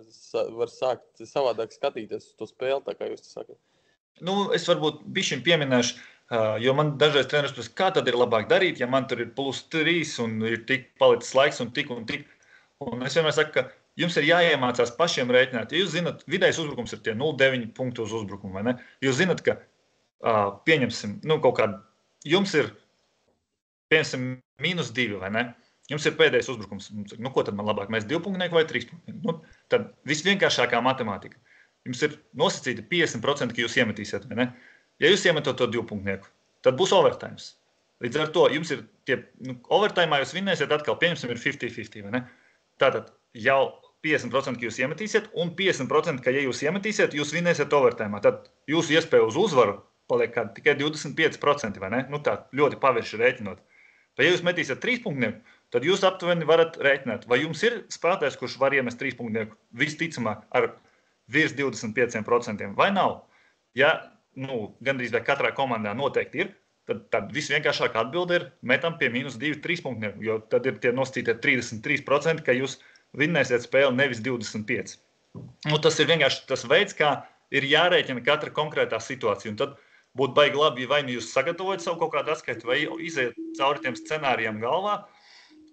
S4: var sākt savādāk skatīties uz to spēli, tā kā jūs te sakat.
S3: Es varbūt bišķiņ pieminēšu, jo man dažreiz treneris prasa, kā tad ir labāk darīt, ja man tur ir +3 un ir tik palicis laiks un tik. Un es vienmēr saku, ka jums ir jāiemācās pašiem rēķināt. Ja jūs zināt, vidējais uzbrukums ir tie 0,9 punktu uz uzbrukumu, vai ne? Jūs zināt, ka pieņemsim, kaut kādu, jums ir, pieņemsim, -2, vai ne? Jums ir pēdējais uzbrukums. Ko tad man labāk? Mēs 2 punktnieku vai 3 punktnieku? Tad visvienkāršākā matemātika. Jums ir nosacīta 50%, ka jūs iemetīsiet, vai ne? Ja jūs iemetot to 2 punktnieku, tad būs overtimes. Līdz ar to jums ir tie, overtimā jūs vinnēsiet atkal, pieņemsim, ir 50-50, vai ne? Tātad jau 50%, ka jūs iemetīsiet, un 50%, ka ja jūs iemetīsiet, jūs vinnēsiet overtimā. Tad jūsu iespēja uz uzvaru paliek tikai 25%, vai ne? Tā ļoti pavirši rēķinot. Vai ja jūs metīsiet 3 punktnieku, tad jūs aptuveni varat rēķināt. Vai jums ir spēlētājs, kurš var iemest 3 punktnieku visticamāk ar virs 25%, vai nav? Ja, gandrīz vai katrā komandā noteikti ir, tad visvienkāršākā atbilde ir metam pie -2, 3 punktnieku, jo tad ir tie nosacītie 33%, ka jūs vinnēsiet spēli nevis 25. Tas ir vienkārši tas veids, kā ir jārēķina katra konkrētā situācija. Un tad būtu baigi labi, vai jūs sagatavojat savu kaut kādu atskaitu, vai iziet cauri tiem scenārijiem galvā,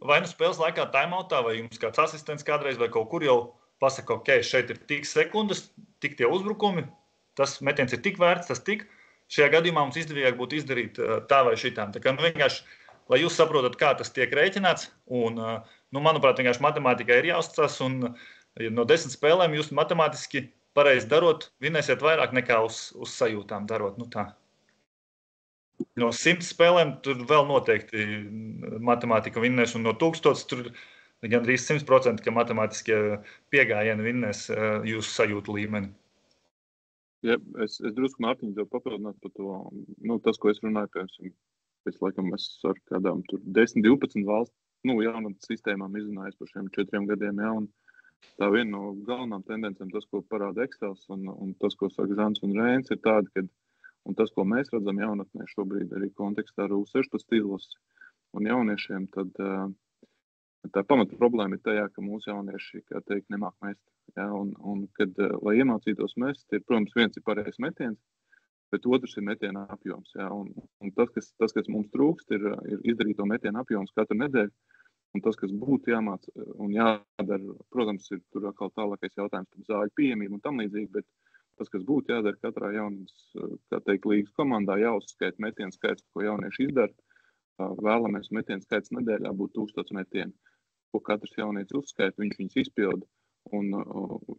S3: vai spēles laikā timeoutā, vai jums kāds asistents kādreiz vai kaut kur jau pasaka, ok, šeit ir tik sekundes, tik tie uzbrukumi, tas metiens ir tik vērts, tas tik. Šajā gadījumā mums izdevīgāk būtu izdarīt tā vai šitām. Tā kā vienkārši, lai jūs saprotat, kā tas tiek rēķināts, un, manuprāt, vienkārši matemātikai ir jāuzticas, un no 10 spēlēm jūs matemātiski pareizi darot, vinnēsiet vairāk nekā uz sajūtām darot. Tā. No 100 spēlēm tur vēl noteikti matemātika vinnēs, un no 1000 tur gandrīz 100%, ka matemātiskie piegājieni vinnēs jūsu sajūtu līmeni.
S1: Ja, es drusku Mārtiņu tev papildinātu par to, tas, ko es runāju, pēc laikam es ar kādām tur 10-12 valsts, jaunatnes sistēmām izrunājos par šiem 4 gadiem, jā, un tā viena no galvenām tendencēm, tas, ko parāda Excels un tas, ko saka Zants un Rēns, ir tāda, ka, un tas, ko mēs redzam jaunatnē šobrīd arī kontekstā ar U16 izlasi un jauniešiem, tad tā pamata problēma ir tajā, ka mūsu jaunieši, kā teikt, nemāk mest. Ja, un kad, lai iemācītos mest, ir, protams, viens ir pareizs metiens, bet otrs ir metiena apjoms. Ja, un tas, kas mums trūkst, ir izdarīt to metiena apjoms katru nedēļu. Un tas, kas būtu jāmāc un jādara, protams, ir tur atkal tālākais jautājums par zāļu pieejamību un tam līdzīgi, bet tas, kas būtu jādara katrā jaunas, kā teikt, līgas komandā, jāuzskaita metienu skaits, ko jaunieši izdara. Vēlamies metienu skaits nedēļā būtu 1000 metienu, ko katrs jaunietis uzskaita, viņš viņus izpilda. Un,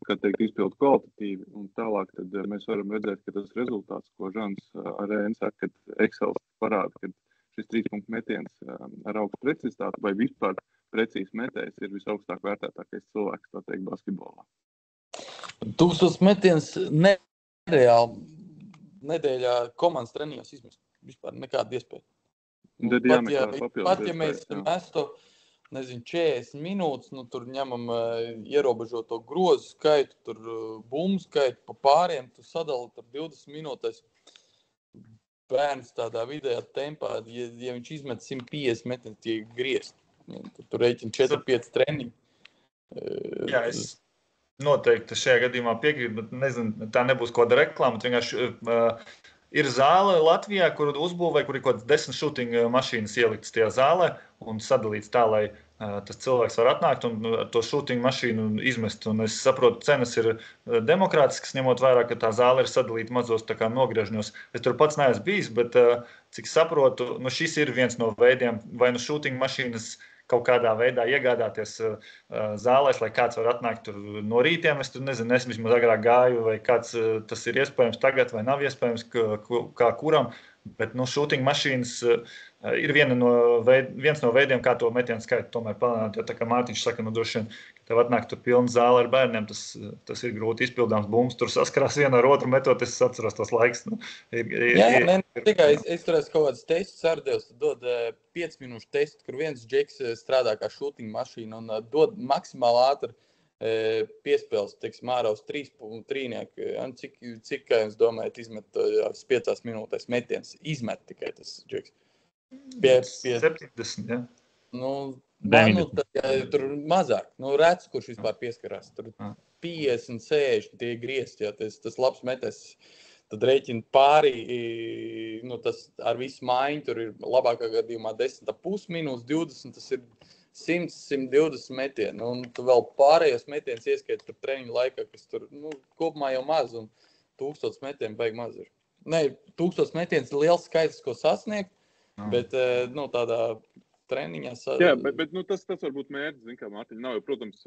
S1: kā teikt, izpildu kvalitatīvi, un tālāk tad mēs varam redzēt, ka tas rezultāts, ko Žans Rēns saka, kad Excel parāda, ka šis 3-punktu metiens ar augstu precizitāti vai vispār precīzi metējs ir visaugstāk vērtētākais cilvēks, tā teikt, basketbolā.
S4: 1000 metiens nereāli nedēļā komandas trenījos izmest. Vispār nekāda iespēja. Pat ja mēs mestu 40 minūtes, tur ņemam ierobežoto grozu skaitu, tur bumbu skaitu pa pāriem, tu sadali tur 20 minūtēs. bērns tādā vidējā tempā, ja viņš izmet 150 metienus, tie griezt. Tur rēķina 4-5 treniņi.
S3: Jā, es noteikti šajā gadījumā piekrītu, bet nezinu, tā nebūs kaut kāda reklāma. Vienkārši ir zāle Latvijā, kur uzbūvē, kur ir kaut kāds 10 shooting mašīnas ieliktas tajā zālē un sadalīts tā, lai tas cilvēks var atnākt un ar to shooting mašīnu izmest. Un es saprotu, cenas ir demokrātiskas, ņemot vērā, ka tā zāle ir sadalīta mazos tā kā nogriežņos. Es tur pats neesmu bijis, bet cik saprotu, šis ir viens no veidiem, vai shooting mašīnas kaut kādā veidā iegādāties zālēs, lai kāds var atnākt tur no rītiem. Es tur nezinu, es vismaz agrāk gāju, vai kāds tas ir iespējams tagad, vai nav iespējams, kā kuram. Bet shooting mašīnas ir viens no veidiem, kā to metienu skaitu tomēr palielināt. Jo tā kā Mārtiņš saka, droši vien, ka tev atnāk tur pilna zāle ar bērniem, tas ir grūti izpildāms bumbas. Tur saskarās vienu ar otru metot, es atceros tos laiks.
S4: Tikai es tur esmu kaut kāds tests sārdevs, dod 5 minūšu testu, kur viens džeks strādā kā shooting mašīna un dod maksimāli ātri piespēles, teiksim, ārā uz 3 trīnieku. Cik, kā jums domājat, izmet 5 minūtēs metiens? Izmet tikai tas džeks.
S3: 70, ja?
S4: Tur mazāk. Rets, kurš vispār pieskarās. Tur 50, 60 tie griezti, ja tas labs metes. Tad rēķina pāri, tas ar visu maiņu, tur ir labākā gadījumā 10,5 minūtes, 20, tas ir 100, 120 metieni, un tu vēl pārējos metienus ieskaiti tur treniņu laikā, kas tur, kopumā jau maz, un 1000 metieni baigi maz ir. 1000 metiens ir liels skaits, ko sasniegt, bet, tādā treniņā...
S1: Jā, bet tas varbūt mērķis, zin kā, Mārtiņ, nav, jo, protams,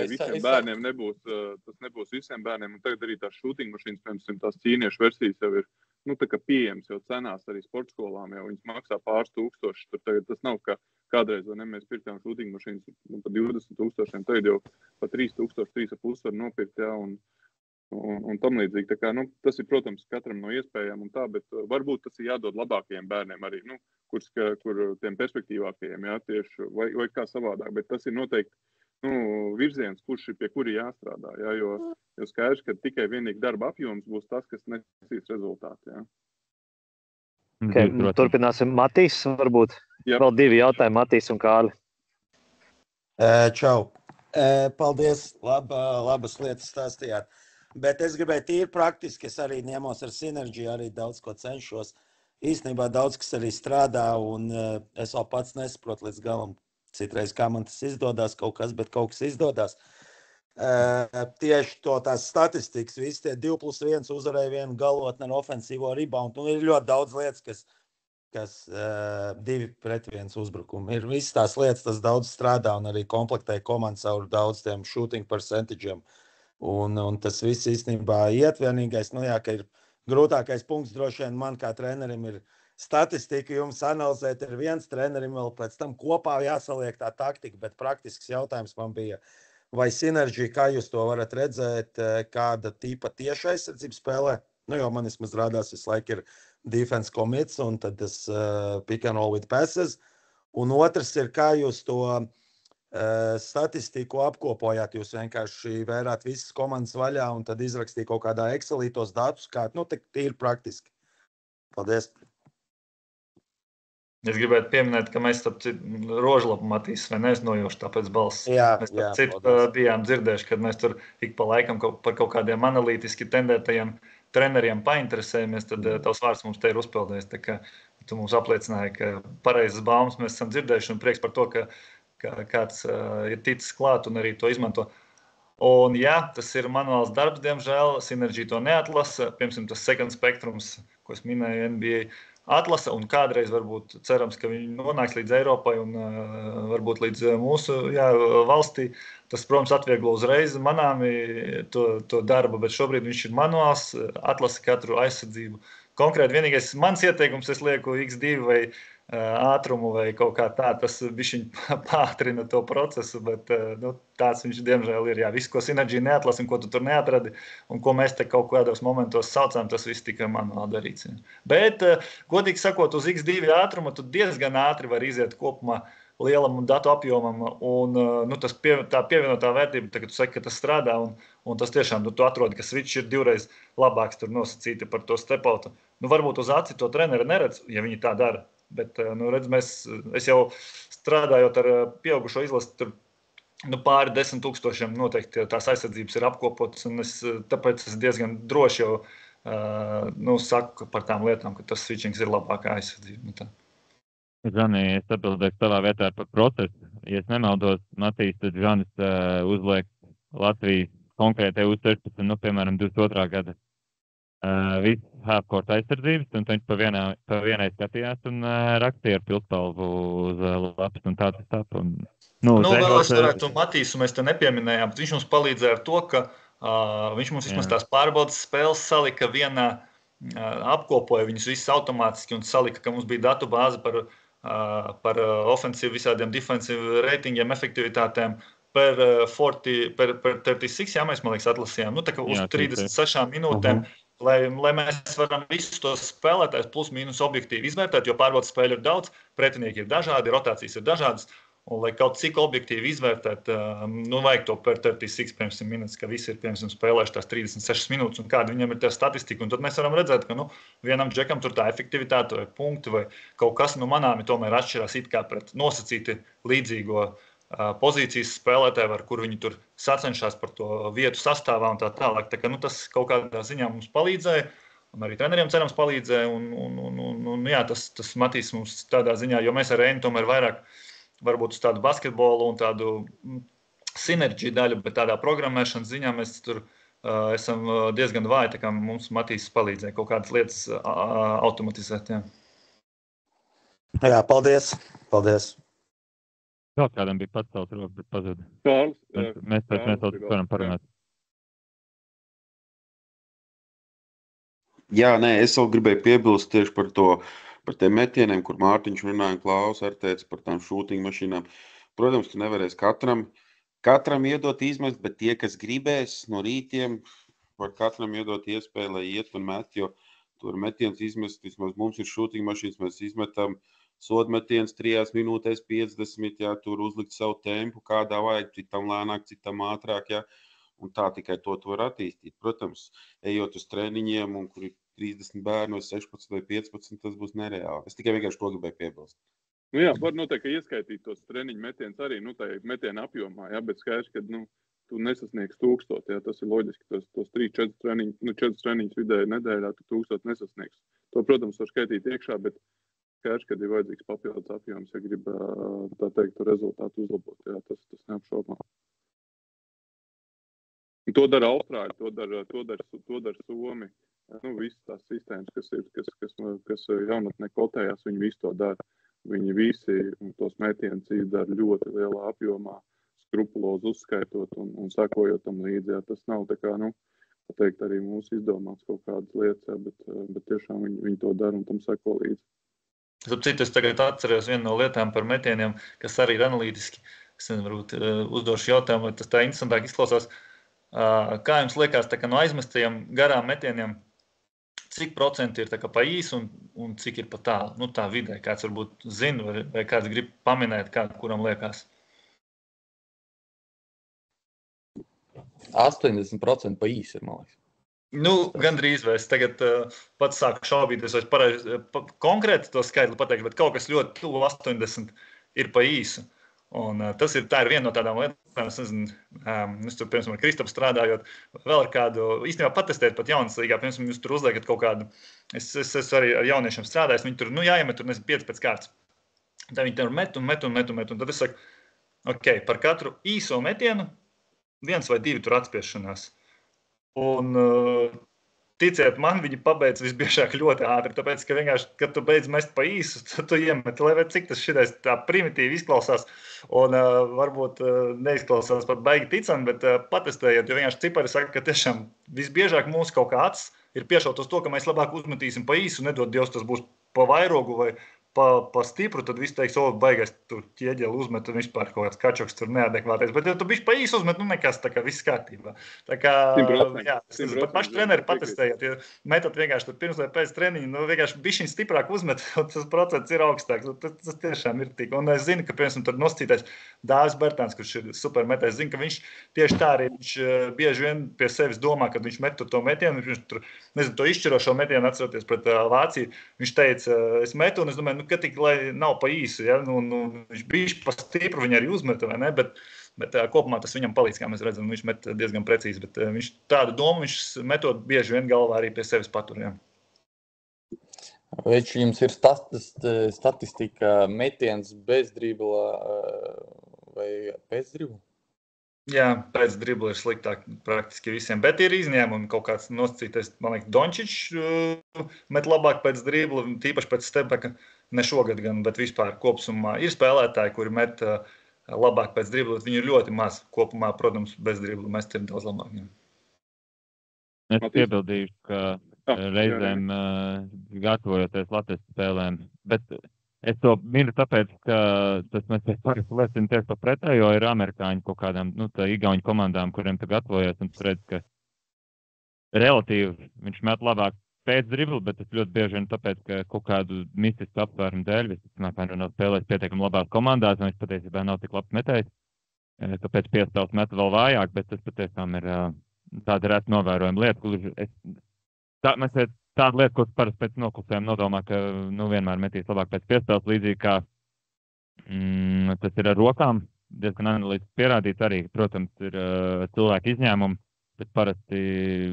S1: visiem bērniem nebūs, tas nebūs visiem bērniem, un tagad arī tās shooting mašīnas, piemēram, tās ķīniešu versijas jau ir, tā kā pieejams jau cenās arī sportskolām, jau viņas maksā pāris tūkstoši, tur tagad tas nav, ka kādreiz, vai ne, mēs pirkām shooting mašīnas pa 20,000, tagad jau pa 3,000, 3,5 var nopirkt, jā, un tam līdzīgi. Tā kā, tas ir, protams, katram no iespējām un tā, bet varbūt tas ir jādod labākajiem bērniem arī, kur tiem perspektīvākajiem, jā, tieši, vai kā savādāk, bet tas ir noteikti, virziens, kurš ir pie kuri jāstrādā, jā, jo skaidrs, ka tikai vienīgi darba apjoms būs tas, kas nesīs rezultātu, jā.
S5: Okay, turpināsim. Matīs, varbūt vēl 2 jautājumi, Matīs un Kārli.
S6: Čau. Paldies, labas lietas stāstījāt. Bet es gribēju tīri praktiski, es arī ņemos ar Synergy, arī daudz ko cenšos. Īstenībā daudz, kas arī strādā, un es vēl pats nesaprotu līdz galam citreiz, kā man tas izdodas kaut kas, bet kaut kas izdodas. Tieši tās statistikas, visi tie 2+1 uzvarēja vienu galotni ar ofensīvo reboundu. Ir ļoti daudz lietas, kas 2-1 uzbrukumi. Ir visas tās lietas, tas daudz strādā un arī komplektēja komandas ar daudz tiem shooting percentage'iem. Un tas viss īstenībā iet vienīgais, ka ir grūtākais punkts droši vien man kā trenerim ir statistika, jums analizēt ir viens trenerim, vēl pēc tam kopā jāsaliek tā taktika, bet praktisks jautājums man bija, vai Synergy, kā jūs to varat redzēt, kāda tipa tieša aizsardzība spēlē? Jo man vismaz rādās visu laiku ir defense commits un tad tas pick and roll with passes. Un otrs ir, kā jūs to statistiku apkopojāt. Jūs vienkārši vērāt visas komandas vaļā un tad izrakstīt kaut kādā Excelī tos datus, kā, tīri praktiski. Paldies!
S3: Es gribētu pieminēt, ka mēs rožlapu Matīs, vai neaiznojoši tāpēc balss. Mēs bijām dzirdējuši, kad mēs tur ik pa laikam par kaut kādiem analītiski tendētajiem treneriem painteresējamies, tad tavs vārds mums te ir uzpildējis. Tā kā tu mums apliecināji, ka pareizas baumas mēs esam dzirdējuši un prieks par to, ka kāds ir ticis klāt un arī to izmanto. Un jā, tas ir manuāls darbs, diemžēl. Synergy to neatlasa. Piemēram, tas second spektrums, ko es minēju, NBA atlasa, un kādreiz varbūt cerams, ka viņi nonāks līdz Eiropai un varbūt līdz mūsu valstī. Tas, protams, atvieglo uzreiz manāmi to darbu, bet šobrīd viņš ir manuāls, atlasa katru aizsardzību. Konkrēti vienīgais mans ieteikums, es lieku X2 vai ātrumu vai kaut kā tā, tas bišķiņ pātrina to procesu, bet tāds viņš diemžēl ir. Jā, viss, ko Synergy neatlasa un ko tu tur neatradi un ko mēs te kaut kādos momentos saucām, tas viss tikai manuāli darīts. Bet, godīgi sakot, uz X2 ātrumu tu diezgan ātri var iziet kopumā lielam datu apjomam, un tā pievienotā vērtība, kad tu saki, ka tas strādā, un tas tiešām, tu atrodi, ka switch ir divreiz labāks tur nosacīti par to step-outu. Varbūt uz aci to treneri neredz, ja viņi tā dara, bet, es jau strādājot ar pieaugušo izlasi, tur pāri 10 000 noteikti tās aizsardzības ir apkopotas, un tāpēc es diezgan droši jau saku par tām lietām, ka tas switchings ir labākā aizsardzība.
S2: Žani, es atbildēšu savā vietā par procesu. Ja es nemaldos, Matīs, tad Žanis uzliek Latvijas konkrētai U16, piemēram, 22. gada visu half-court aizsardzības, un viņš pa vienai skatījās un rakstīja ar pilspalvu uz lapas, un tā tas tap.
S3: Vēl es varētu Matīsu, mēs te nepieminējām, bet viņš mums palīdzēja ar to, ka viņš mums vismaz tās pārbaudas spēles salika vienā, apkopoja viņus visus automātiski un salika, ka mums bija datu bāze par ofensīvu, visādiem defensīvu reitingiem, efektivitātēm per 36, mēs, man liekas, atlasījām, tā kā uz 36 minūtēm, lai mēs varam visus tos spēlētājus plus mīnus objektīvi izvērtēt, jo pārbaudas spēļu ir daudz, pretinieki ir dažādi, rotācijas ir dažādas, un lai kaut cik objektīvi izvērtēt, vajag to per 36, piemēram, minūtes, ka visi ir, piemēram, spēlējuši tās 36 minūtes, un kāda viņam ir tā statistika, un tad mēs varam redzēt, ka, vienam džekam tur tā efektivitāte vai punkti vai kaut kas, manāmi tomēr atšķirās it kā pret nosacīti līdzīgo pozīcijas spēlētāju, ar kur viņi tur sacenšās par to vietu sastāvā un tā tālāk. Tā kā, tas kaut kādā ziņā mums palīdzēja, un arī treneriem cerams palīdzēja, un jā, tas Matīs mums tādā ziņā, jo mēs ar Reini tomēr vairāk varbūt uz tādu basketbolu un tādu sinerģiju daļu, bet tādā programmēšanas ziņā mēs tur esam diezgan vāji, tā kā mums Matīs palīdzēja kaut kādas lietas automatizēt.
S6: Jā, paldies. Paldies.
S2: Vēl kādam bija pats savs roku, bet pazuda. Mēs varam parunāt.
S7: Jā, es vēl gribēju piebilst tieši par tiem metieniem, kur Mārtiņš runāja un Klaus arī teica par tām shooting mašīnām. Protams, tu nevarēsi katram iedot izmest, bet tie, kas gribēs no rītiem, var katram iedot iespēju, lai iet un met, jo tur metiens izmest, vismaz mums ir shooting mašīnas, mēs izmetam sodmetiens 3 minūtēs 50, tur uzlikt savu tempu, kādā vajag, citam lēnāk, citam ātrāk, un tā tikai to var attīstīt. Protams, ejot uz treniņiem, un kur ir 30 bērnu, 16 vai 15, tas būs nereāli. Es tikai vienkārši to gribēju piebilst.
S1: Jā, var noteikti ieskaitīt tos treniņu metienus arī, tā metiena apjomā, bet skaidrs, ka, tu nesasniegs 1000, tas ir loģiski, tos 3-4 treniņus vidēji nedēļā, tu 1000 nesasniegs. To, protams, var skaitīt iekšā, bet skaidrs, ka ir vajadzīgs papildus apjoms, ja grib, tā teikt, rezultātu uzlabot, tas neapšaubām. To dara Austrāļi, to dara Somi. Visas tās sistēmas, kas jaunatnē kotējās, viņi visu to dara. Viņi visi tos metienus izdara ļoti lielā apjomā, skrupulozi uzskaitot un sekojot tam līdzi. Tas nav tā kā, pateikt, arī mūsu izdomāts kaut kādas lietas, bet tiešām viņi to dara un tam seko līdzi.
S3: Es tagad atceros vienu no lietām par metieniem, kas arī ir analītiski. Es varbūt uzdošu jautājumu, vai tas tā interesantāk izklausās. Kā jums liekas, no aizmestajiem garām metieniem, cik procenti ir pa īsu un cik ir pa tālu? Tā vidē, kāds varbūt zina vai kāds grib paminēt, kuram liekas?
S4: 80% pa īsu ir, man liekas.
S3: Gandrīz vai es tagad pats sāku šaubīties, vai pareizi konkrēti to skaitli pateikt, bet kaut kas ļoti tuvu 80 ir pa īsu. Un tā ir viena no tādām lietām, es nezinu, es tur, piemēram, ar Kristapu strādājot, vēl ar kādu, īstenībā patestēt pat jaunas līgā, piemēram, jūs tur uzliekat kaut kādu, es arī ar jauniešiem strādāju, viņi tur, jāiemet tur, 5 pēc kārtas. Tā viņi tur met, un tad es saku, ok, par katru īso metienu 1 vai 2 tur atspiešanās. Un ticiet man, viņi pabeidz visbiežāk ļoti ātri, tāpēc, ka vienkārši, kad tu beidz mest pa īsu, tad tu iemeti, lai cik tas šitais tā primitīvi izklausās un varbūt neizklausās pat baigi ticami, bet patestējiet, jo vienkārši cipari saka, ka tiešām visbiežāk mūsu kaut kā acis ir piešaut uz to, ka mēs labāk uzmetīsim pa īsu, nedod Dievs, tas būs pa vairogu vai pa stipru, tad viss teiks, baigais tur ķieģeli uzmet un vispār kaut kāds kačoks tur neadekvātais. Bet ja tu bišķi pa īsu uzmet, nekas, tā kā viss kārtībā. Tā kā,
S1: 100%,
S3: jā, pat paši treneri patestējot, ja metot vienkārši tur pirms vai pēc treniņa, vienkārši bišķiņ stiprāk uzmet, un tas procents ir augstāks. Tas tiešām ir tik. Un es zinu, ka, piemēram, tur nosacītais Dāvis Bertāns, kurš ir supermetējs, zinu, ka viņš tieši tā arī viņš bieži vien pie sevis domā, kad viņš met to metienu, viņš tur, nezinu, to izšķirošo metienu atceroties pret Vāciju, viņš teica, es metu, un es domāju, ka tik, lai nav pa īsu, ja? Viņš bišķi pa stipru viņu arī uzmeta, vai ne? Bet kopumā tas viņam palīdz, kā mēs redzam, viņš met diezgan precīzi, bet viņš tādu domu, viņš metot bieži vien galvā arī pie sevis patur, ja.
S4: Vai jums ir statistika metiens bez dribla vai pēc dribla?
S3: Jā, pēc dribla ir sliktāk praktiski visiem, bet ir izņēmumi kaut kāds nosacītais, man liekas, Dončičs met labāk pēc dribla, tīpaši pēc stepbacka, ne šogad gan, bet vispār kopsumā ir spēlētāji, kuri met labāk pēc dribla, viņi ir ļoti maz kopumā, protams, bez dribla mest ir daudz labāk. Jā.
S2: Es piebildīšu, ka reizēm gatavojoties Latvijas spēlēm, bet es to minu tāpēc, ka tas mēs parasti liecina tieši par pretējo, ir amerikāņu kaut kādām, tā igauņu komandām, kuriem tu gatavojies, un tu redz, ka relatīvi viņš met labāk pēc dribla, bet tas ļoti bieži vien tāpēc, ka kaut kādu mistisku apsvērumu dēļ, visticamāk, nav spēlējis pietiekami labās komandās, un viņš patiesībā nav tik labs metējs, tāpēc piespēles met vēl vājāk, bet tas patiesām ir tāda reta novērojuma lieta, tāda lieta, ko parasti pēc noklusējuma nodomā, ka vienmēr metīs labāk pēc piespēles, līdzīgi kā tas ir ar rokām, diezgan analītiski pierādīts arī, protams, ir cilvēku izņēmumi, bet parasti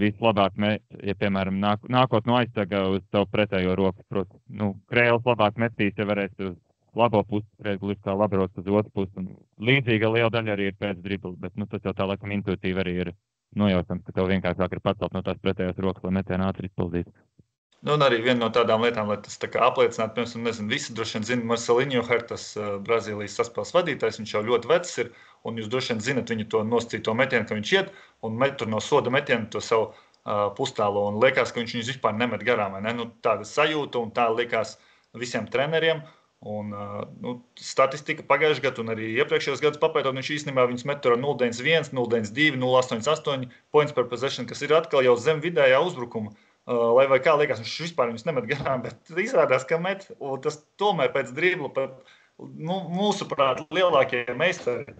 S2: vislabāk, ja, piemēram, nākot no aizsarga uz savu pretējo roku, protams, Krēls labāk metīs, ja varēs uz labo pusi, Krēls kā labrots uz otru pusi, un līdzīga liela daļa arī ir pēc dribla, bet tas jau tā laikam intuitīvi arī ir nojautams, ka tev vienkāršāk ir pacelt no tās pretējās rokas, lai metienu ātri izpildītu.
S3: Un arī viena no tādām lietām, lai tas tā kā apliecinātu, piemēram, nezinu, visi droši vien zina Marcelinho Hertas, Brazīlijas saspēles vadītājs, viņš jau ļoti vecs ir, un jūs droši vien zinat viņu to nosacīto metienu, ka viņš iet un met tur no soda metienu to savu pustālo, un liekas, ka viņš viņus vispār nemet garām, vai ne? Tāda sajūta, un tā liekas visiem treneriem, un statistika pagājušajā gadā un arī iepriekšējos gadus papētot, viņš īstenībā viņus met tur ar 0,91, 0,92, 0,88 points per possession, kas ir atkal jau zem vidējā uzbrukuma. Lai vai kā liekas, viņš vispār viņus nemet garām, bet izrādās, ka met, un tas tomēr pēc dribla, mūsuprāt, lielākie meistari,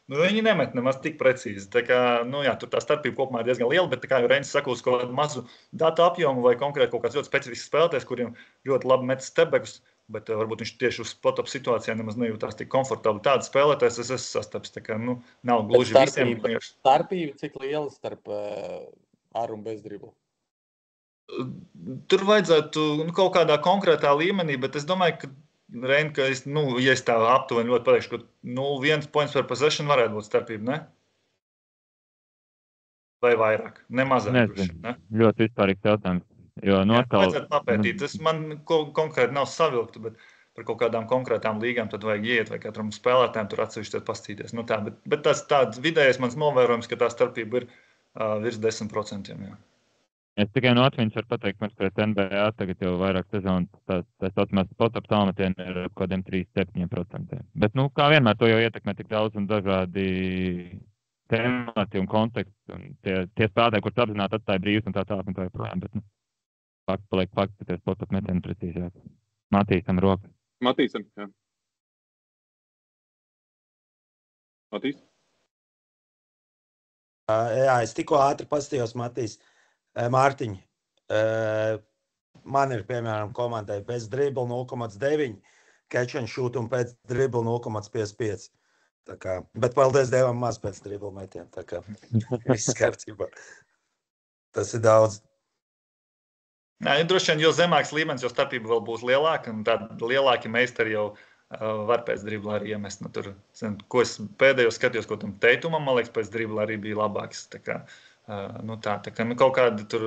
S3: viņi nemet nemaz tik precīzi. Tā kā, jā, tur tā starpība kopumā ir diezgan liela, bet tā kā jau Reinis saka, uz kaut kādu mazu datu apjomu vai konkrēti kaut kāds ļoti specifisks spēlētājs, kuriem ļoti labi met stepbackus, bet varbūt viņš tieši uz spot-up situācijā nemaz nejūtās tik komfortabli. Tāda spēlētājs es esmu sastaps, tā kā, nav gluži visiem.
S4: Starpība cik liela starp ar un bez dribla?
S3: Tur vajadzētu kaut kādā konkrētā līmenī, bet es domāju, ka Reini, ka ja es tā aptuveni ļoti pateikšu, ka 0,1 points per possession varētu būt starpība, ne? Vai vairāk? Ne mazāk.
S2: Nezinu, ne? Ļoti vispārīgs jautājums.
S3: Vajadzētu papētīt. Tas man konkrēti nav savilktu, bet par kaut kādām konkrētām līgām tad vajag iet vai katram spēlētājiem tur atsevišķi pastīties. Bet tas tāds vidējais mans novērojums, ka tā starpība ir virs 10%. Jā.
S2: Es tikai no atmiņas varu pateikt, ka pret NBA tagad jau vairāk sezonu tā saucamās spot-up tālmetieni ir ar kādiem 3-7%. Bet, kā vienmēr to jau ietekmē tik daudz un dažādi temati un konteksti. Un tie spēlētāji, kurus apzināti atstāja brīvs un tā tālāk un tā joprojām. Bet, fakts paliek fakts, ka tie spot-up metieni precīzāk. Matīsam roku.
S1: Matīsam, jā. Matīs?
S6: Jā, es tikko ātri pastījos, Matīs. Mārtiņ, man ir, piemēram, komandai pēc dribla 0,9, catch and shoot un pēc dribla 0,55. Bet paldies Dievam maz pēc dribla metiem. Tā kā viss kārtībā. Tas ir daudz.
S3: Jā, droši vien, jo zemāks līmenis, jo starpība vēl būs lielāka, un tādi lielāki meistari jau var pēc dribla arī iemest. Ko es pēdējo skatījos, ko tam Teitumam, man liekas, pēc dribla arī bija labāks. Tā kā kaut kādi tur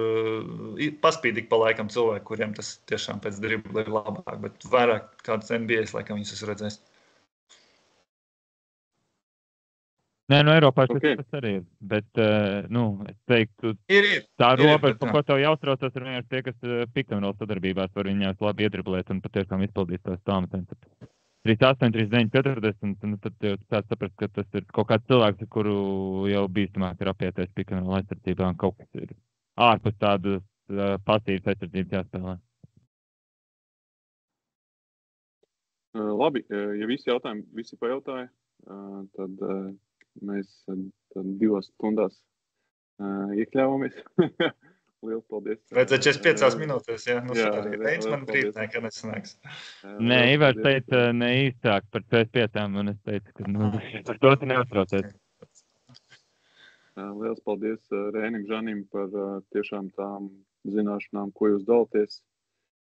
S3: paspīdīgi pa laikam cilvēki, kuriem tas tiešām pēc dribla ir labāk, bet vairāk kādas NBAs laikam viņus esmu redzējis.
S2: Nē, no Eiropā
S1: Ok.
S2: tas arī ir. Bet, es teiktu,
S3: Ir,
S2: tā
S3: ir,
S2: robeža,
S3: bet,
S2: par
S3: jā.
S2: ko tev jāuztrauc, tas ir vienkārši tie, kas pikanrola sadarbībās var viņās labi iedriblēt un patiešām izpildīt tās tāmatēm. 38, 39, 40, nu tad jau tāds saprast, ka tas ir kaut kāds cilvēks, ar kuru jau bīstamāk ir apieties pikanrola aizsardzībā un kaut kas ir ārpus tādas pasīvas aizsardzības jāspēlē.
S1: Labi, ja visi jautājumi, visi pajautāja, tad mēs tad 2 stundās iekļāvamies. Liels paldies.
S3: Vajadzēja 45 minūtēs, jā. Nu,
S1: Jā,
S3: arī Reins man
S1: paldies.
S3: brīd nekad nesanāks.
S2: Nē, Ivars teica ne īstāk par 45, un es teicu, ka par to neatraucies.
S1: Liels paldies Rēnim Žanim par tiešām tām zināšanām, ko jūs dalāties.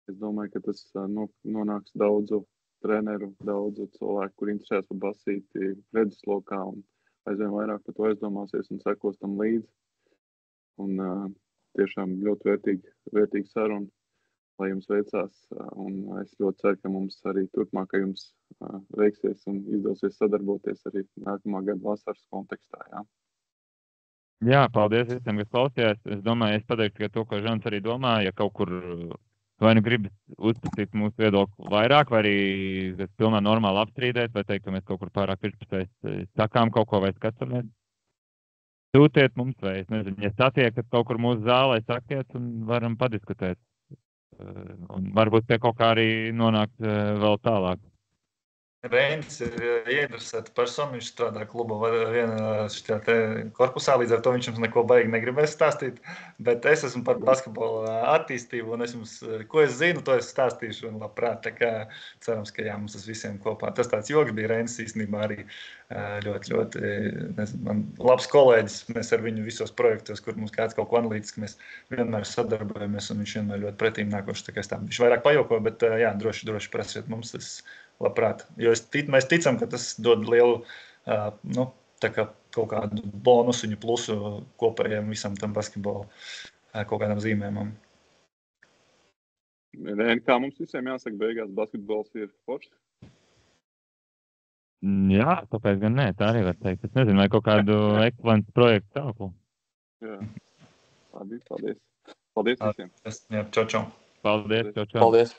S1: Es domāju, ka tas nonāks daudzu treneru, daudzu cilvēku, kur interesēs par basīti redzeslokā un aizvien vairāk par to aizdomāsies un sekos tam līdzi. Un tiešām ļoti vērtīgi saruna, lai jums veicās. Un es ļoti ceru, ka mums arī turpmāk, ka jums veiksies un izdosies sadarboties arī nākamā gada vasaras kontekstā. Jā.
S2: Jā, paldies visiem, kas klausījās. Es domāju, es pateiktu, ka to, ko Žants arī domā, ja kaut kur vai nu gribas uzskatīt mūsu viedokli vairāk, vai arī pilnā normāli apstrīdēt, vai teikt, ka mēs kaut kur pārāk pirkspēs sakām kaut ko vai skatāmies. Sūtiet mums, vai es nezinu, ja satiekat kaut kur mūsu zālē, sakiet un varam padiskutēt. Un varbūt pie kaut kā arī nonākt vēl tālāk.
S3: Reins ir ieinteresēta persona, viņš strādā kluba vienā korpusā, līdz ar to viņš jums neko baigi negribēs stāstīt, bet es esmu par basketbolu attīstību, un es jums, ko es zinu, to es stāstīšu, un labprāt, tā kā cerams, ka jā, mums tas visiem kopā. Tas tāds joks bija, Reins īstenībā arī ļoti, nezinu, man labs kolēģis, mēs ar viņu visos projektos, kur mums kāds kaut ko analītiski, mēs vienmēr sadarbojamies, un viņš vienmēr ļoti pretīm nākoši, tā kā es tā, viņš vairāk pajoko, bet jā, droši prasiet mums tas. Labprāt, jo mēs ticam, ka tas dod lielu tā kā kaut kādu bonusu, plusu kopējiem visam tam basketbolu kaut kādam zīmējumam.
S1: Kā mums visiem jāsaka, beigās basketbols ir foršs?
S2: Jā, tāpēc gan nē, tā arī var teikt. Es nezinu, vai kaut kādu ekscelentu projektu sāku.
S1: Jā, labi, paldies. Paldies visiem.
S3: Jā, čau.
S2: Paldies, čau.
S4: Paldies.